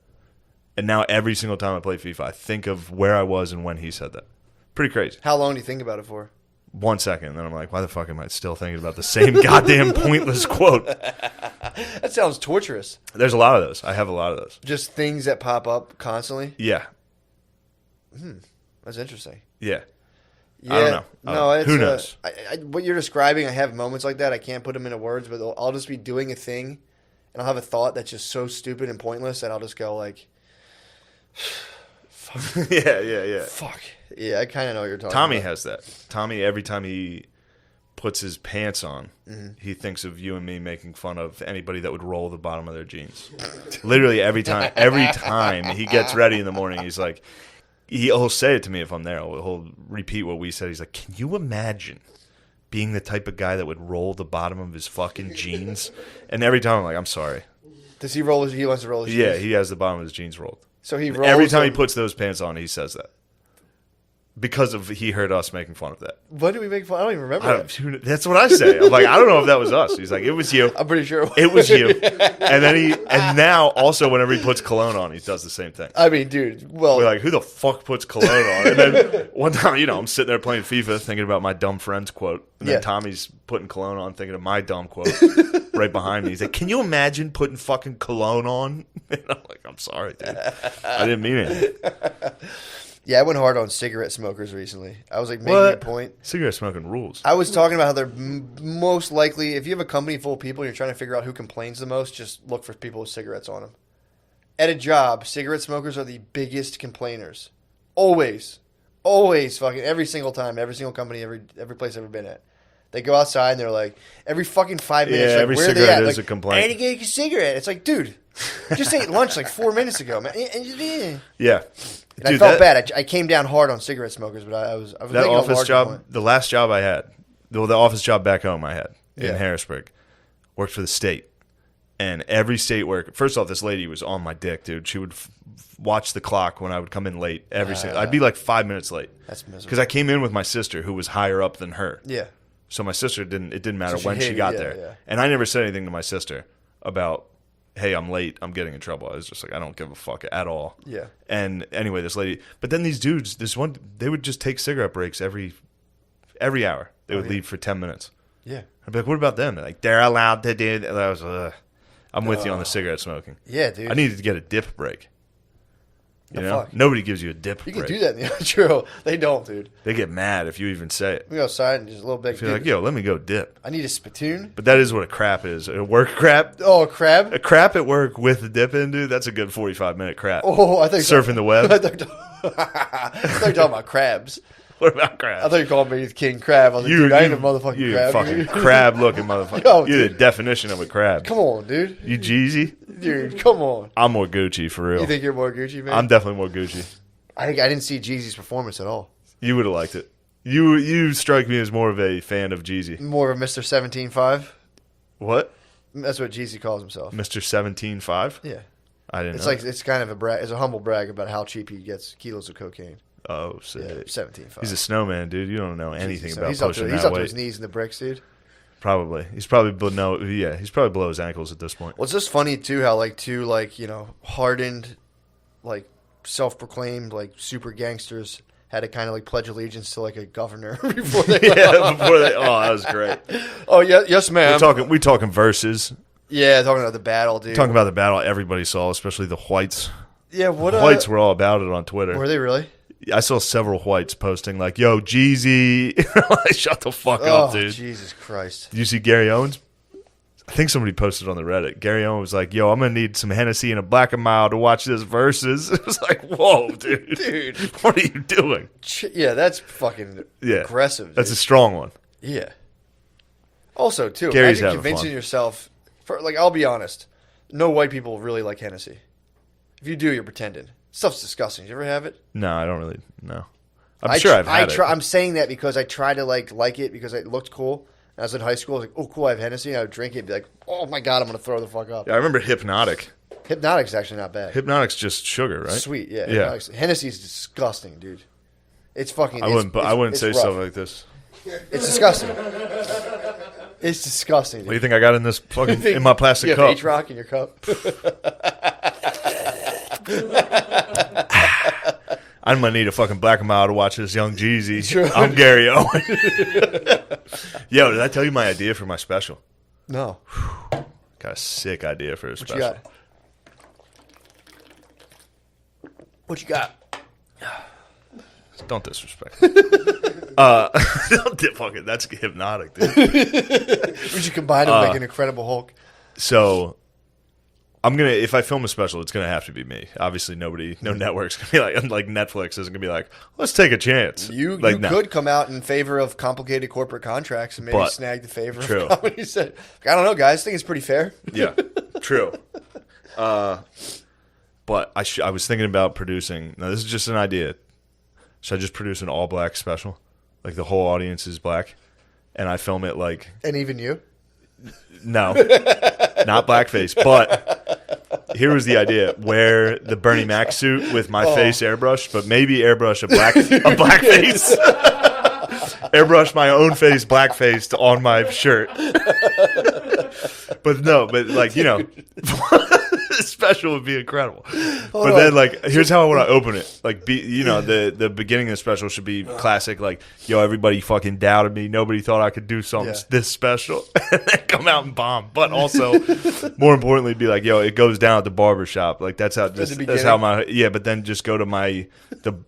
And now every single time I play FIFA, I think of where I was and when he said that. Pretty crazy. How long do you think about it for? 1 second, and then I'm like, why the fuck am I still thinking about the same goddamn pointless quote? That sounds torturous. There's a lot of those. I have a lot of those. Just things that pop up constantly? Yeah. That's interesting. Yeah. Yeah. I don't know. No, it's, who knows? What you're describing, I have moments like that. I can't put them into words, but I'll just be doing a thing, and I'll have a thought that's just so stupid and pointless that I'll just go like, fuck. Yeah. Fuck. Yeah, I kind of know what you're talking Tommy about. has that. Tommy, every time he puts his pants on, he thinks of you and me making fun of anybody that would roll the bottom of their jeans. Literally every time he gets ready in the morning, he's like, he'll say it to me if I'm there. He'll repeat what we said. He's like, can you imagine being the type of guy that would roll the bottom of his fucking jeans? And every time I'm like, I'm sorry. Does he roll his? He wants to roll his shoes? Yeah, he has the bottom of his jeans rolled. So he rolls every time he them. puts those pants on, he says that. Because of he heard us making fun of that. What did we make fun? I don't even remember. That. That's what I say. I'm like, I don't know if that was us. He's like, it was you. I'm pretty sure It was you. And then and now also whenever he puts cologne on, he does the same thing. I mean, dude. Well, We're like, who the fuck puts cologne on? And then one time, I'm sitting there playing FIFA thinking about my dumb friend's quote. And then Tommy's putting cologne on thinking of my dumb quote right behind me. He's like, can you imagine putting fucking cologne on? And I'm like, I'm sorry, dude. I didn't mean it. yeah, I went hard on cigarette smokers recently. I was like making a point. Cigarette smoking rules. I was talking about how they're most likely, if you have a company full of people and you're trying to figure out who complains the most, just look for people with cigarettes on them. At a job, cigarette smokers are the biggest complainers. Always. Always fucking every single time, every single company, every place I've ever been at. They go outside and they're like, every fucking 5 minutes, like, every where are they cigarette at? is Like, a complaint. I need to get a cigarette. It's like, dude, just ate lunch like 4 minutes ago, man. Yeah. And I felt bad. I came down hard on cigarette smokers, but I was that making office a larger job, point. the last job I had, the office job back home I had in Yeah. Harrisburg, worked for the state. And every state work, first off, this lady was on my dick, dude. She would watch the clock when I would come in late. I'd be like 5 minutes late. That's miserable. Because I came in with my sister, who was higher up than her. Yeah. So my sister it didn't matter So when she hated got it, there. yeah. And I never said anything to my sister about, hey, I'm late, I'm getting in trouble. I was just like, I don't give a fuck at all. Yeah. And anyway, this lady, but then these dudes, they would just take cigarette breaks every hour. They would leave for 10 minutes. Yeah. I'd be like, what about them? They're like, they're allowed to do that. And I was, I'm with you on the cigarette smoking. Yeah, dude. I needed to get a dip break. You know? Fuck. Nobody gives you a dip You break. can do that in the outro. They don't, dude. They get mad if you even say it. We go outside and just a little bit. If you're like, yo, let me go dip. I need a spittoon. But that is what a crap is. A work crap. Oh, a crab. A crap at work with a dip in, dude, that's a good 45-minute crap. Oh, I think Surfing the web. I thought you were talking about crabs. What about crabs? I thought you called me King Crab. I was like, dude, I ain't a motherfucking you crab. fucking crab-looking motherfucker. Yo, You're the dude. definition of a crab. Come on, dude. You Jeezy? Dude, come on. I'm more Gucci, for real. You think you're more Gucci, man? I'm definitely more Gucci. I didn't see Jeezy's performance at all. You would have liked it. You strike me as more of a fan of Jeezy. More of Mr. 17.5. What? That's what Jeezy calls himself. Mr. 17.5? Yeah. I didn't It's know. like it's kind of a brag. It's a humble brag about how cheap he gets kilos of cocaine. Oh, shit. Yeah, 17.5. He's a snowman, dude. You don't know anything about he's up pushing to, that he's up weight. to his knees in the bricks, dude. Probably. He's probably he's probably below his ankles at this point. Well, it's just funny too how hardened, like self-proclaimed like super gangsters had to kind of like pledge allegiance to like a governor before they. Oh, that was great. Oh yeah, yes, ma'am. We talking verses. Yeah, talking about the battle, dude. Talking about the battle everybody saw, especially the whites. Yeah, what Whites were all about it on Twitter. were they really? I saw several whites posting like, "Yo, Jeezy." Shut the fuck up, dude. Jesus Christ. Did you see Gary Owens? I think somebody posted on the Reddit. Gary Owens was like, "Yo, I'm gonna need some Hennessy and a Black and Mild to watch this verses." It was like, "Whoa, dude, what are you doing?" Yeah, that's fucking aggressive. Dude. That's a strong one. Yeah. Also, too, Gary's imagine having convincing fun. yourself. I'll be honest. No white people really like Hennessy. If you do, you're pretending. Stuff's disgusting. Did you ever have it? No, I don't really. No, I'm sure I've had it. I'm saying that because I tried to like it because it looked cool. And I was in high school. I was like, oh, cool, I have Hennessy. And I would drink it and be like, oh, my God, I'm going to throw the fuck up. Yeah, I remember Hypnotic. Hypnotic's actually not bad. Hypnotic's just sugar, right? Sweet, yeah. Yeah. Hennessy's disgusting, dude. It's fucking. I wouldn't it's say rough. something like this. It's disgusting. It's disgusting. Dude. What do you think I got in this fucking in my plastic you cup? have H-Rock in your cup. I'm gonna need a fucking black and mild to watch this Young Jeezy. True. I'm Gary Owen. Yo, did I tell you my idea for my special? No. Got a sick idea for a special. You got? What you got? Don't disrespect. Don't fuck it. That's hypnotic, dude. We should combine them like an Incredible Hulk. So, I'm gonna. If I film a special, it's gonna have to be me. Obviously, no network's gonna be like Netflix isn't gonna be like, let's take a chance. You no. could come out in favor of complicated corporate contracts and maybe snag the favor true. of comedy. Said, I don't know, guys. I think it's pretty fair. Yeah, true. But I was thinking about producing. Now, this is just an idea. Should I just produce an all-black special? Like, the whole audience is black? And I film it like... And even you? No. Not blackface. But here was the idea. Wear the Bernie Mac suit with my face airbrushed, but maybe airbrush a black face. Airbrush my own face blackfaced on my shirt. But like, you know... special would be incredible. But then, like, here's how I want to open it. Like, the beginning of the special should be classic, like, yo, everybody fucking doubted me. Nobody thought I could do something this special. And then come out and bomb. But also, more importantly, be like, yo, it goes down at the barbershop. Like, that's how but then just go to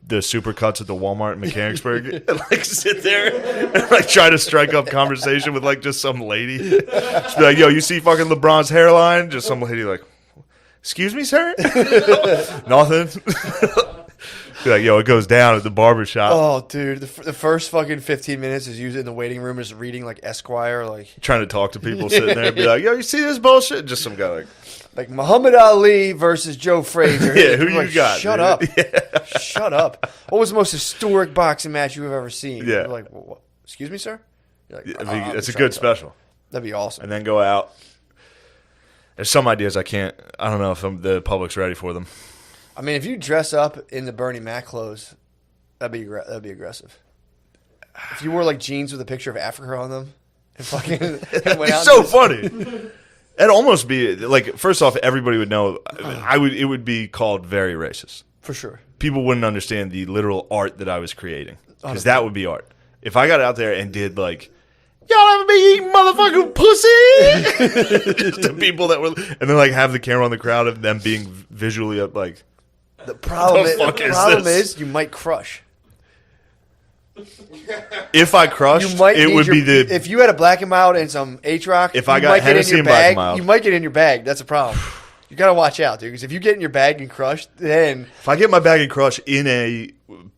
the super cuts at the Walmart in Mechanicsburg and, like, sit there and, like, try to strike up conversation with, like, just some lady. Just be like, yo, you see fucking LeBron's hairline? Just some lady, like, excuse me, sir? Nothing. Be like, yo, it goes down at the barbershop. Oh, dude. The first fucking 15 minutes is used in the waiting room is reading, like, Esquire. Like trying to talk to people sitting there and be like, yo, you see this bullshit? Just some guy like Muhammad Ali versus Joe Frazier. Yeah, who you got? Shut up. Yeah. Shut up. What was the most historic boxing match you've ever seen? Yeah. You're like, what? Excuse me, sir? You're like, it's a good special. That'd be awesome. And then go out. There's some ideas I don't know if the public's ready for them. I mean, if you dress up in the Bernie Mac clothes, that'd be aggressive. If you wore like jeans with a picture of Africa on them and fucking and went out, so funny. It'd almost be like, first off, everybody would know. It would be called very racist for sure. People wouldn't understand the literal art that I was creating, because that would be art. If I got out there and did like, y'all ever be eating motherfucking pussy? Just the people that were, and then like have the camera on the crowd of them being visually up like. The problem is you might crush. If I crushed, it would be the. If you had a black and mild and some H-Rock, if I got Hennessy and black and mild, you might get in your bag. That's a problem. You gotta watch out, dude. Because if you get in your bag and crushed, then if I get my bag and crushed in a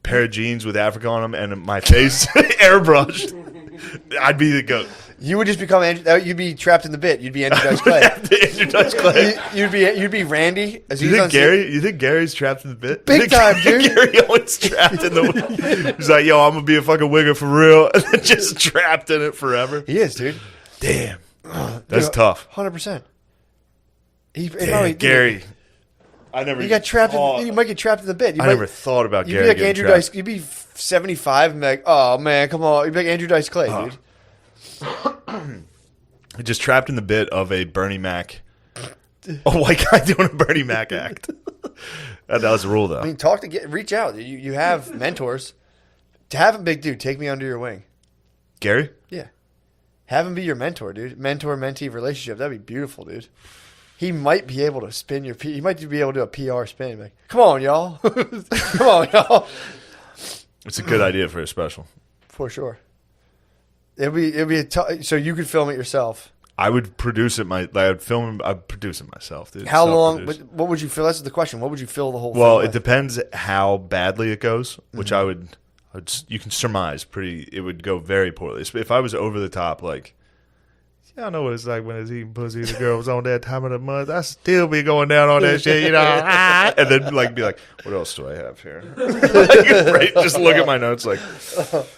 pair of jeans with Africa on them and my face airbrushed, I'd be the goat. You would just become you'd be trapped in the bit. You'd be Andrew Dice Clay. Andrew Dice Clay. You'd be Randy. You think Gary's trapped in the bit? Big time, dude. Gary Owens trapped in the. He's like, yo, I'm gonna be a fucking wigger for real, and then just trapped in it forever. He is, dude. Damn, that's tough. 100%. Gary. I never. You got trapped. You might get trapped in the bit. I never thought about Gary. You'd be like Andrew Dice. You'd be 75 and be like, oh man, come on. You'd be like Andrew Dice Clay, dude. Just trapped in the bit of a Bernie Mac, a white guy doing a Bernie Mac act. That was the rule, though. I mean, reach out. You have mentors. To have him, big dude, take me under your wing. Gary? Yeah. Have him be your mentor, dude. Mentor-mentee relationship. That'd be beautiful, dude. He might be able to spin your He might be able to do a PR spin. Like, come on, y'all. Come on, y'all. It's a good idea for a special. For sure. It'd be so you could film it yourself. I would produce it. I'd produce it myself, dude. How long? What would you fill? That's the question. What would you fill the whole? Well, thing it depends how badly it goes. Which I would. You can surmise it would go very poorly. If I was over the top, like, y'all know what it's like when it's eating pussy. The girl was on that time of the month. I still be going down on that shit, you know. And then like be like, what else do I have here? Right? Just look at my notes, like,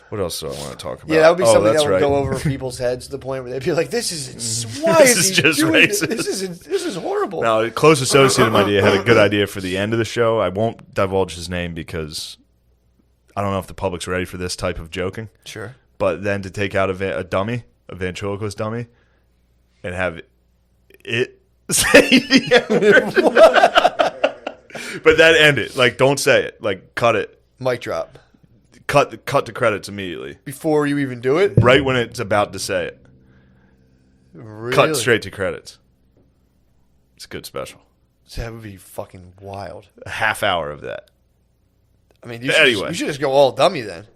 what else do I want to talk about? Yeah, that would be something that would go over people's heads to the point where they'd be like, "This is why this is just racist. This is horrible." Now, a close associate of mine had a good idea for the end of the show. I won't divulge his name because I don't know if the public's ready for this type of joking. Sure. But then to take out a dummy, a ventriloquist dummy, and have it say the N-word. But then end it. Like, don't say it. Like, cut it. Mic drop. Cut the credits immediately. Before you even do it? Right when it's about to say it. Really? Cut straight to credits. It's a good special. That would be fucking wild. A half hour of that. I mean, you should just go all dummy then.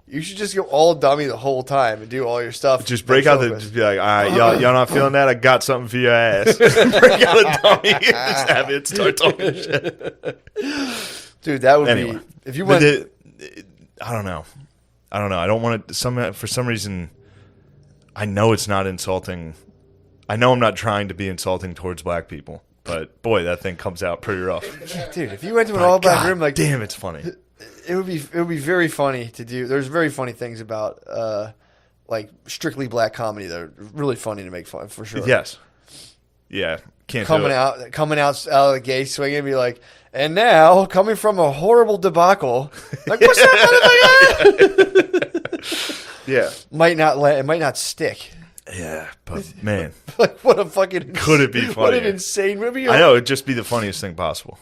You should just go all dummy the whole time and do all your stuff. Just break out just be like, all right, y'all not feeling that? I got something for your ass. Break out a dummy and just have it start talking shit. Dude, that would be if you went. I don't know. I don't want to. For some reason, I know it's not insulting. I know I'm not trying to be insulting towards black people, but boy, that thing comes out pretty rough. Dude, if you went to an all black room, like damn, it's funny. It would be very funny to do. There's very funny things about like strictly black comedy that are really funny to make fun for sure. Yes. Yeah. Can't coming out of the gate swinging and be like, and now coming from a horrible debacle, like what's that motherfucker? Yeah. It might not stick. Yeah, but man, like what a fucking could it be funny? What an insane movie! I know it'd just be the funniest thing possible.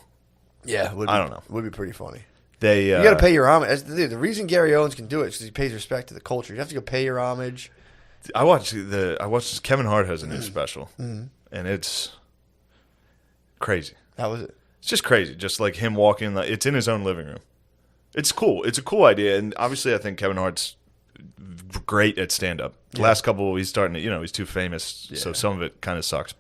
Yeah, I don't know. It would be pretty funny. You got to pay your homage. The reason Gary Owens can do it is because he pays respect to the culture. You have to go pay your homage. I watched Kevin Hart has a new special, and it's crazy. How was it? It's just crazy. Just like him walking, it's in his own living room. It's cool. It's a cool idea, and obviously, I think Kevin Hart's great at stand up. The last couple, he's starting to, he's too famous, so some of it kind of sucks,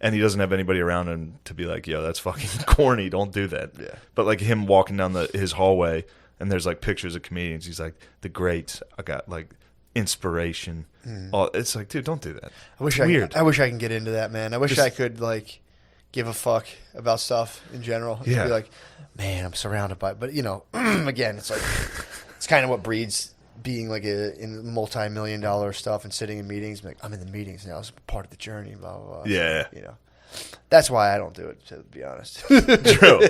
and he doesn't have anybody around him to be like, yo, that's fucking corny. Don't do that. Yeah. But like him walking down his hallway and there's like pictures of comedians. He's like, the greats. I got like inspiration. It's like, dude, don't do that. I wish I can get into that, man. I wish I could like give a fuck about stuff in general. Yeah. Be like, man, I'm surrounded by, but again, it's like, it's kind of what breeds being like in multi-million-dollar stuff and sitting in meetings, like I'm in the meetings now. It's part of the journey, blah blah blah. Yeah, that's why I don't do it. To be honest, true.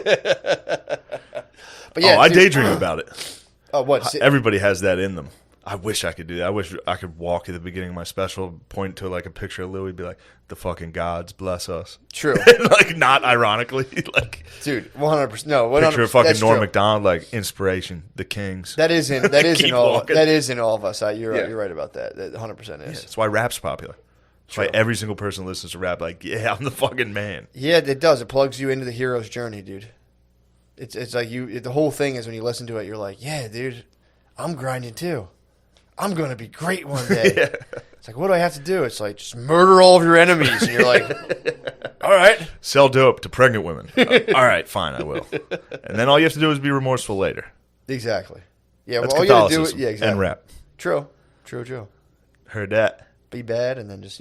But yeah, I daydream about it. Oh, what? Everybody has that in them. I wish I could do that. I wish I could walk at the beginning of my special, point to like a picture of Louis, be like, "The fucking gods bless us." True. Like not ironically, like dude, 100%. No, 100%, picture of fucking Norm Macdonald, like inspiration, the Kings. That is in all of us. You're right about that. That 100% is. Yeah, that's why rap's popular. That's why every single person listens to rap. Like, yeah, I'm the fucking man. Yeah, it does. It plugs you into the hero's journey, dude. It's like the whole thing is when you listen to it, you're like, yeah, dude, I'm grinding too. I'm going to be great one day. Yeah. It's like, what do I have to do? It's like, just murder all of your enemies. And you're like, all right. Sell dope to pregnant women. All right, fine, I will. And then all you have to do is be remorseful later. Exactly. Yeah, that's all you got to do is, exactly. And rap. True. Heard that. Be bad and then just,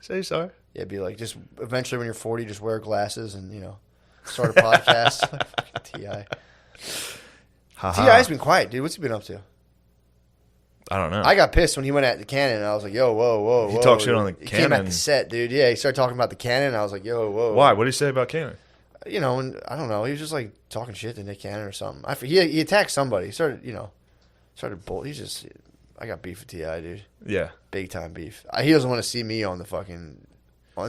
say sorry. Yeah, be like, just eventually when you're 40, just wear glasses and, start a podcast. Like fucking T.I. T.I.'s been quiet, dude. What's he been up to? I don't know. I got pissed when he went at the Cannon, and I was like, yo, whoa. He talked shit on the Cannon. He came at the set, dude. Yeah, he started talking about the Cannon, and I was like, yo, whoa. Why? What did he say about Cannon? And I don't know. He was just like talking shit to Nick Cannon or something. He attacked somebody. He started, bull. He's just, I got beef with T.I., dude. Yeah. Big time beef. He doesn't want to see me on the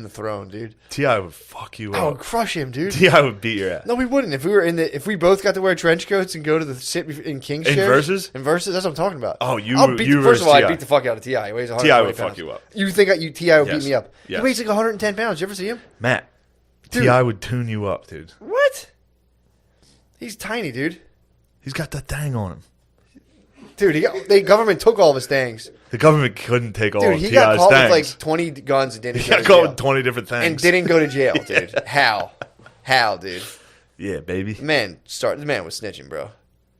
throne, dude. T.I. would fuck you up. I would crush him, dude. T.I. would beat your ass. No, we wouldn't. If we both got to wear trench coats and go to the sit in King's in chairs. Versus? In Versus, that's what I'm talking about. Oh, first of all, I'd beat the fuck out of T.I. He weighs 120 T.I. would pounds. fuck you up. You think T.I. would beat me up? Yes. He weighs like 110 pounds. You ever see him? Matt, T.I. would tune you up, dude. What? He's tiny, dude. He's got that thing on him. Dude, the government took all of his things. The government couldn't take all of T.I.'s things. He got caught with like 20 guns and didn't go to jail. He got caught with 20 different things. And didn't go to jail, dude. How, dude? Yeah, baby. The man was snitching, bro.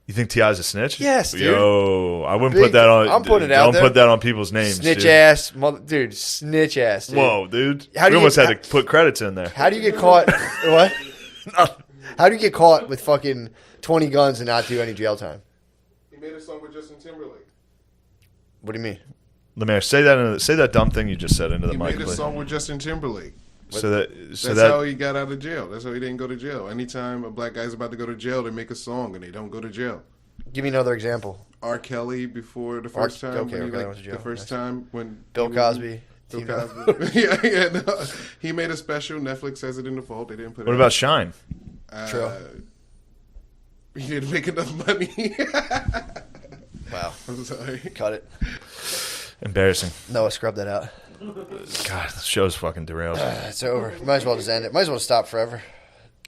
You think T.I.'s a snitch? Yes, dude. Yo, I wouldn't put that on. I'm putting it out there. Don't put that on people's names, snitch dude. Ass, dude. Snitch ass, dude. Whoa, dude. We almost had to put credits in there. How do you get caught? What? How do you get caught with fucking 20 guns and not do any jail time? He made a song with Justin Timberlake. What do you mean? Lemaire, say that dumb thing you just said into the mic. He made a song with Justin Timberlake. That's how he got out of jail. That's how he didn't go to jail. Anytime a black guy's about to go to jail, they make a song and they don't go to jail. Give me another example. R. Kelly before the first time. When Bill Cosby. Bill Cosby. No. He made a special. Netflix has it in default. They didn't put it. What about Shine? True. You didn't make enough money. Wow. I'm sorry. Cut it. Embarrassing. Noah, scrub that out. God, the show's fucking derailed. It's over. Might as well just end it. Might as well stop forever.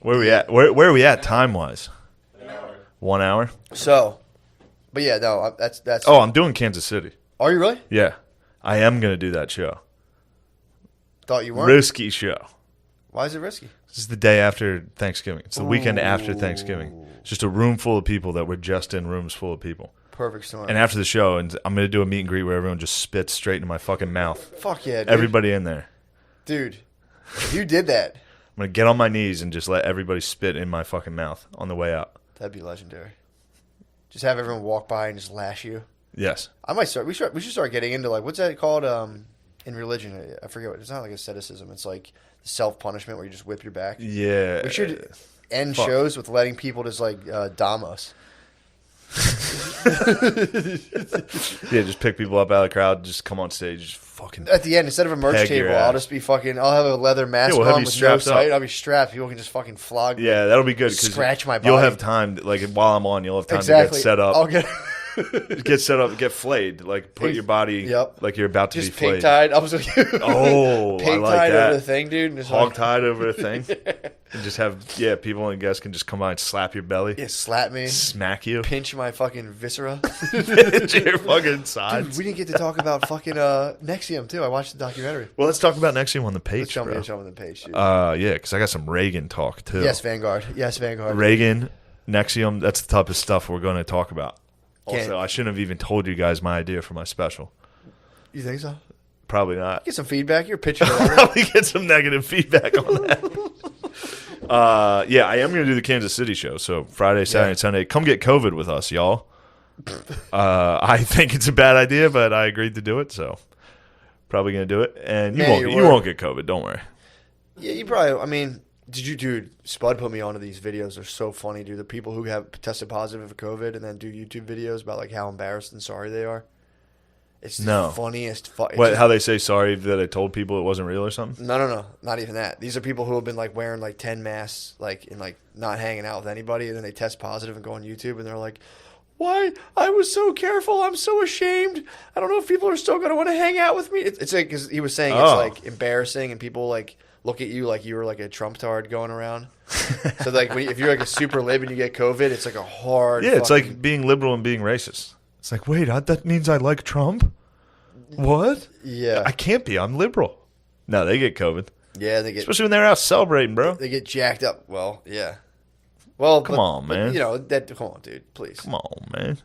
Where are we at? Where are we at time-wise? 1 hour? So, but yeah, no, that's. Oh, I'm doing Kansas City. Are you really? Yeah. I am going to do that show. Thought you weren't. Risky show. Why is it risky? This is the day after Thanksgiving. It's the weekend after Thanksgiving. It's just a room full of people that were just in rooms full of people. Perfect storm. And after the show, and I'm going to do a meet and greet where everyone just spits straight into my fucking mouth. Fuck yeah, dude. Everybody in there. Dude, if you did that, I'm going to get on my knees and just let everybody spit in my fucking mouth on the way out. that'd be legendary. Just have everyone walk by and just lash you. Yes. I might start. We should start getting into like what's that called in religion? I forget what. It's not like asceticism. It's like self punishment where you just whip your back. Yeah. We should end shows with letting people just like dom us. Yeah, just pick people up out of the crowd, just come on stage, just fucking. At the end, instead of a merch Peg table, your I'll ass. just be fucking. I'll have a leather mask we'll have on you with no strapped sight. up. I'll be strapped. People can just fucking flog me. Yeah, that'll be good. 'Cause Scratch my You'll body. have time, like while I'm on, you'll have time Exactly. to get set up. I'll get Get set up, get flayed. Like put your body, Yep. like you're about to just be flayed. pink tied. I was like, Oh, I pink like tied that. over the thing, dude. And just Hog like, tied over a thing, and just have people and guests can just come by and slap your belly, yeah, slap me, smack you, pinch my fucking viscera. pinch your fucking sides. Dude, we didn't get to talk about fucking Nexium too. I watched the documentary. Well, let's talk about Nexium on the page, Let's show bro. me the page, dude. Yeah, because I got some Reagan talk too. Yes, Vanguard. Yes, Vanguard. Reagan, Nexium. That's the type of stuff we're going to talk about. Can't- Also, I shouldn't have even told you guys my idea for my special. You think so? Probably not. Get some feedback. You're pitching. Probably get some negative feedback on that. Yeah, I am going to do the Kansas City show. So Friday, Saturday, and Sunday. Come get COVID with us, y'all. I think it's a bad idea, but I agreed to do it, so probably going to do it. And you won't get COVID. Don't worry. Yeah, you probably. I mean, dude? Spud put me onto these videos. They're so funny, dude. The people who have tested positive for COVID and then do YouTube videos about like how embarrassed and sorry they are. It's the funniest. How they say sorry that I told people it wasn't real or something? No, not even that. These are people who have been like wearing like 10 masks, like and like not hanging out with anybody, and then they test positive and go on YouTube and they're like, "Why? I was so careful. I'm so ashamed. I don't know if people are still going to want to hang out with me." It's like because he was saying it's like embarrassing and people like look at you like you were like a Trump tard going around. So like if you're like a super lib and you get COVID, it's like a hard. Yeah, it's like being liberal and being racist. It's like, wait, that means I like Trump? What? Yeah, I can't be. I'm liberal. No, they get COVID. Yeah, they get especially when they're out celebrating, bro. They get jacked up. Well, yeah. Well, come on, man. You know that. Come on, dude. Please. Come on, man.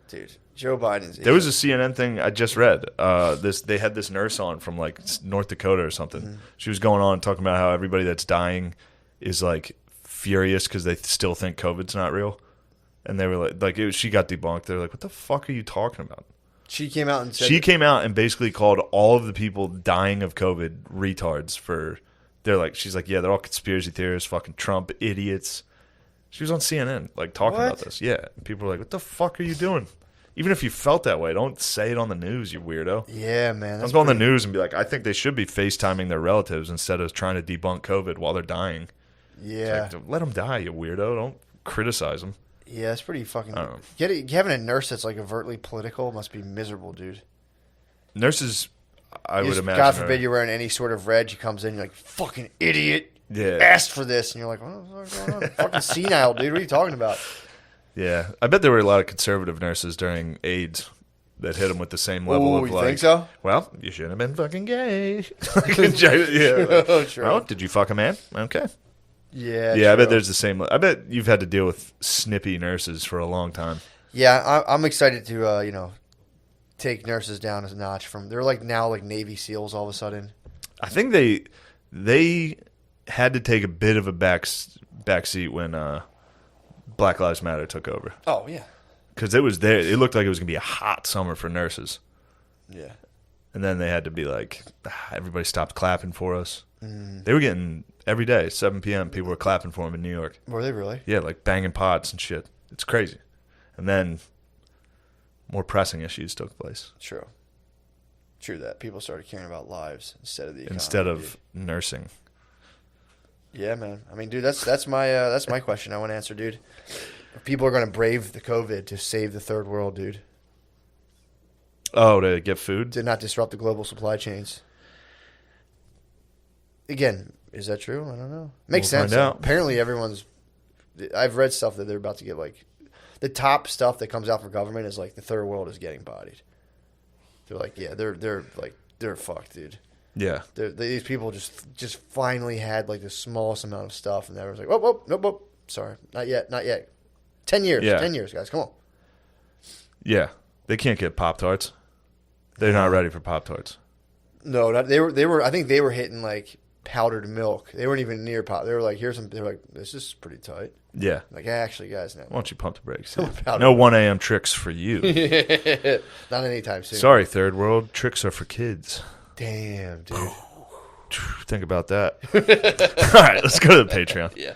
Dude, Joe Biden's. There was a CNN thing I just read. They had this nurse on from like North Dakota or something. Mm-hmm. She was going on talking about how everybody that's dying is like furious because they still think COVID's not real, and they were she got debunked. They're like, "What the fuck are you talking about?" She came out and said she came out and basically called all of the people dying of COVID retards for. She's like, yeah, they're all conspiracy theorists, fucking Trump idiots. She was on CNN, like talking about this. Yeah, and people were like, "What the fuck are you doing?" Even if you felt that way, don't say it on the news, you weirdo. Yeah, man. Don't go on the news and be like, I think they should be FaceTiming their relatives instead of trying to debunk COVID while they're dying. Yeah. Like, let them die, you weirdo. Don't criticize them. Yeah, it's pretty fucking... Having a nurse that's like overtly political must be miserable, dude. Nurses, I would imagine... God forbid you're wearing any sort of red. She comes in, you're like, fucking idiot. Yeah. Asked for this. And you're like, what's going on? Fucking senile, dude. What are you talking about? Yeah, I bet there were a lot of conservative nurses during AIDS that hit them with the same level of you like, think so? Well, you shouldn't have been fucking gay. Yeah. Oh, true. Well, did you fuck a man? Okay. Yeah. Yeah, true. I bet there's the same. I bet you've had to deal with snippy nurses for a long time. Yeah, I'm excited to take nurses down a notch from. They're like now like Navy SEALs all of a sudden. I think they had to take a bit of a back seat when Black Lives Matter took over. Oh, yeah. Because it was there. It looked like it was going to be a hot summer for nurses. Yeah. And then they had to be like, everybody stopped clapping for us. Mm. They were getting, every day, 7 p.m., people were clapping for them in New York. Were they really? Yeah, like banging pots and shit. It's crazy. And then more pressing issues took place. True that. People started caring about lives instead of the economy. Instead of nursing. Yeah, man. I mean, dude, that's my question I want to answer, dude. People are going to brave the COVID to save the third world, dude. Oh, to get food? To not disrupt the global supply chains. Again, is that true? I don't know. Makes sense. Apparently everyone's... I've read stuff that they're about to get, like... The top stuff that comes out for government is, like, the third world is getting bodied. They're like, yeah, they're fucked, dude. Yeah. These people just finally had, like, the smallest amount of stuff, and everyone's like, nope. Sorry, not yet. 10 years. Yeah. 10 years, guys. Come on. Yeah. They can't get Pop-Tarts. They're not ready for Pop-Tarts. No, they were. I think they were hitting like powdered milk. They weren't even near pop. They were like, here's some. They're like, this is pretty tight. Yeah. Like, actually, guys, no. Why don't you pump the brakes? No 1 a.m. tricks for you. Not anytime soon. Sorry, third world. Tricks are for kids. Damn, dude. Think about that. All right, let's go to the Patreon. Yeah.